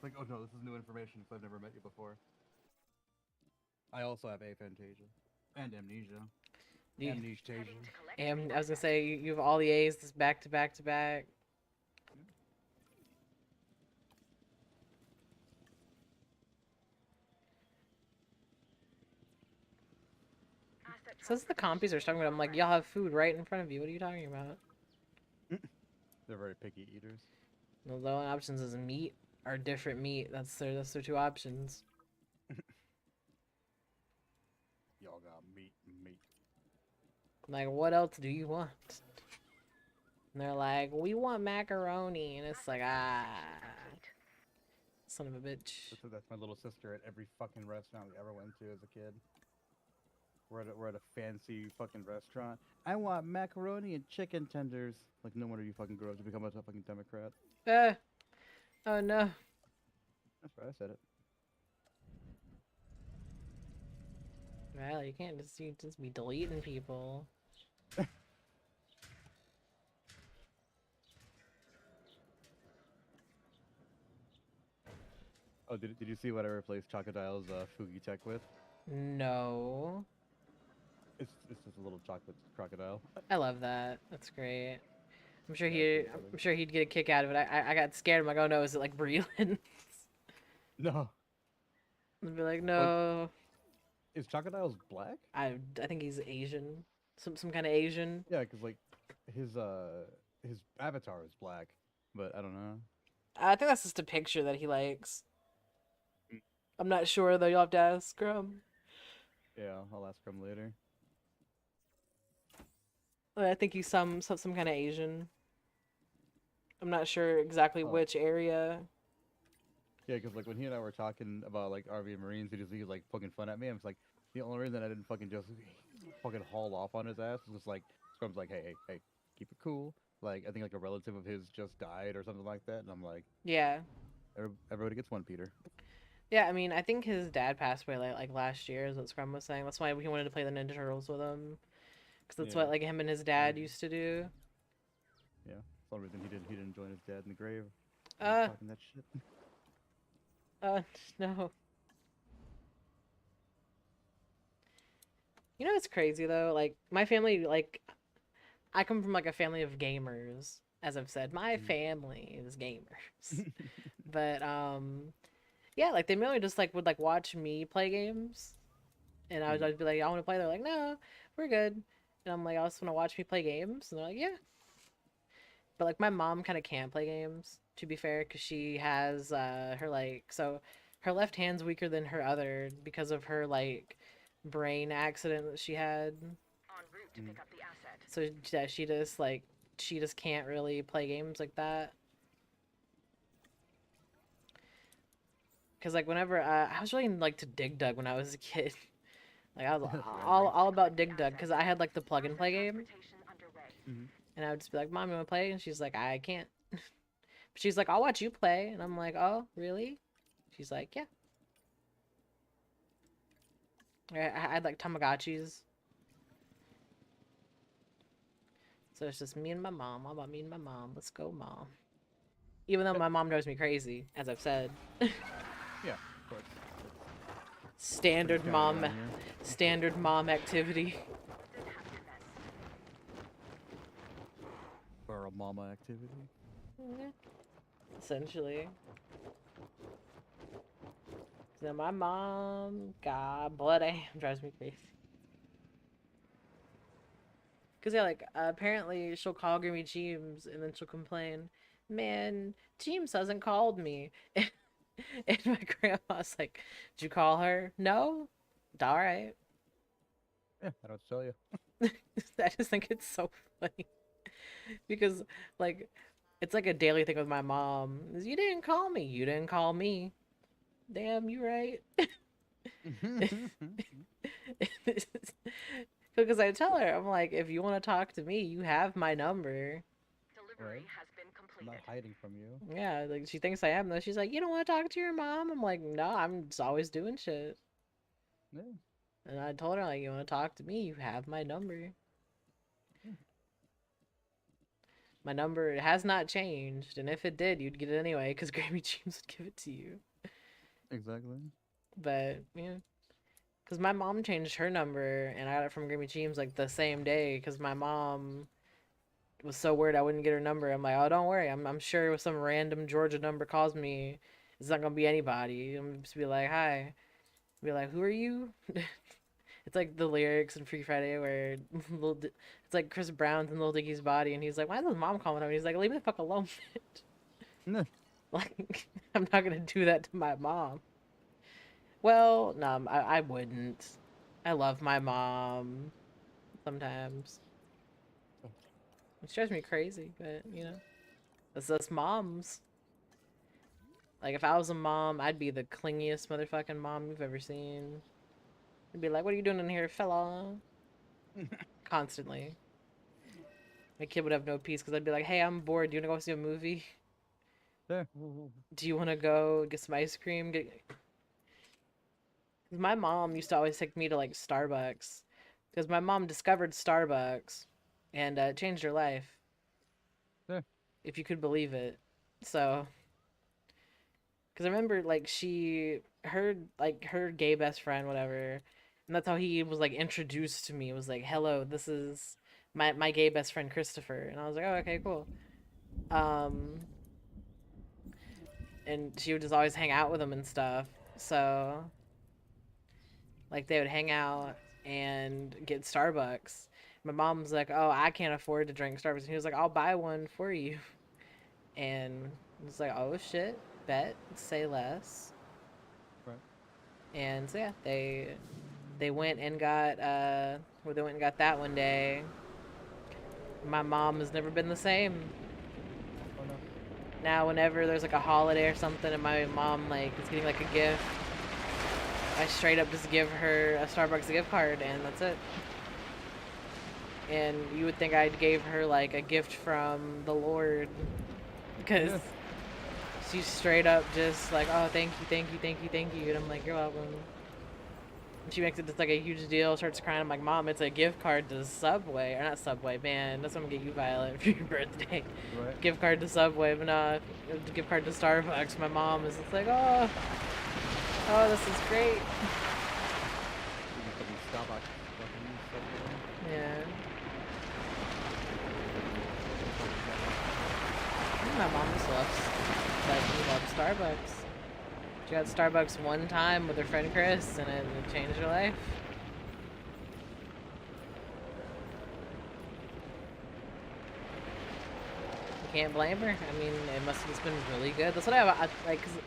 Like, oh no, this is new information because I've never met you before. I also have aphantasia and amnesia. I was gonna say you have all the A's just back to back to back. Says the compies are struggling, but I'm like, y'all have food right in front of you. What are you talking about? They're very picky eaters. The only options is meat or different meat. That's their two options. Y'all got meat. Like, what else do you want? And they're like, we want macaroni, and it's like, son of a bitch. That's my little sister at every fucking restaurant we ever went to as a kid. We're at a fancy fucking restaurant. I want macaroni and chicken tenders. Like, no wonder you fucking grow up to become a fucking Democrat. Oh no. That's right, I said it. Well, you can't just be deleting people. Oh, did you see what I replaced Chocodile's Fugi Tech with? No. It's just a little chocolate crocodile. I love that. That's great. I'm sure he'd get a kick out of it. I got scared. I'm like, oh no, is it like Breland? No. I'd be like, no. Is Chocodile's black? I think he's Asian. Some kind of Asian. Yeah, because like his avatar is black, but I don't know. I think that's just a picture that he likes. I'm not sure though. You'll have to ask Scrum. Yeah, I'll ask him later. I think he's some kind of Asian. I'm not sure exactly which area. Yeah, because like when he and I were talking about like RV and Marines, he was like poking fun at me. I was like, the only reason I didn't fucking just fucking haul off on his ass was like Scrum's like, hey, keep it cool. Like I think like a relative of his just died or something like that, and I'm like, yeah, everybody gets one, Peter. Yeah, I mean, I think his dad passed away like last year, is what Scrum was saying. That's why he wanted to play the Ninja Turtles with him, because that's what like him and his dad used to do. Yeah, that's the only reason he didn't join his dad in the grave. Talking that shit. No. You know what's crazy though? Like my family, like I come from like a family of gamers. As I've said, my family is gamers. But yeah, like they mainly just like would like watch me play games, and I would be like, "I want to play." They're like, "No, we're good." And I'm like, "I just want to watch me play games," and they're like, "Yeah." But like my mom kind of can't play games, to be fair, because she has her like her left hand's weaker than her other because of her like brain accident that she had. En route to pick up the asset. So yeah, she just can't really play games like that. Cause like whenever I was really into, like to Dig Dug when I was a kid, like I was all about Dig Dug because I had like the plug and play game, and I would just be like, "Mom, you wanna play?" And she's like, "I can't." But she's like, "I'll watch you play," and I'm like, "Oh, really?" She's like, "Yeah." I had like Tamagotchis, so it's just me and my mom. All about me and my mom. Let's go, mom. Even though my mom drives me crazy, as I've said. Yeah, of course. Standard mom activity. For a mama activity. Yeah. Essentially. So my mom, God bloody, drives me crazy. Cause yeah, like apparently she'll call Grimmy Cheems and then she'll complain, "Man, Cheems hasn't called me." And my grandma's like, "Did you call her?" "No." "All right." Yeah, I don't tell you. I just think it's so funny because like it's like a daily thing with my mom. Is you didn't call me. You didn't call me. Damn, you right. Because I tell her, I'm like, if you want to talk to me, you have my number. Delivery has been completed. I'm not hiding from you. Yeah, like she thinks I am though. She's like, "You don't want to talk to your mom?" I'm like, "No, I'm just always doing shit." Yeah. And I told her, like, "You want to talk to me? You have my number." My number has not changed, and if it did, you'd get it anyway, because Grammy James would give it to you. Exactly. But yeah, because my mom changed her number, and I got it from Grammy James like the same day, because my mom was so worried I wouldn't get her number. I'm like, "Oh, don't worry. I'm sure if some random Georgia number calls me, it's not gonna be anybody. I'm just be like, hi." Be like, "Who are you?" It's like the lyrics in Free Friday where it's like Chris Brown's in Lil Dicky's body, and he's like, "Why is his mom calling him?" He's like, "Leave me the fuck alone, bitch." Like, I'm not gonna do that to my mom. Well, no, I wouldn't. I love my mom. Sometimes. It drives me crazy, but you know, that's us moms. Like, if I was a mom, I'd be the clingiest motherfucking mom you've ever seen. I'd be like, "What are you doing in here, fella?" Constantly. My kid would have no peace because I'd be like, "Hey, I'm bored. Do you want to go see a movie? Yeah. Do you want to go get some ice cream?" My mom used to always take me to, like, Starbucks. Because my mom discovered Starbucks and it changed her life. Yeah. If you could believe it. So... Because I remember, like, her gay best friend, whatever, and that's how he was, like, introduced to me. It was like, "Hello, this is my gay best friend, Christopher." And I was like, "Oh, okay, cool." And she would just always hang out with him and stuff. So, like, they would hang out and get Starbucks. My mom's like, "Oh, I can't afford to drink Starbucks." And he was like, "I'll buy one for you." And it's like, "Oh, shit. Bet. Say less." Right. And so, yeah, they went and got, they went and got that one day. My mom has never been the same. Oh, no. Now, whenever there's, like, a holiday or something and my mom, like, is getting, like, a gift, I straight up just give her a Starbucks gift card, and that's it. And you would think I gave her, like, a gift from the Lord. Because she's straight up just like, "Oh, thank you, thank you, thank you, thank you." And I'm like, "You're welcome." And she makes it just, like, a huge deal, starts crying. I'm like, "Mom, it's a gift card to Subway." Or not Subway, man. That's what I'm gonna get you, Violet, for your birthday. Right. Gift card to Subway, but no, gift card to Starbucks. My mom is just like, "Oh, this is great." Yeah. My mom just loves Starbucks. She got Starbucks one time with her friend Chris, and it changed her life. You can't blame her. I mean, it must have just been really good. That's what I like. Cause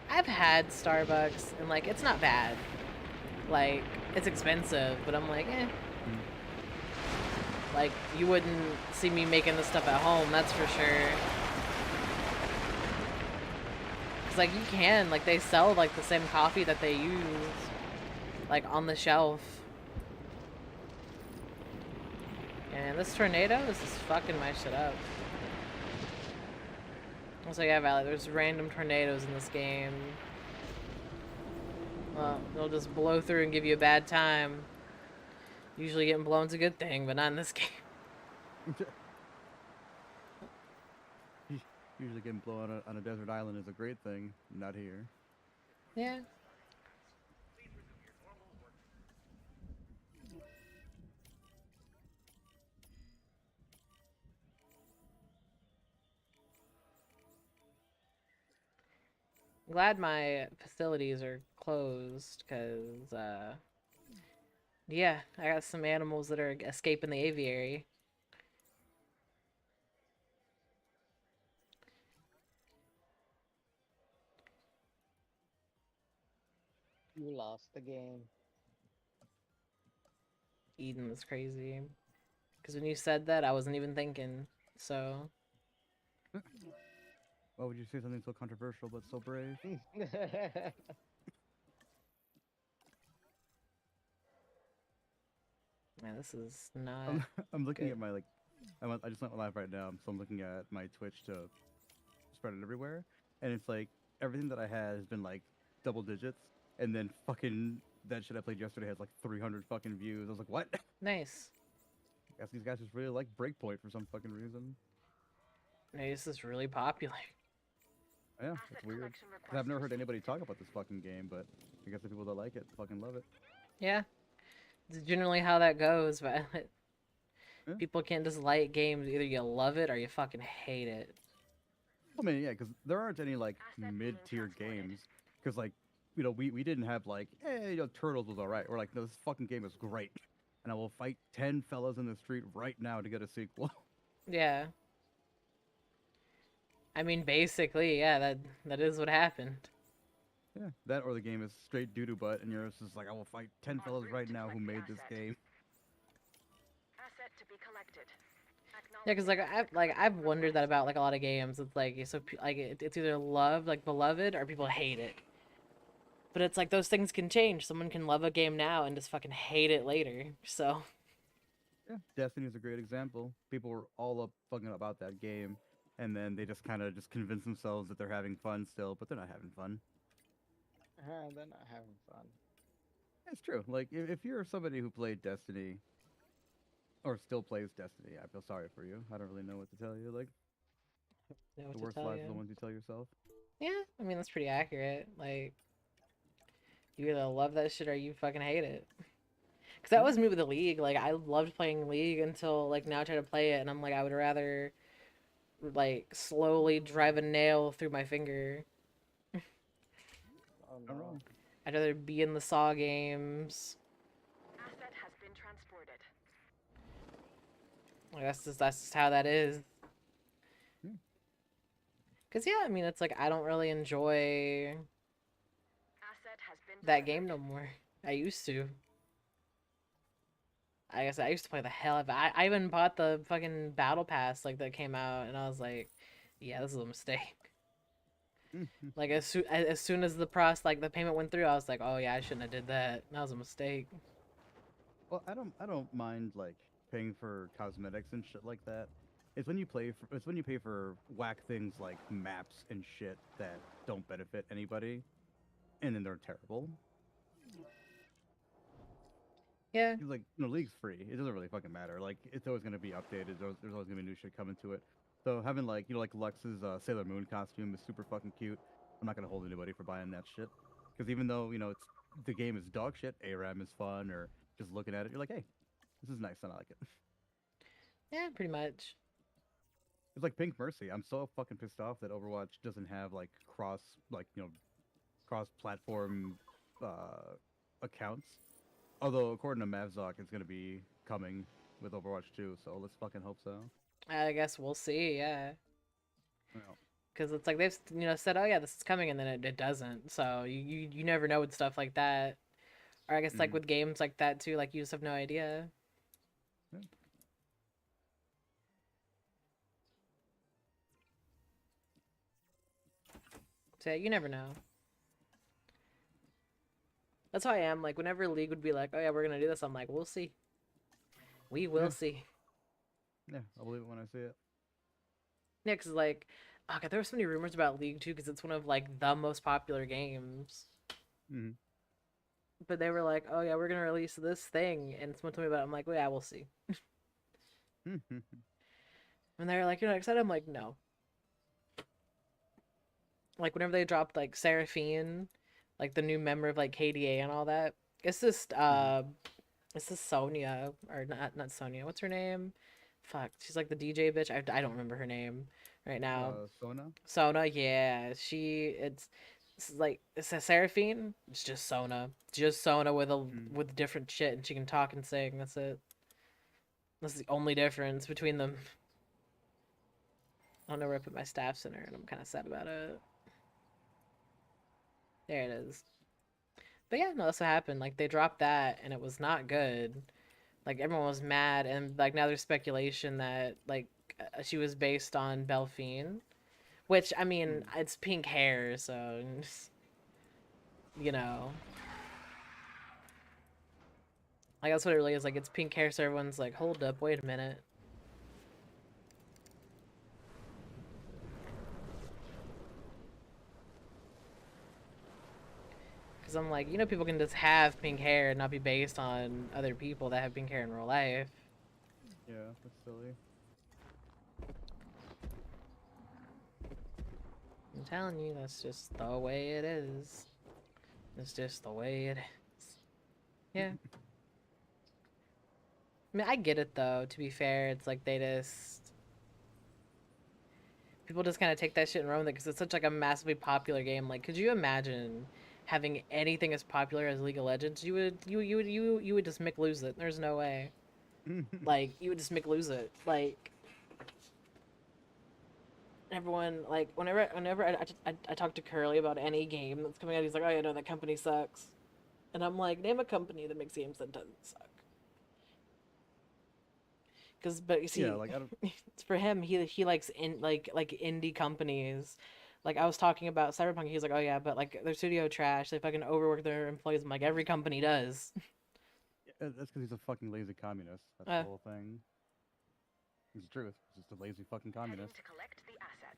I've had Starbucks, and, like, it's not bad. Like, it's expensive, but I'm like, eh. Like, you wouldn't see me making this stuff at home, that's for sure. Like, you can, like, they sell, like, the same coffee that they use, like, on the shelf. And this tornado is just fucking my shit up. So yeah, Valley, there's random tornadoes in this game. Well, they'll just blow through and give you a bad time. Usually getting blown's a good thing, but not in this game. Usually getting blown on a desert island is a great thing. Not here. Yeah. I'm glad my facilities are closed, because, yeah, I got some animals that are escaping the aviary. You lost the game. Eden was crazy. Because when you said that, I wasn't even thinking, so... Why would you say something so controversial but so brave? Man, this is not. I'm looking good. at my, like, I just went live right now, so I'm looking at my Twitch to spread it everywhere, and it's like everything that I had has been like double digits, and then fucking that shit I played yesterday has like 300 fucking views. I was like, what? Nice. I guess these guys just really like Breakpoint for some fucking reason. Hey, this is really popular. Yeah, it's weird. 'Cause I've never heard anybody talk about this fucking game, but I guess the people that like it fucking love it. Yeah. It's generally how that goes, but Yeah. people can't just like games. Either you love it or you fucking hate it. I mean, yeah, because there aren't any like mid-tier games. Because like we didn't have like, hey, Turtles was all right. We're like, no, this fucking game is great, and I will fight 10 fellas in the street right now to get a sequel. Yeah. I mean, basically, yeah, that is what happened. Yeah, that or the game is straight doo-doo butt, and yours is like, I will fight 10 fellas right now who made this game. Asset to be collected. Yeah, because I've wondered that about like a lot of games. It's like it's either loved, like beloved, or people hate it. But it's like those things can change. Someone can love a game now and just fucking hate it later. So. Yeah, Destiny is a great example. People were all up fucking about that game, and then they just kind of convince themselves that they're having fun still, but they're not having fun. They're not having fun. It's true. Like, if you're somebody who played Destiny, or still plays Destiny, I feel sorry for you. I don't really know what to tell you. Like, the worst lies are the ones you tell yourself. Yeah, I mean, that's pretty accurate. Like, you either love that shit or you fucking hate it. Because that was me with the League. Like, I loved playing League until, like, now I try to play it, and I'm like, I would rather, like, slowly drive a nail through my finger. Oh, no. I'd rather be in the Saw games. Asset has been transported. Like, that's just how that is. Because, yeah, I mean, it's like, I don't really enjoy Asset has been that game no more. I used to. I guess I used to play the hell of it. I even bought the fucking battle pass like that came out, and I was like, yeah, this is a mistake. Like as soon as the the payment went through, I was like, oh yeah, I shouldn't have did that. That was a mistake. Well, I don't mind like paying for cosmetics and shit like that. It's when you pay for whack things like maps and shit that don't benefit anybody, and then they're terrible. Yeah. Like, League's free. It doesn't really fucking matter. Like, it's always gonna be updated. There's always gonna be new shit coming to it. So having like, like Lux's Sailor Moon costume is super fucking cute. I'm not gonna hold anybody for buying that shit. Because even though, the game is dog shit, ARAM is fun, or just looking at it, you're like, hey, this is nice and I like it. Yeah, pretty much. It's like Pink Mercy. I'm so fucking pissed off that Overwatch doesn't have like cross-platform accounts. Although, according to Mavzok, it's going to be coming with Overwatch 2, so let's fucking hope so. I guess we'll see, yeah. Well. Because it's like they've, said, oh yeah, this is coming, and then it doesn't. So you never know with stuff like that. Or I guess, like, with games like that, too, like, you just have no idea. Yeah. So, you never know. That's how I am. Like, whenever League would be like, oh yeah, we're gonna do this, I'm like, we'll see. We will see. Yeah, I'll believe it when I see it. Yeah, because, like, oh god, there were so many rumors about League, too, because it's one of, like, the most popular games. Mm-hmm. But they were like, oh yeah, we're gonna release this thing, and someone told me about it. I'm like, well, yeah, we'll see. And they were like, you're not excited? I'm like, no. Like, whenever they dropped, like, Seraphine, like, the new member of, like, KDA and all that, it's just, Sonia, or not Sonia, what's her name? Fuck, she's, like, the DJ bitch, I don't remember her name right now. Sona, yeah, it's a Seraphine, it's just Sona with different shit, and she can talk and sing, that's it. That's the only difference between them. I don't know where I put my staff center, and I'm kind of sad about it. There it is. But yeah, no, that's what happened. Like, they dropped that, and it was not good. Like, everyone was mad, and, like, now there's speculation that, like, she was based on Belphine. Which, I mean, it's pink hair, so, you know. Like, that's what it really is. Like, it's pink hair, so everyone's like, hold up, wait a minute. Because I'm like, people can just have pink hair and not be based on other people that have pink hair in real life. Yeah, that's silly. I'm telling you, that's just the way it is. It's just the way it is. Yeah. I mean, I get it, though, to be fair. It's like people just kind of take that shit and run with it because it's such, like, a massively popular game. Like, could you imagine having anything as popular as League of Legends, you would just make lose it. There's no way. Like, you would just make lose it. Like, everyone, like, whenever I talk to Curly about any game that's coming out, he's like, oh yeah, no, that company sucks. And I'm like, name a company that makes games that doesn't suck. But you see, yeah, like, I don't... for him, he likes like indie companies. Like, I was talking about Cyberpunk, he's like, oh yeah, but like, their studio trash, they fucking overwork their employees. I'm like, every company does. Yeah, that's because he's a fucking lazy communist. That's the whole thing. It's the truth. He's just a lazy fucking communist. To collect the asset.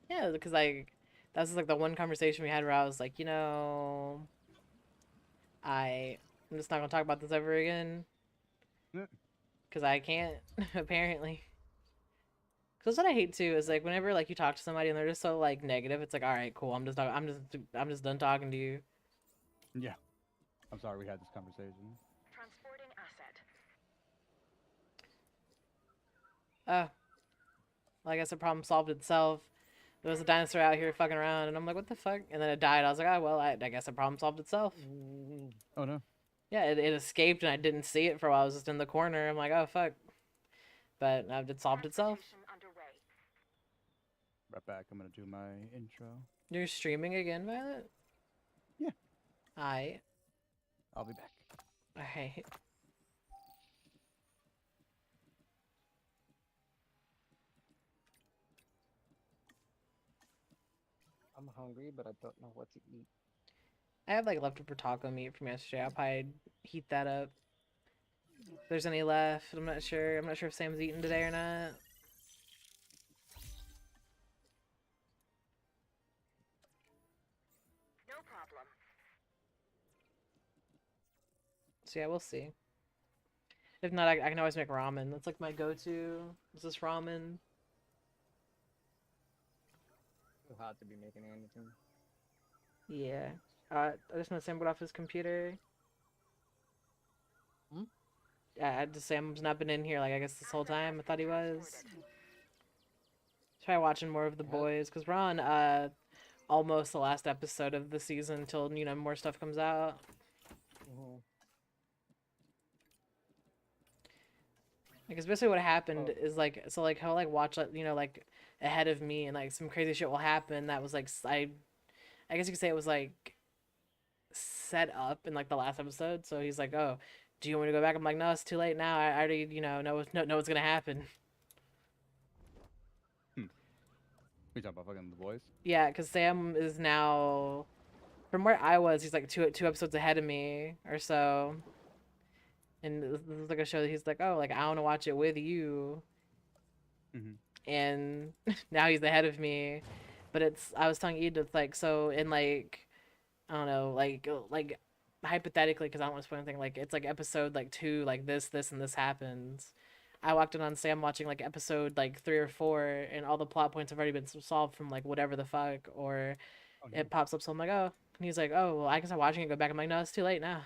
Yeah, because like, that's like the one conversation we had where I was like, you know, I'm just not gonna talk about this ever again. Because I can't, apparently. Because what I hate too is like whenever like you talk to somebody and they're just so like negative, it's like, all right, cool. I'm just done talking to you. Yeah, I'm sorry we had this conversation. Transporting asset. Oh, well, I guess the problem solved itself. There was a dinosaur out here fucking around, and I'm like, what the fuck? And then it died. I was like, oh well, I guess the problem solved itself. Oh no. Yeah, it escaped and I didn't see it for a while. I was just in the corner. I'm like, oh fuck. But it solved itself. Right back. I'm gonna do my intro. You're streaming again, Violet? Yeah. I'll be back. Alright. I'm hungry, but I don't know what to eat. I have like leftover taco meat from yesterday. I'll probably heat that up. If there's any left, I'm not sure. I'm not sure if Sam's eating today or not. No problem. So yeah, we'll see. If not, I can always make ramen. That's like my go-to. Is this ramen? Too hot to be making anything. Yeah. I just know Sam got off his computer. Yeah, Sam's not been in here, like, I guess this whole time. I thought he was. Try watching more of The Boys, because we're on, almost the last episode of the season until, you know, more stuff comes out. Like, basically what happened is, like, so, like, he'll, like, watch, you know, like, ahead of me, and, like, some crazy shit will happen that was, like, I guess you could say it was, like, set up in like the last episode. So he's like, oh, do you want me to go back? I'm like, no, it's too late now. I already, you know what's gonna happen. You talking about fucking The Boys? Yeah, because Sam is now, from where I was, he's like two episodes ahead of me or so. And this is like a show that he's like, oh, like I want to watch it with you. And now he's ahead of me. But I was telling Edith, like, so in like, I don't know, like hypothetically, because I don't want to spoil anything, like, it's like episode, like, 2, like, this, and this happens. I walked in on Sam watching, like, episode, like, 3 or 4, and all the plot points have already been solved from, like, whatever the fuck, or it pops up, so I'm like, oh. And he's like, oh, well, I can start watching it, go back. I'm like, no, it's too late now.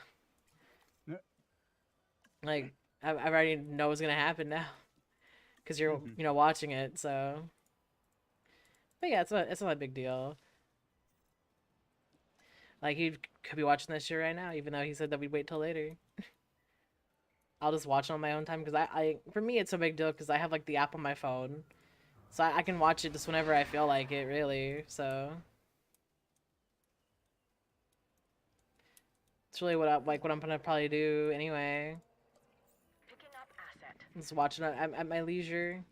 Like, I already know what's gonna happen now. Because you're, you know, watching it, so. But yeah, it's not a big deal. Like, he could be watching this shit right now, even though he said that we'd wait till later. I'll just watch it on my own time, because for me, it's a big deal, because I have, like, the app on my phone. So I can watch it just whenever I feel like it, really, so. It's really what I'm gonna probably do anyway. Picking up asset. Just watch it at my leisure.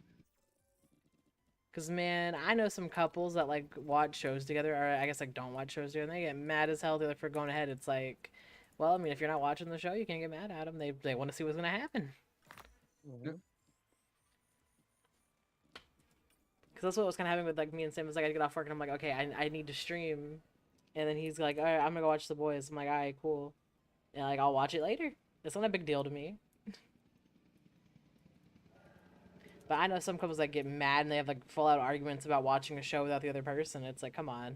Because, man, I know some couples that, like, watch shows together, or I guess, like, don't watch shows together, and they get mad as hell for going ahead. It's like, well, I mean, if you're not watching the show, you can't get mad at them. They want to see what's going to happen. Because that's what was kind of happening with, like, me and Sam. Was like, I get off work, and I'm like, okay, I need to stream. And then he's like, all right, I'm going to go watch The Boys. I'm like, all right, cool. And, like, I'll watch it later. It's not a big deal to me. But I know some couples that get mad and they have like full out arguments about watching a show without the other person. It's like, come on.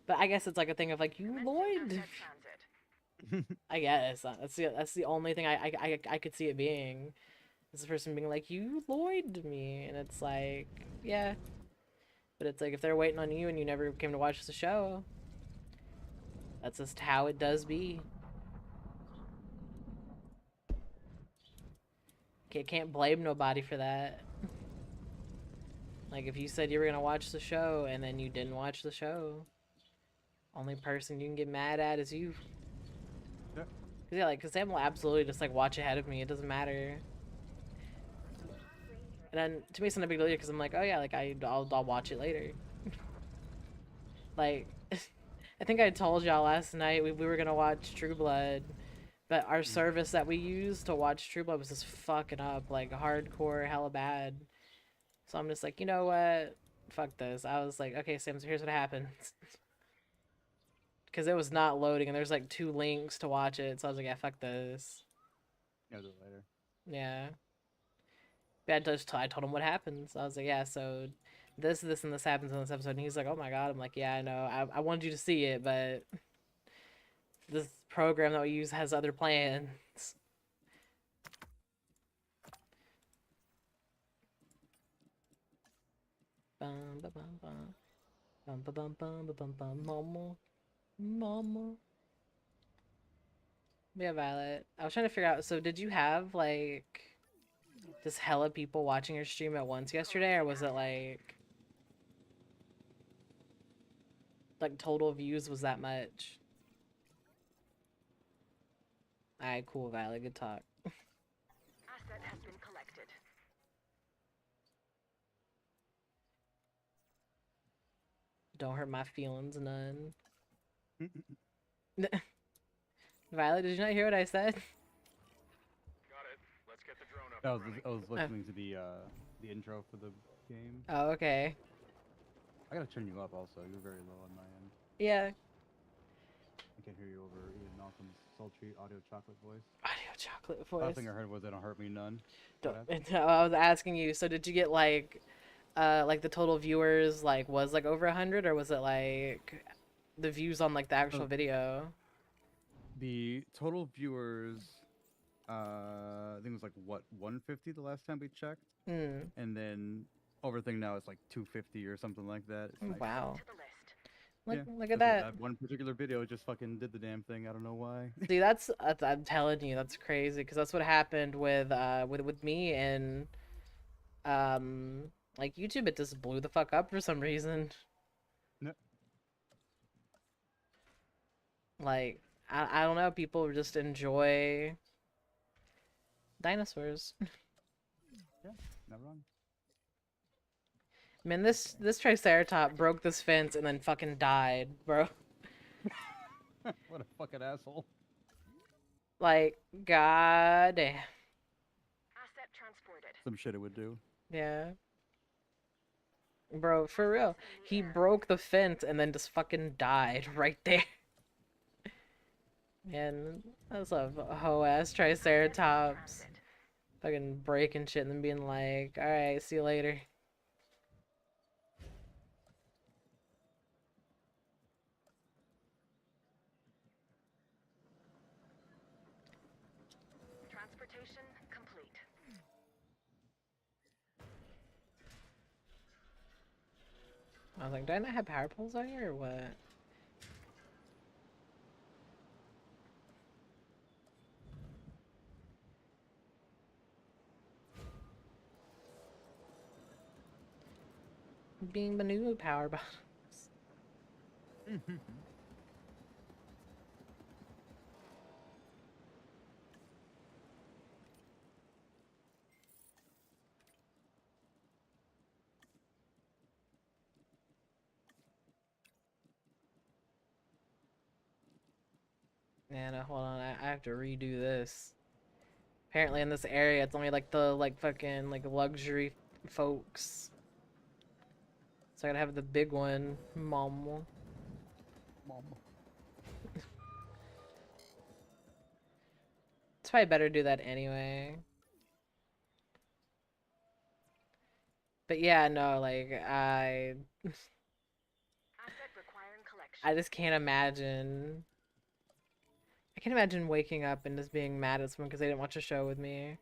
But I guess it's like a thing of like, you Lloyd. I guess that's the only thing I could see it being. Is the person being like, you Lloyd me, and it's like, yeah. But it's like if they're waiting on you and you never came to watch the show, that's just how it does be. Can't blame nobody for that. Like if you said you were gonna watch the show and then you didn't watch the show, only person you can get mad at is you. Yeah. Cause yeah, like, cause Sam will absolutely just like watch ahead of me. It doesn't matter. And then to me, it's not a big deal because I'm like, oh yeah, like I'll watch it later. Like, I think I told y'all last night we were gonna watch True Blood, but our service that we used to watch True Blood was just fucking up, like hardcore, hella bad. So I'm just like, you know what? Fuck this. I was like, okay, Sam, so here's what happens. Because it was not loading, and there's like 2 links to watch it. So I was like, yeah, fuck this. Yeah, I'll do it later. Yeah. But I told him what happens. I was like, yeah, so this, and this happens in this episode. And he's like, oh my god. I'm like, yeah, I know. I wanted you to see it, but this program that we use has other plans. Bum ba bum bum. Bum ba bum bum ba bum bum. Mama. Mama. Yeah, Violet. I was trying to figure out, so did you have like just hella people watching your stream at once yesterday, or was it like total views was that much? Alright, cool, Violet. Good talk. Asset has been collected. Don't hurt my feelings none. Violet, did you not hear what I said? Got it. Let's get the drone up. I was listening to the intro for the game. Oh, okay. I gotta turn you up also. You're very low on my end. Yeah. I can't hear you over Ian Malcolm's sultry audio chocolate voice. Audio chocolate voice. Last thing I heard was "They don't hurt me none." I was asking you. So did you get like the total viewers was over 100, or was it like the views on like the actual video? The total viewers, I think it was 150 the last time we checked, and then everything now is like 250 or something like that. It's nice. Wow. Yeah, Look at that. One particular video just fucking did the damn thing. I don't know why. See, I'm telling you, that's crazy, because that's what happened with me and like YouTube. It just blew the fuck up for some reason. No. Like I don't know, people just enjoy dinosaurs. Yeah, not wrong. Man, this Triceratops broke this fence and then fucking died, bro. What a fucking asshole. Like, god damn. Asset transported. Some shit it would do. Yeah. Bro, for real. He broke the fence and then just fucking died right there. Man, that's a hoe-ass Triceratops. Fucking breaking shit and then being like, alright, see you later. Transportation complete. I was like, do I not have power poles on here or what? Being the new power bottoms. Yeah, no, hold on. I have to redo this. Apparently in this area, it's only like the fucking luxury folks. So I gotta have the big one, mama. It's probably better to do that anyway. But yeah, no, like I just can't imagine. I can't imagine waking up and just being mad at someone because they didn't watch a show with me.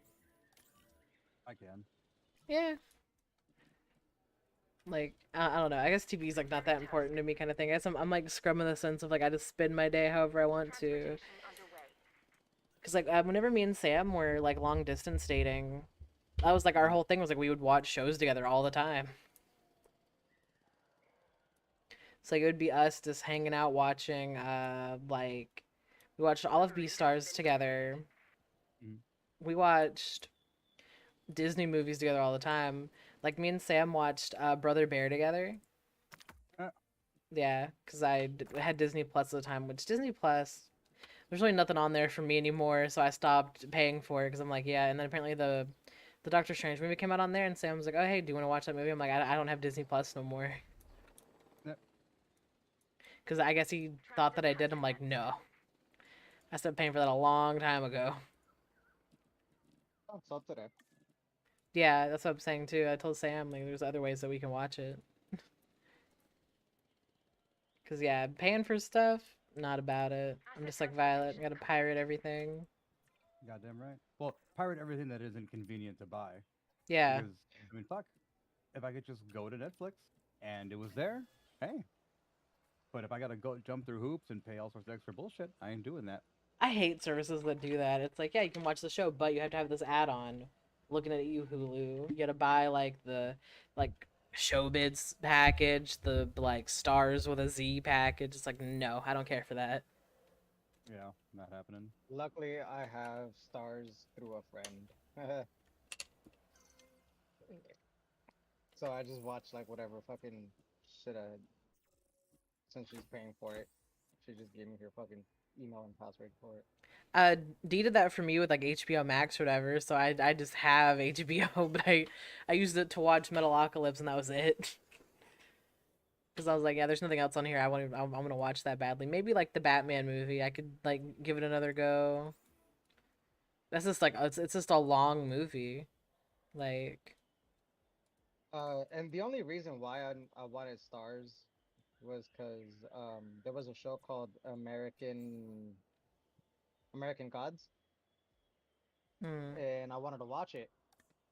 I can. Yeah. Like, I don't know. I guess TV's like not that important to me, kind of thing. I guess I'm like scrum in the sense of like I just spend my day however I want to. Cause like whenever me and Sam were like long distance dating, that was like our whole thing was like we would watch shows together all the time. So like, it would be us just hanging out watching like we watched all of Beastars together. We watched Disney movies together all the time. Like me and Sam watched Brother Bear together. Yeah, because had Disney Plus at the time, which Disney Plus, there's really nothing on there for me anymore, so I stopped paying for it because I'm like, yeah. And then apparently the Doctor Strange movie came out on there, and Sam was like, oh, hey, do you want to watch that movie? I'm like, I don't have Disney Plus no more. Because I guess he thought that I did. I'm like, no. I stopped paying for that a long time ago. Oh, so today. Yeah, that's what I'm saying too. I told Sam like there's other ways that we can watch it. Cause yeah, paying for stuff, not about it. I'm just like Violet. I gotta pirate everything. Goddamn right. Well, pirate everything that isn't convenient to buy. Yeah. Because I mean, fuck. If I could just go to Netflix and it was there, hey. But if I gotta go jump through hoops and pay all sorts of extra bullshit, I ain't doing that. I hate services that do that. It's like, yeah, you can watch the show, but you have to have this add-on. Looking at you, Hulu. You gotta buy like the Showbiz package, the like Stars with a Z package. It's like, no, I don't care for that. Yeah, not happening. Luckily, I have Stars through a friend. So I just watch like whatever fucking shit since she's paying for it. She just gave me her fucking email and password for it. Dee did that for me with like HBO Max or whatever, so I just have HBO, but I used it to watch Metalocalypse and that was it. Because I was like, yeah, there's nothing else on here I'm gonna watch that badly. Maybe like the Batman movie, I could like give it another go. That's just like it's just a long movie, like. And the only reason why I wanted Stars was because there was a show called American Gods, and I wanted to watch it,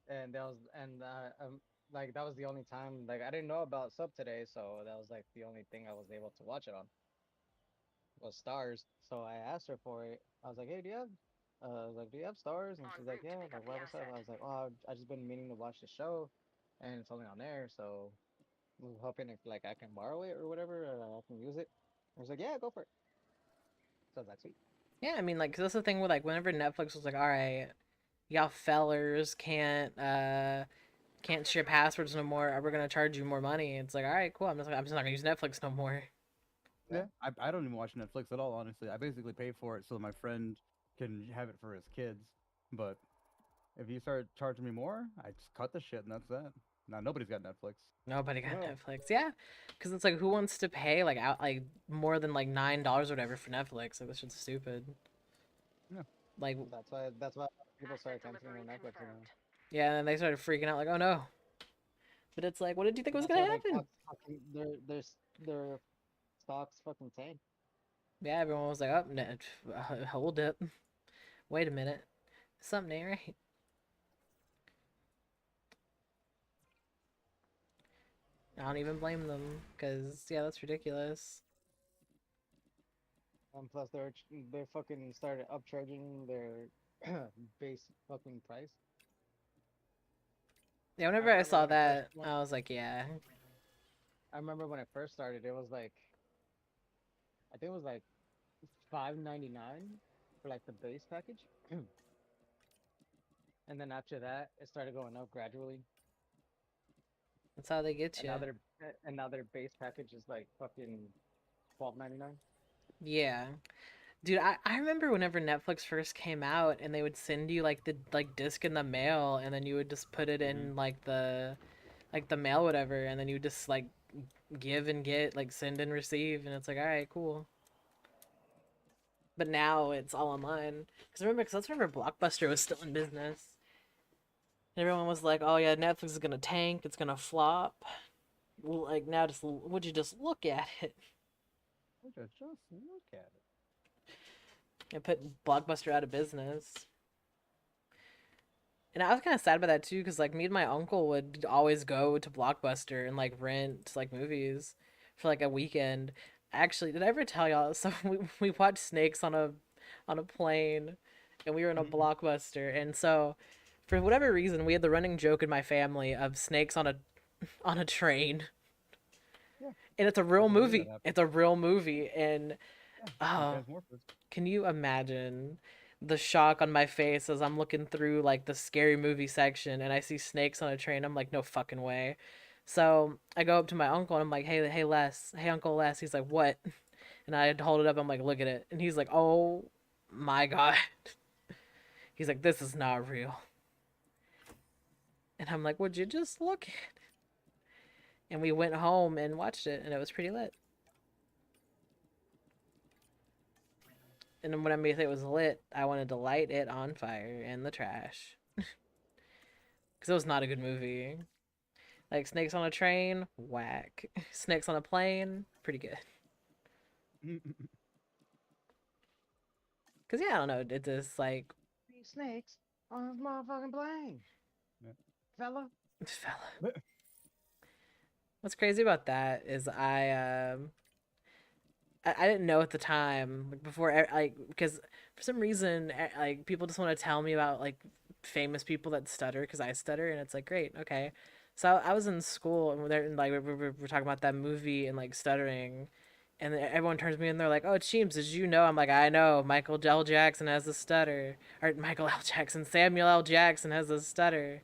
and like that was the only time like I didn't know about Sub today, so that was like the only thing I was able to watch it on was Stars. So I asked her for it. I was like, hey, do you have Stars? And she's like, yeah. Like, what's up? I was like, oh, I just been meaning to watch the show, and it's only on there, so I'm hoping if like I can borrow it or whatever, I can use it. I was like, yeah, go for it. So that's sweet. Yeah, I mean, like, 'cause that's the thing with like whenever Netflix was like, all right, y'all fellers can't share passwords no more. We're gonna charge you more money. It's like, all right, cool. I'm just not gonna use Netflix no more. Yeah, I don't even watch Netflix at all, honestly. I basically pay for it so my friend can have it for his kids. But if you start charging me more, I just cut the shit and that's that. Now nobody's got Netflix. Nobody got Netflix. Yeah, because it's like, who wants to pay like more than like $9 or whatever for Netflix? Like, this shit's stupid. Yeah. Like that's why people started canceling on Netflix. Yeah, and they started freaking out like, oh no. But it's like, what did you think was gonna happen? Their stocks fucking tanked. Yeah, everyone was like, oh, no, hold up. Wait a minute. Something ain't right. I don't even blame them, because, yeah, that's ridiculous. Plus, they fucking started upcharging their base fucking price. Yeah, whenever I saw that, I was like, yeah. I remember when it first started, it was like, I think it was like $5.99 for like the base package. And then after that, it started going up gradually. That's how they get you. And now their base package is like fucking $12.99. Yeah. Dude, I remember whenever Netflix first came out and they would send you like the disc in the mail and then you would just put it in like the mail whatever and then you just like give and get, like send and receive, and it's like, all right, cool. But now it's all online. Because let's remember Blockbuster was still in business. And everyone was like, oh yeah, Netflix is gonna tank, it's gonna flop. Like now would you just look at it? Would you just look at it? And put Blockbuster out of business. And I was kind of sad about that too, because like me and my uncle would always go to Blockbuster and like rent like movies for like a weekend. Actually, did I ever tell y'all? So we watched Snakes on a plane, and we were in a Blockbuster, and so for whatever reason we had the running joke in my family of snakes on a train. Yeah. And it's a real movie. It's a real movie, and Yeah, can you imagine the shock on my face as I'm looking through like the scary movie section and I see snakes on a train? I'm like, no fucking way. So I go up to my uncle and I'm like, hey Les, hey Uncle Les. He's like, what? And I hold it up. I'm like, look at it. And he's like, oh my God. He's like, this is not real. And I'm like, would you just look at it? And we went home and watched it, and it was pretty lit. And then when I made it was lit, I wanted to light it on fire in the trash. Because it was not a good movie. Like, Snakes on a Train, whack. Snakes on a Plane, pretty good. Because, yeah, I don't know, it just, like... Snakes on this motherfucking plane. Yeah. Fella. What's crazy about that is I didn't know at the time, like before, like, because for some reason, like, people just want to tell me about like famous people that stutter because I stutter, and it's like, great, okay. So I was in school and we're talking about that movie and like stuttering, and then everyone turns to me and they're like, oh, Cheems, did you know? I'm like, I know Michael L. Jackson has a stutter, or Michael L. Jackson, Samuel L. Jackson has a stutter.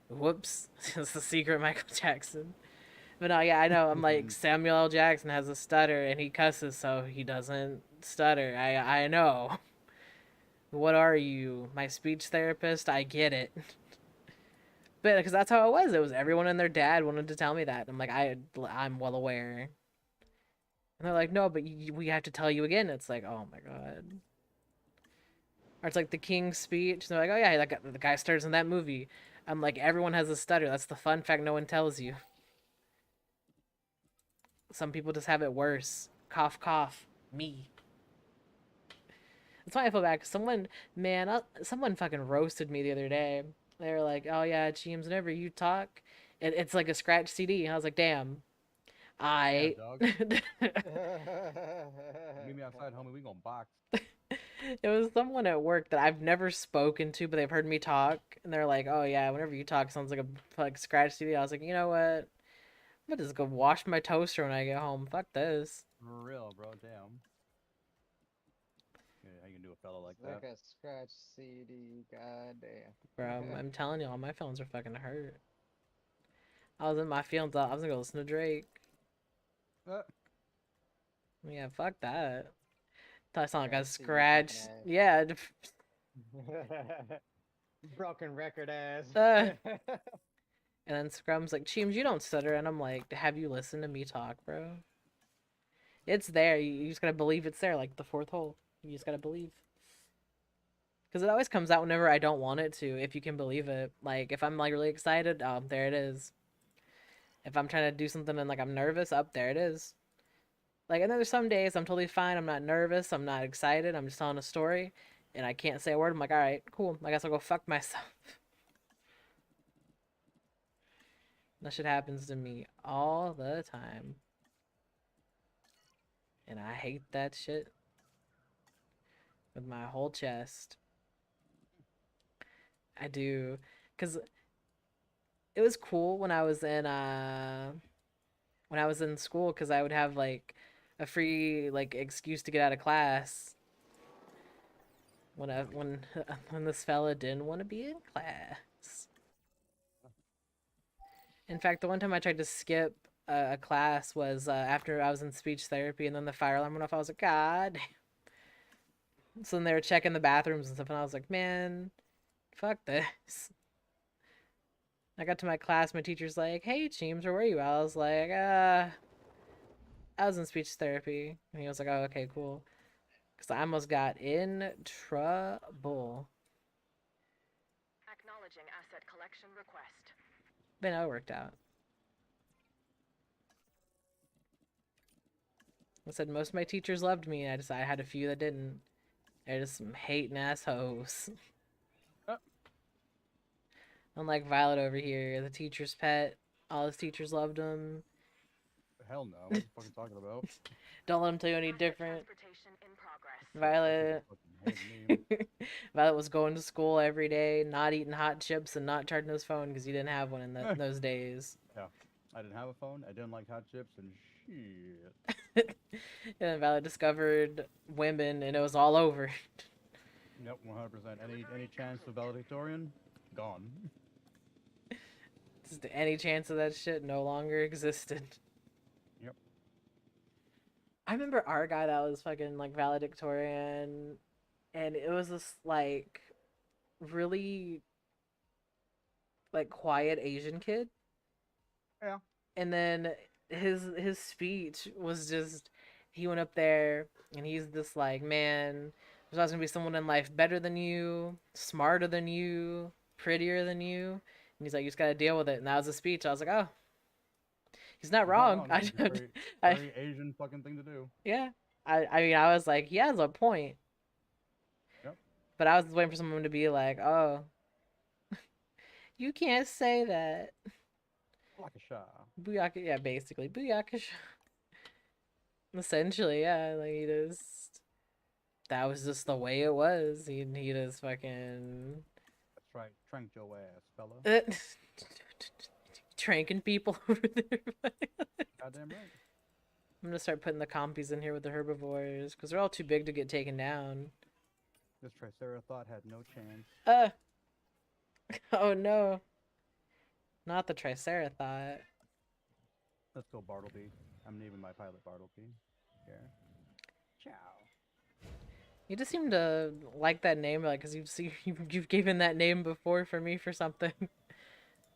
Whoops, it's the secret Michael Jackson. But no, yeah, I know. I'm like, Samuel L. Jackson has a stutter and he cusses, so he doesn't stutter. I know. What are you, my speech therapist? I get it. But because that's how it was. It was everyone and their dad wanted to tell me that. I'm like, I'm well aware. And they're like, no, but we have to tell you again. It's like, oh my God. Or it's like the King's Speech. And they're like, oh yeah, the guy stars in that movie. I'm like, everyone has a stutter. That's the fun fact no one tells you. Some people just have it worse. Cough, cough. Me. That's why I feel bad. Cause someone fucking roasted me the other day. They were like, oh yeah, Cheems, whenever you talk, it's like a scratch CD. And I was like, damn. Yeah, dog. Meet me outside, homie. We gonna box. It was someone at work that I've never spoken to, but they've heard me talk. And they're like, oh yeah, whenever you talk, sounds like a scratch CD. I was like, you know what? I'm gonna just go wash my toaster when I get home. Fuck this. For real, bro. Damn. Yeah, how you can do a fella like that? Like a scratch CD. Goddamn. Bro, I'm telling y'all, my feelings are fucking hurt. I was in my feelings. I was gonna go listen to Drake. Yeah, fuck that. Thought I sound like a scratch. Yeah. Broken record ass. And then Scrum's like, Cheems, you don't stutter. And I'm like, have you listened to me talk, bro? It's there. You just gotta believe it's there, like the fourth hole. You just gotta believe. Because it always comes out whenever I don't want it to, if you can believe it. Like, if I'm like really excited, there it is. If I'm trying to do something and like I'm nervous, there it is. Like, and then there's some days I'm totally fine. I'm not nervous. I'm not excited. I'm just telling a story. And I can't say a word. I'm like, alright, cool. I guess I'll go fuck myself. That shit happens to me all the time. And I hate that shit with my whole chest. I do. Because it was cool when I was in school, because I would have like a free like excuse to get out of class when this fella didn't want to be in class. In fact, the one time I tried to skip a class was after I was in speech therapy, and then the fire alarm went off. I was like, God damn. So then they were checking the bathrooms and stuff, and I was like, man, fuck this. I got to my class, my teacher's like, hey, Cheems, where were you? I was like, I was in speech therapy. And he was like, oh, okay, cool. Because I almost got in trouble. Acknowledging asset collection request. But no, it worked out. I said most of my teachers loved me. I had a few that didn't. They're just some hating ass hoes. Unlike Violet over here, the teacher's pet. All his teachers loved him. Hell no. What are you fucking talking about? Don't let him tell you any different. Violet. Violet was going to school every day, not eating hot chips and not charging his phone because he didn't have one in those days. Yeah. I didn't have a phone. I didn't like hot chips and shit. And then Violet discovered women and it was all over. Yep, 100%. Any chance of valedictorian? Gone. Just any chance of that shit no longer existed. Yep. I remember our guy that was fucking like valedictorian, and it was this like really like quiet Asian kid. Yeah. And then his speech was just, he went up there and he's this like, man, there's always gonna be someone in life better than you, smarter than you, prettier than you. And he's like, you just gotta deal with it. And that was the speech. I was like, oh, he's not wrong. Very Asian fucking thing to do. Yeah. I mean, I was like, he has a point. Yep. But I was waiting for someone to be like, oh, you can't say that. Booyakasha. Booyaka, yeah, basically. Booyakasha. Essentially, yeah, like he just, that was just the way it was. He just fucking... That's right. Trank your ass, fella. Tranking people over there. Goddamn right. I'm gonna start putting the compies in here with the herbivores, because they're all too big to get taken down. This Triceratops had no chance. Oh no. Not the Triceratops. Let's go, Bartleby. I'm naming my pilot Bartleby. Yeah. Ciao. You just seem to like that name, like, because you've given that name before for me for something.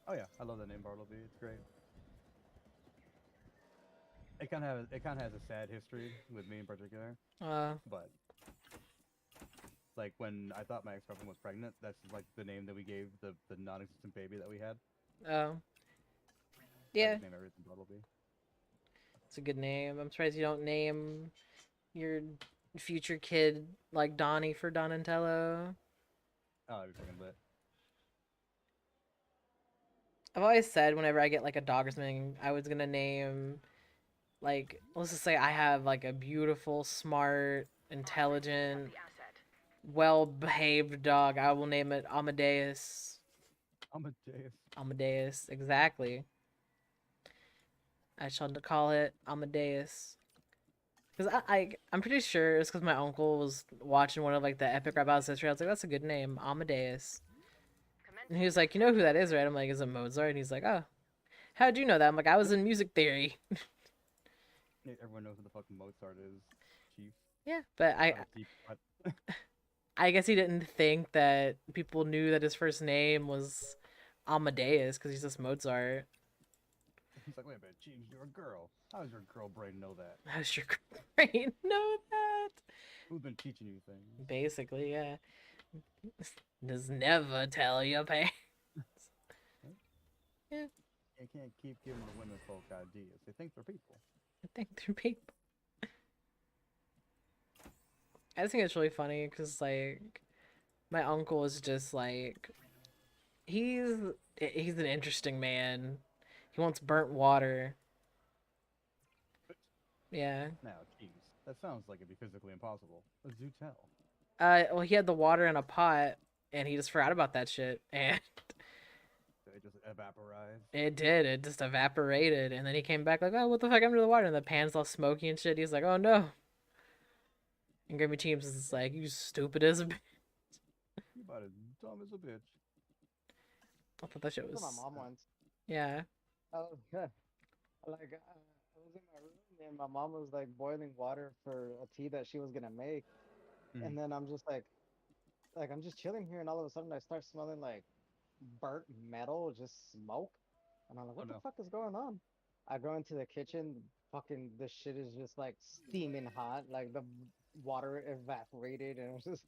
Oh yeah, I love that name Bartleby. It's great. It kind of has a sad history with me in particular. But like when I thought my ex-girlfriend was pregnant, that's like the name that we gave the non-existent baby that we had. Oh. Yeah. Name everything Bartleby. It's a good name. I'm surprised you don't name your future kid like Donnie for Donatello. Oh, that'd be fucking lit. I've always said whenever I get like a dog or something, I was gonna name, like, let's just say I have like a beautiful, smart, intelligent, well-behaved dog. I will name it Amadeus. Amadeus, exactly. I shall call it Amadeus. Because I'm pretty sure it's because my uncle was watching one of like the epic rap Ancestry. I was like, that's a good name, Amadeus. And he was like, you know who that is, right? I'm like, is it Mozart? And he's like, oh, how'd you know that? I'm like, I was in music theory. Yeah, everyone knows who the fucking Mozart is, Chief. Yeah, but I guess he didn't think that people knew that his first name was Amadeus because he's just Mozart. He's like, wait a minute, Cheems, you're a girl. How does your girl brain know that? How does your girl brain know that? Who's been teaching you things? Basically, yeah. Just never tell your parents. Yeah. You can't keep giving the women folk ideas. They think they're people. They think they're people. I just think it's really funny because, like, my uncle is just like, he's an interesting man. He wants burnt water. Yeah. Now, Cheems, that sounds like it'd be physically impossible. But do tell. Well, he had the water in a pot, and he just forgot about that shit, and it just evaporized. It did. It just evaporated, and then he came back like, oh, what the fuck happened to the water? And the pan's all smoky and shit. He's like, oh no. And Grimmy Cheems is like, you stupid as a bitch. You about as dumb as a bitch. I thought that shit was... my mom once. Yeah. Oh, like, I was in my room and my mom was like boiling water for a tea that she was gonna make, and then I'm just like I'm just chilling here, and all of a sudden I start smelling like burnt metal, just smoke, and I'm like, what the fuck is going on? I go into the kitchen, fucking this shit is just like steaming hot, like the water evaporated, and it was just,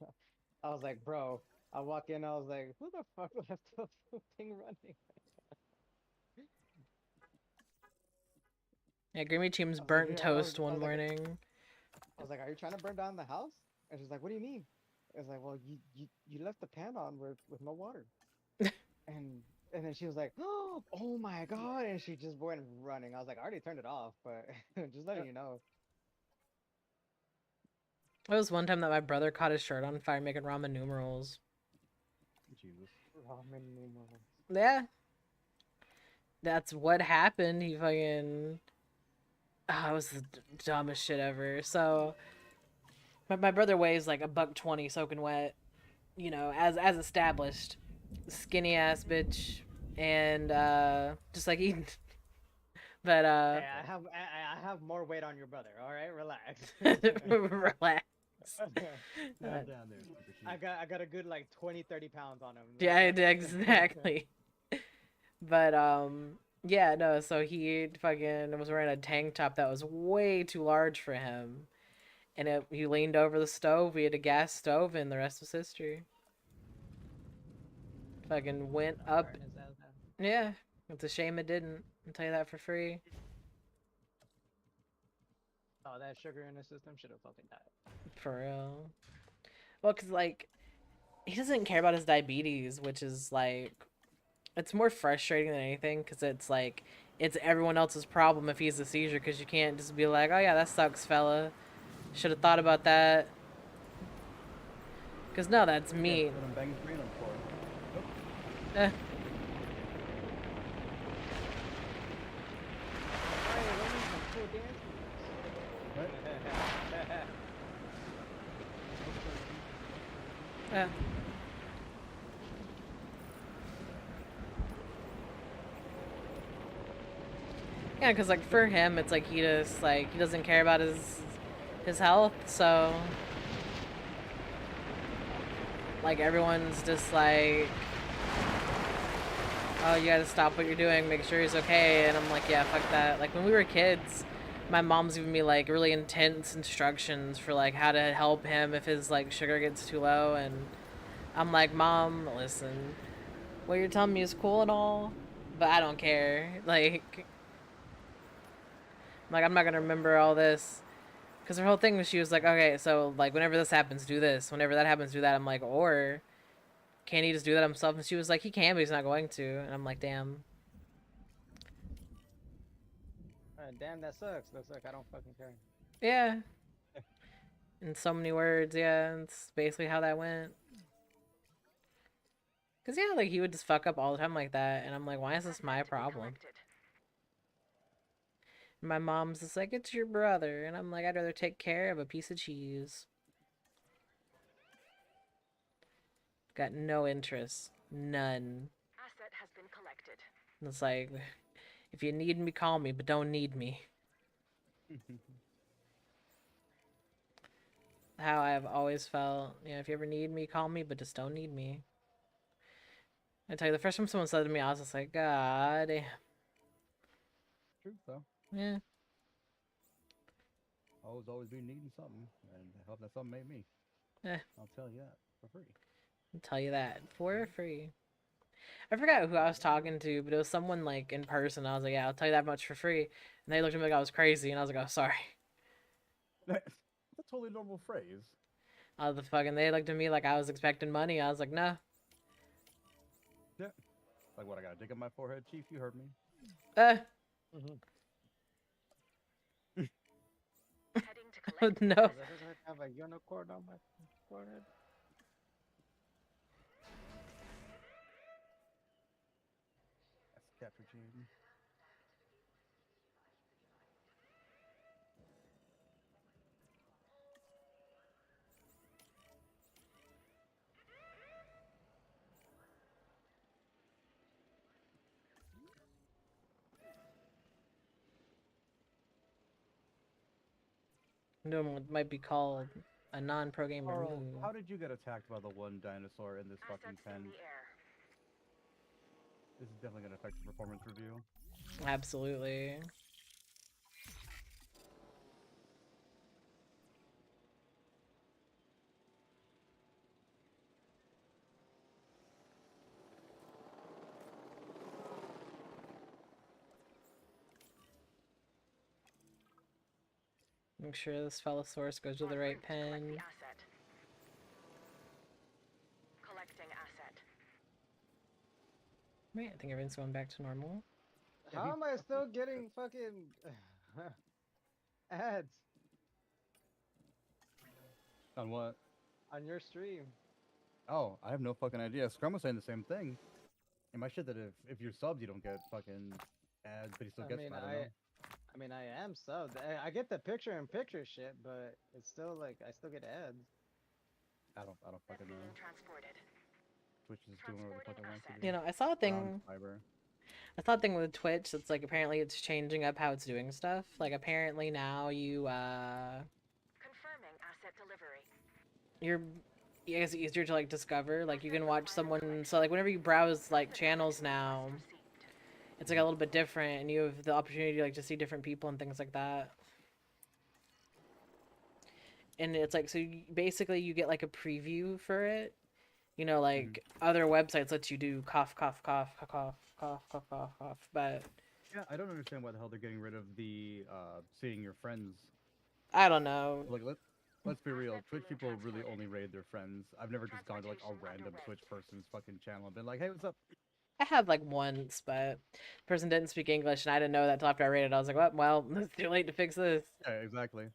I was like, bro. I walk in, I was like, who the fuck left the thing running? Yeah, Grimmy Cheems burnt toast one morning. I was like, are you trying to burn down the house? And she's like, what do you mean? I was like, well, you left the pan on with no water. And And then she was like, "Oh my god!" And she just went running. I was like, "I already turned it off, but just letting you know." It was one time that my brother caught his shirt on fire making ramen numerals. Jesus. Ramen numerals. Yeah. That's what happened. He fucking... Oh, it was the dumbest shit ever. So, my brother weighs like $120 soaking wet. You know, as established. Skinny ass bitch. And, just like eating. But, Hey, I have more weight on your brother. All right, relax. relax. Down there, I got a good like 20-30 pounds on him. Yeah, exactly. But yeah, no, so he fucking was wearing a tank top that was way too large for him. And he leaned over the stove, we had a gas stove, and the rest was history. Fucking went up. Yeah, it's a shame it didn't. I'll tell you that for free. Oh, that sugar in the system should have fucking died. For real. Well, because, like, he doesn't care about his diabetes, which is, like, it's more frustrating than anything, because it's, like, it's everyone else's problem if he has a seizure, because you can't just be like, oh, yeah, that sucks, fella. Should have thought about that. Because, no, that's me. Yeah. Yeah, because, like, for him, it's like he just, like, he doesn't care about his health, so... Like, everyone's just like... Oh, you gotta stop what you're doing, make sure he's okay, and I'm like, yeah, fuck that. Like, when we were kids, my mom's giving me, like, really intense instructions for, like, how to help him if his, like, sugar gets too low, and I'm like, Mom, listen, what you're telling me is cool and all, but I don't care. Like, I'm not gonna remember all this. Because her whole thing was, she was like, okay, so, like, whenever this happens, do this. Whenever that happens, do that. I'm like, or can he just do that himself? And she was like, he can, but he's not going to. And I'm like, damn. Damn, that sucks. Looks like I don't fucking care. Yeah. In so many words, yeah. It's basically how that went. Because, yeah, like, he would just fuck up all the time like that. And I'm like, why is this my problem? My mom's just like, it's your brother. And I'm like, I'd rather take care of a piece of cheese. Got no interest. None. Asset has been collected. It's like, if you need me, call me, but don't need me. How I've always felt. You know, if you ever need me, call me, but just don't need me. I tell you, the first time someone said to me, I was just like, God damn. Truth, though. Yeah. Always be needing something, and I hope that something made me. Eh. I'll tell you that for free. I'll tell you that for free. I forgot who I was talking to, but it was someone, like, in person. I was like, yeah, I'll tell you that much for free. And they looked at me like I was crazy, and I was like, oh, sorry. That's a totally normal phrase. They looked at me like I was expecting money. I was like, no. Yeah. Like, what, I got a dick on my forehead, Chief? You heard me. No. I have a unicorn on my forehead. That's capture Cheems. I'm doing what might be called a non-pro gamer Carl, move. how did you get attacked by the one dinosaur in this fucking pen? This is definitely going to affect the performance review. Absolutely. Make sure this Fellosaurus goes to the right pen. Collecting asset. Right, I think everything's going back to normal. How am I still getting fucking ads On what? on your stream? Oh, I have no fucking idea. Scrum was saying the same thing. It might shit that if you're subbed, you don't get fucking ads, but he still gets them. I don't know. I mean, I am subbed. I get the picture-in-picture shit, but it's still like I still get ads. I don't fucking know. Twitch is doing whatever the fuck it wants to do. You know, I saw a thing. I saw a thing with Twitch that's like apparently it's changing up how it's doing stuff. Like apparently now you Confirming asset delivery. I guess it's easier to like discover. Like you can watch someone. So like whenever you browse like channels now, it's like a little bit different, and you have the opportunity like to see different people and things like that. And it's like, so basically you get like a preview for it. You know, like other websites let you do cough, cough, cough, cough, cough, cough, cough, cough. But yeah, I don't understand why the hell they're getting rid of the seeing your friends. I don't know. Like let's be real. Twitch people really only raid their friends. I've never just gone to like a random Twitch person's fucking channel and been like, hey, what's up? I have like once, but the person didn't speak English, and I didn't know that till after I rated. I was like, well, it's too late to fix this. Yeah, exactly.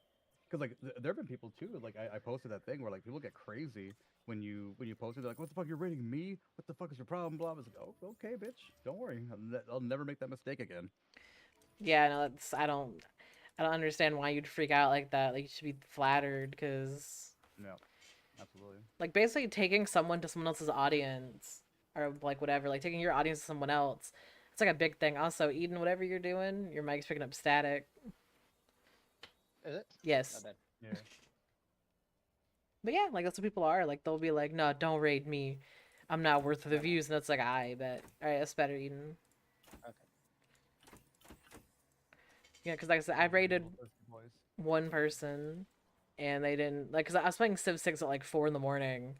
Because like there have been people too. Like I posted that thing where like people get crazy when you post it. They're like, what the fuck, you're rating me? What the fuck is your problem? Blah. I was like, oh, okay, bitch. Don't worry. I'll never make that mistake again. Yeah, no, I don't understand why you'd freak out like that. Like you should be flattered, because no, absolutely. Like basically taking someone to someone else's audience, or like whatever, like taking your audience to someone else. It's like a big thing. Also, Eden, whatever you're doing, your mic's picking up static. Is it? Yes. Yeah. But yeah, like that's what people are. Like they'll be like, no, don't raid me. I'm not worth the views. And that's like, I bet. Alright, that's better, Eden. Okay. Yeah, because like I said, I rated one person, and they didn't, like, because I was playing Civ 6 at like 4 in the morning,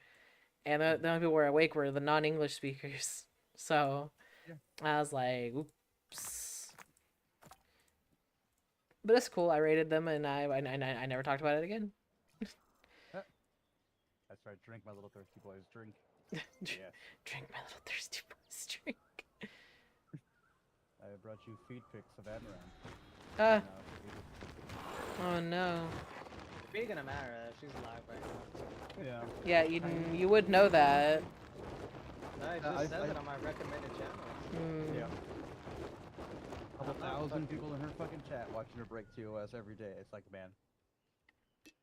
and the only people who were awake were the non-English speakers. So I was like, oops. But it's cool. I rated them, and I never talked about it again. That's right. Drink, my little thirsty boys. Drink. Yeah. Drink, my little thirsty boys. Drink. I brought you feed pics of Amaranth. Oh no. Speaking of Mara, she's live right now. Yeah, you would know that. No, it just says it on my recommended channel. Yeah. A couple thousand people in her fucking chat watching her break TOS every day. It's like, man.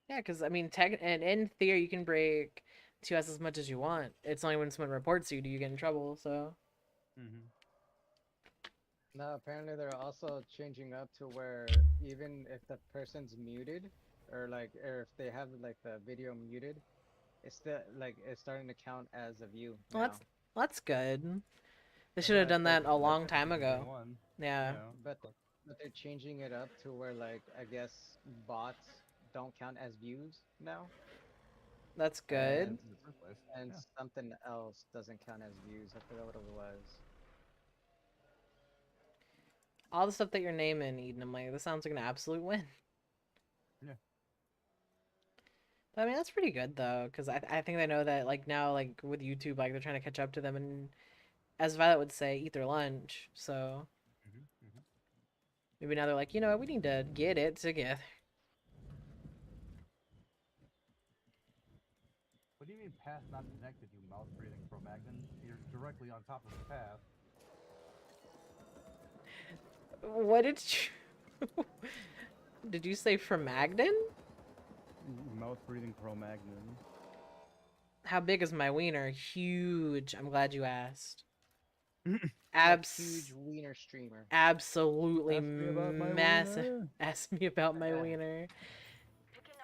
Yeah, because I mean, and in theory, you can break TOS as much as you want. It's only when someone reports you do you get in trouble. So. No, apparently they're also changing up to where even if the person's muted, or if they have like the video muted, it's still like it's starting to count as a view. Well, that's good. They should have done that a long time ago. Yeah. But they're changing it up to where like I guess bots don't count as views now. That's good. And something else doesn't count as views. I forgot what it was. All the stuff that you're naming, Eden, I'm like, this sounds like an absolute win. Yeah. But, I mean, that's pretty good, though, because I think they know that, like, now, like, with YouTube, like, they're trying to catch up to them, and as Violet would say, eat their lunch, so... Maybe now they're like, you know what, we need to get it together. What do you mean path not connected, you mouth-breathing Cro-Magnon? You're directly on top of the path. What did you... Did you say from Magden? Mouth-breathing Cro-Magnon. How big is my wiener? Huge. I'm glad you asked. Huge wiener streamer. Absolutely massive. Ask me about my wiener.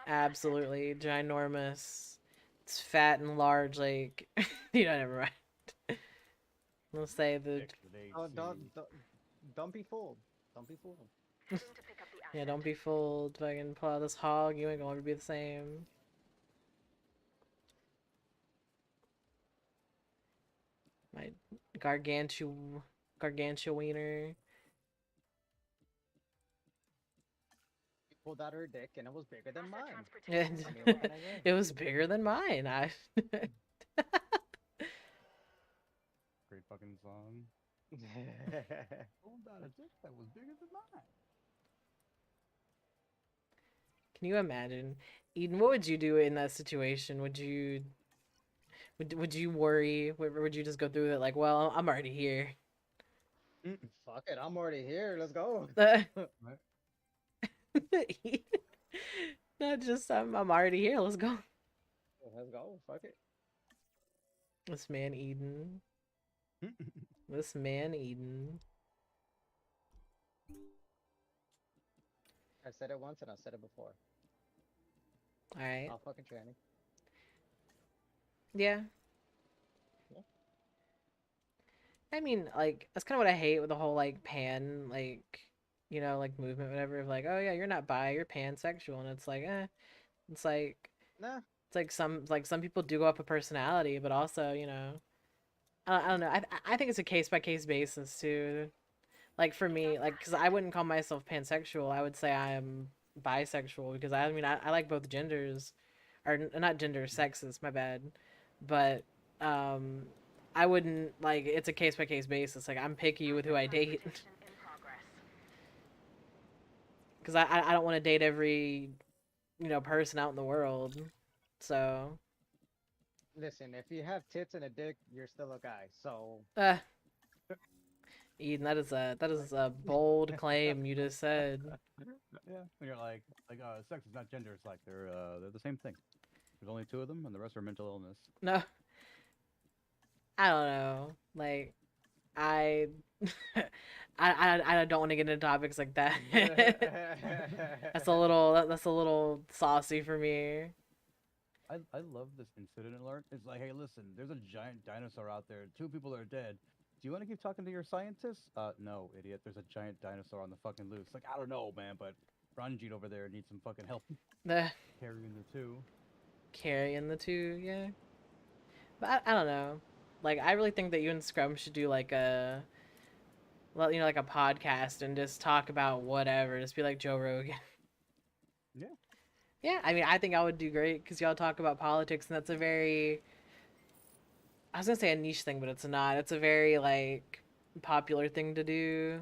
Absolutely ginormous. It's fat and large, like... you know, never mind. Let's say the... Oh, don't be fooled. Don't be fooled. Yeah, don't be fooled. Fucking pull out this hog, you ain't gonna be the same. My gargantua wiener. She pulled out her dick and it was bigger than mine. Yeah, it was bigger than mine. Great fucking song. Pulled out a dick that was bigger than mine. Can you imagine? Eden, what would you do in that situation? Would you worry? Would you just go through it like, well, I'm already here? Fuck it, I'm already here. Let's go. Not just I'm already here. Let's go. Let's go. Fuck it. This man Eden. This man Eden. I said it once and I said it before. All right. I'll fucking tranny. Yeah. I mean, like, that's kind of what I hate with the whole, like, pan, like, you know, like, movement, whatever, of like, oh, yeah, you're not bi, you're pansexual, and it's like, it's like, nah. It's like some people do go up a personality, but also, you know, I don't know, I think it's a case-by-case basis, too. Like, for me, like, because I wouldn't call myself pansexual, I would say I am bisexual, because I mean, I like both genders, or not gender, sexes, my bad, but, I wouldn't, like, it's a case-by-case basis. Like, I'm picky with who I date. Because I don't want to date every, you know, person out in the world. So. Listen, if you have tits and a dick, you're still a guy, so. Eden, that is a bold claim you just said. Yeah, when you're like, sex is not gender, it's like they're the same thing. There's only 2 of them, and the rest are mental illness. No. I don't know. Like, I don't want to get into topics like that. That's a little saucy for me. I love this incident alert. It's like, hey, listen, there's a giant dinosaur out there. 2 people are dead. Do you want to keep talking to your scientists? No, idiot. There's a giant dinosaur on the fucking loose. Like, I don't know, man, but Ranjit over there needs some fucking help. Carrying the 2. Carrying the 2, yeah. But I don't know. Like, I really think that you and Scrum should do, like, a, well, you know, like a podcast and just talk about whatever. Just be like Joe Rogan. Yeah. Yeah, I mean, I think I would do great because y'all talk about politics, and that's a very, I was going to say a niche thing, but it's not. It's a very, like, popular thing to do.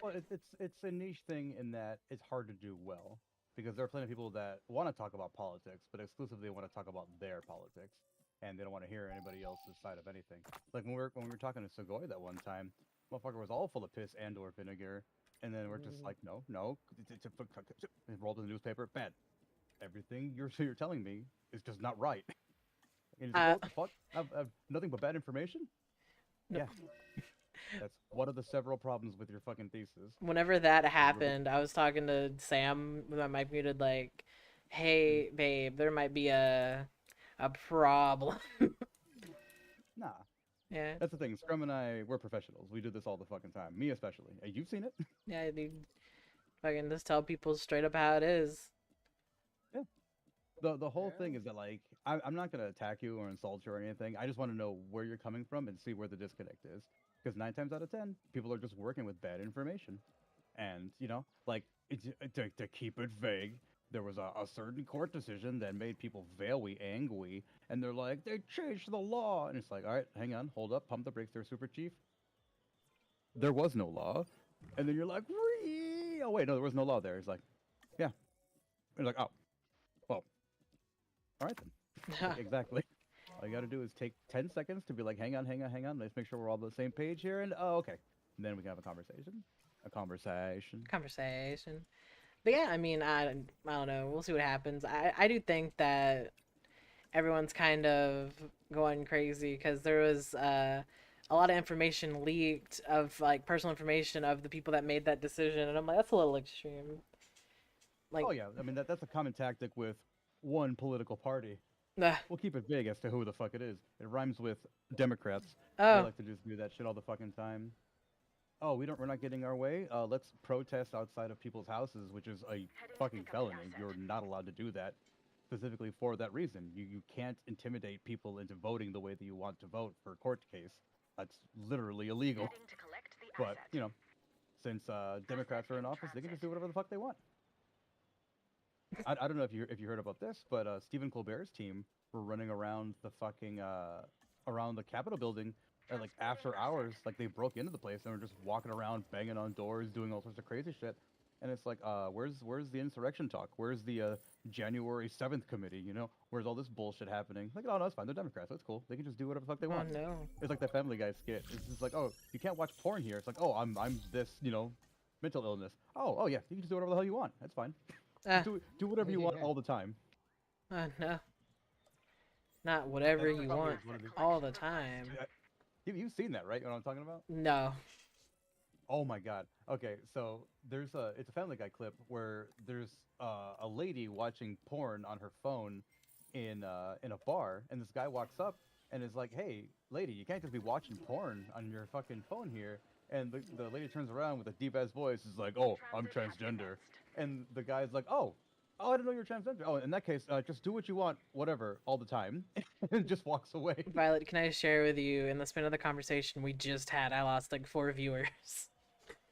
Well, it's a niche thing in that it's hard to do well. Because there are plenty of people that want to talk about politics, but exclusively want to talk about their politics. And they don't want to hear anybody else's side of anything. Like when we were talking to Segoy that one time, motherfucker was all full of piss and or vinegar, and then we're just like, no, it rolled in the newspaper, bad. Everything you're telling me is just not right. And he's like, what the fuck? I've nothing but bad information? No. Yeah. That's one of the several problems with your fucking thesis. Whenever that happened, I was talking to Sam with my mic muted, like, hey, babe, there might be a problem. Nah. Yeah. That's the thing. Scrum and I, we're professionals. We do this all the fucking time. Me especially. You've seen it? Yeah, dude. Fucking just tell people straight up how it is. Yeah. The whole thing is that, like, I'm not going to attack you or insult you or anything. I just want to know where you're coming from and see where the disconnect is. Because 9 times out of 10, people are just working with bad information. And, you know, like, to keep it vague, there was a certain court decision that made people very angry, and they're like, they changed the law. And it's like, all right, hang on, hold up, pump the brakes there, Super Chief. There was no law. And then you're like, Ree! Oh, wait, no, there was no law there. It's like, yeah. And you're like, oh, well, all right then. Like, exactly. All you got to do is take 10 seconds to be like, hang on. Let's make sure we're all on the same page here. And, oh, okay. And then we can have a conversation. Conversation. But yeah, I mean, I don't know. We'll see what happens. I do think that everyone's kind of going crazy because there was a lot of information leaked of, like, personal information of the people that made that decision. And I'm like, that's a little extreme. Like, oh, yeah. I mean, that's a common tactic with one political party. We'll keep it vague as to who the fuck it is. It rhymes with Democrats. Oh. They like to just do that shit all the fucking time. Oh, we're not getting our way? Let's protest outside of people's houses, which is a fucking felony. You're not allowed to do that, specifically for that reason. You can't intimidate people into voting the way that you want to vote for a court case. That's literally illegal. But, you know, since Democrats are in office, they can just do whatever the fuck they want. I don't know if you heard about this, but Stephen Colbert's team were running around the fucking around the Capitol building And like after hours, like they broke into the place and were just walking around, banging on doors, doing all sorts of crazy shit. And it's like, where's the insurrection talk? Where's the January 7th committee? You know, where's all this bullshit happening? Like, oh no, it's fine. They're Democrats. That's cool. They can just do whatever the fuck they want. Oh no. It's like that Family Guy skit. It's just like, oh, you can't watch porn here. It's like, oh, I'm this, you know, mental illness. Oh yeah, you can just do whatever the hell you want. That's fine. Do whatever you want all the time. No. Not whatever you want all the time. You've seen that, right? You know what I'm talking about? No. Oh my god. Okay, so it's a Family Guy clip where there's a lady watching porn on her phone in a bar, and this guy walks up and is like, "Hey, lady, you can't just be watching porn on your fucking phone here." And the lady turns around with a deep ass voice, is like, "Oh, I'm transgender," and the guy's like, "Oh, I didn't know you were transgender. Oh, in that case, just do what you want, whatever, all the time," and just walks away. Violet, can I share with you, in the span of the conversation we just had, I lost like 4 viewers.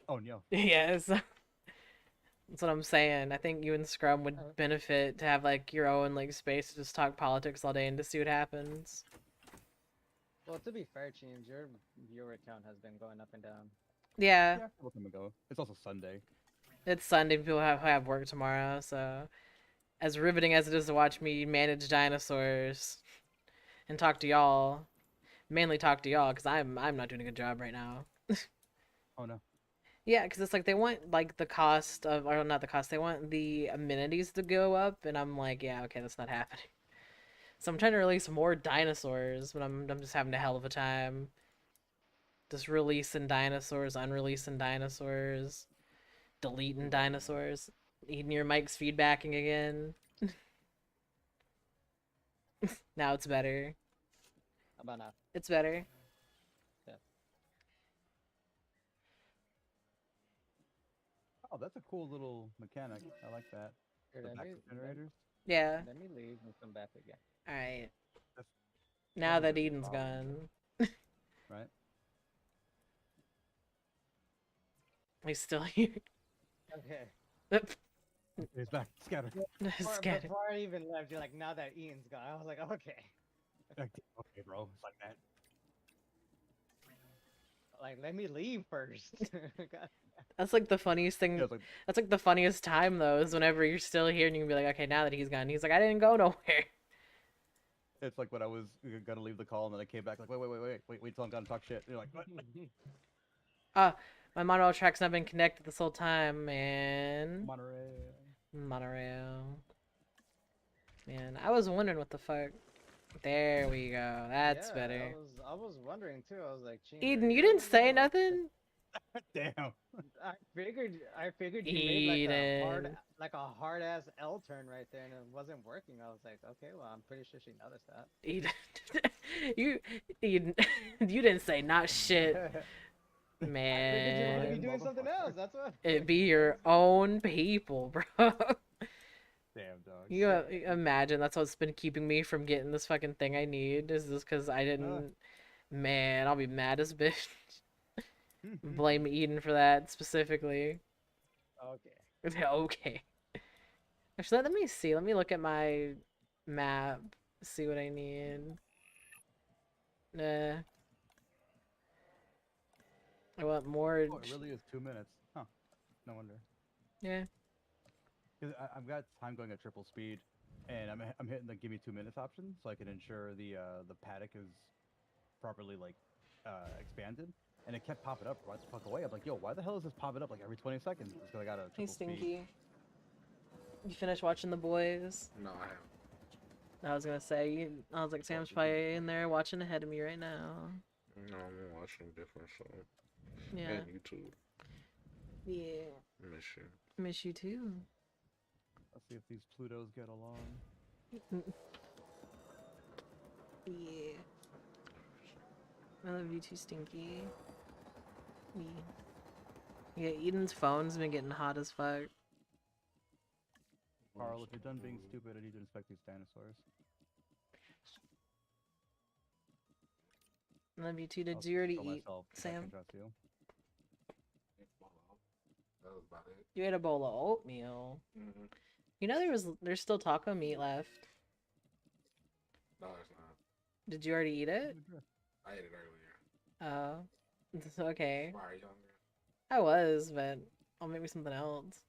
Oh no. Yes. That's what I'm saying. I think you and Scrum would benefit to have like your own like space to just talk politics all day and to see what happens. Well, to be fair, Cheems, your viewer count has been going up and down. Yeah. Let them go. It's also Sunday. It's Sunday. People have work tomorrow, so as riveting as it is to watch me manage dinosaurs and talk to y'all, mainly talk to y'all because I'm not doing a good job right now. Oh no. Yeah, because it's like they want like the cost of, or not the cost, they want the amenities to go up, and I'm like, yeah, okay, that's not happening. So I'm trying to release more dinosaurs, but I'm just having a hell of a time. Just releasing dinosaurs, unreleasing dinosaurs, deleting dinosaurs, eating your mic's feedbacking again. Now it's better. How about now? It's better. Yeah. Oh, that's a cool little mechanic. I like that. Here, The let backup me- generators. Yeah. Let me leave and come back again. Alright. That's Now that probably the Eden's problem. gone. Right? He's still here. Okay. He's back. Scattered. Scattered. Before I even left, you're like, now that Ian's gone. I was like, okay. Okay, bro. It's like that. Like, let me leave first. God. That's like the funniest thing. Yeah, it's like- That's like the funniest time though, is whenever you're still here and you can be like, okay, now that he's gone. He's like, I didn't go nowhere. It's like when I was gonna leave the call and then I came back like, wait till I'm gonna talk shit. And you're like, what? My monorail track's not been connected this whole time, man. Monorail. Man, I was wondering what the fuck. There we go. That's Yeah, better. I was wondering too. I was like, "Cheems, Eden, are you didn't say okay?" nothing? Damn. I figured you made Eden. like a hard ass L turn right there, and it wasn't working. I was like, okay, well, I'm pretty sure she noticed that. Eden, you didn't say not shit. I figured you Man, would be doing something else. That's what. it be your own people, bro. Damn, dog. You imagine that's what's been keeping me from getting this fucking thing I need, is this because I didn't. Man, I'll be mad as bitch. Blame Eden for that specifically. Okay. Okay. Actually, let me see. Let me look at my map. See what I need. Nah. I want more. Oh, it really is 2 minutes. Huh. No wonder. Yeah. Because I've got time going at triple speed, and I'm hitting the give me 2 minutes option so I can ensure the paddock is properly like expanded. And it kept popping up right the fuck away. I'm like, yo, why the hell is this popping up like every 20 seconds? It's because I got a Hey, triple Stinky. speed. You finished watching The Boys? No, I haven't. I was gonna say, I was like, Sam's probably in there watching ahead of me right now. No, I'm watching different show. Yeah. And YouTube. Yeah. Miss you. Miss you too. Let's see if these Plutos get along. Yeah. I love you too, Stinky. Yeah, Eden's phone's been getting hot as fuck. Carl, if you're done being stupid, I need to inspect these dinosaurs. Love you too. Did I'll you already kill eat, myself if I Sam? can trust you. That was about it. You ate a bowl of oatmeal. You know there's still taco meat left. No, it's not. Did you already eat it? I ate it earlier. Oh, it's okay. Why are you hungry? I was, but I'll make me something else.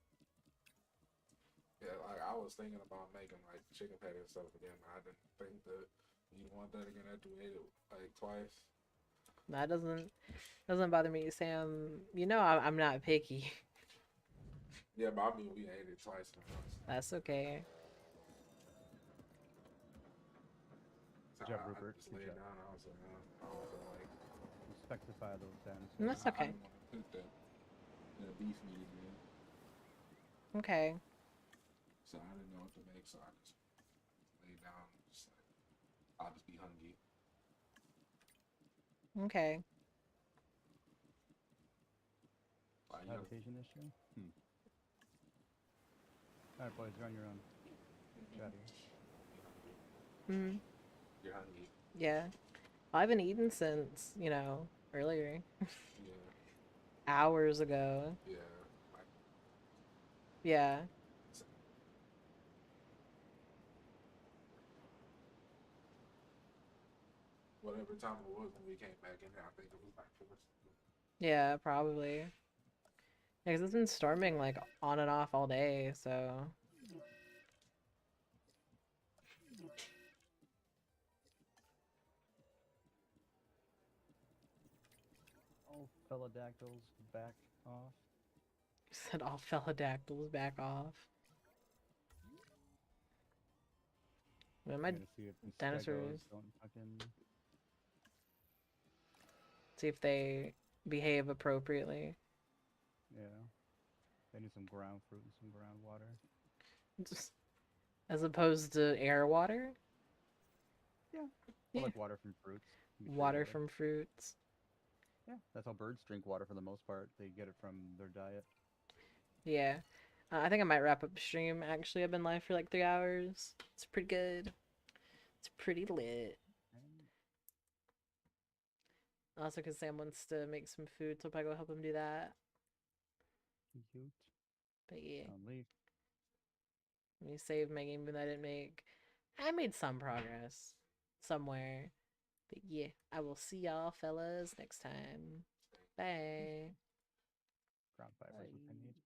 Yeah, like I was thinking about making like chicken patty and stuff again. I didn't think that you want that again after we ate it like twice. That doesn't bother me, Sam. You know I'm not picky. Yeah, but I mean we ate it twice in a row. That's okay. So Good job, I Rupert. just laid down. I was like, I don't feel like Respectify those dinosaurs. That's I okay. didn't want to cook that beef meat again. Okay. So I didn't know what to make, so I just laid down. Just like, I'll just be hungry. Okay. Habitation issue? Alright, boys, you're on your own. Chatty. You're hungry. Yeah. I haven't eaten since, you know, earlier. Yeah. Hours ago. Yeah. Yeah. Whatever time it was when we came back in here, I think it was like 4 or something. Yeah, probably. Yeah, 'cause it's been storming like on and off all day, so. All felidactyls back off. You said all felidactyls back off. What my dinosaurs? Don't fucking... See if they behave appropriately. Yeah. They need some ground fruit and some groundwater. Just as opposed to air water? Yeah. I like water from fruits. Water from fruits. Yeah, that's how birds drink water for the most part. They get it from their diet. Yeah. I think I might wrap up the stream. Actually, I've been live for like 3 hours. It's pretty good. It's pretty lit. Also, because Sam wants to make some food, so I'll probably go help him do that. Cute. But yeah. Leave. Let me save my game that I didn't make. I made some progress. Somewhere. But yeah, I will see y'all fellas next time. Bye. Ground fibers, which I need.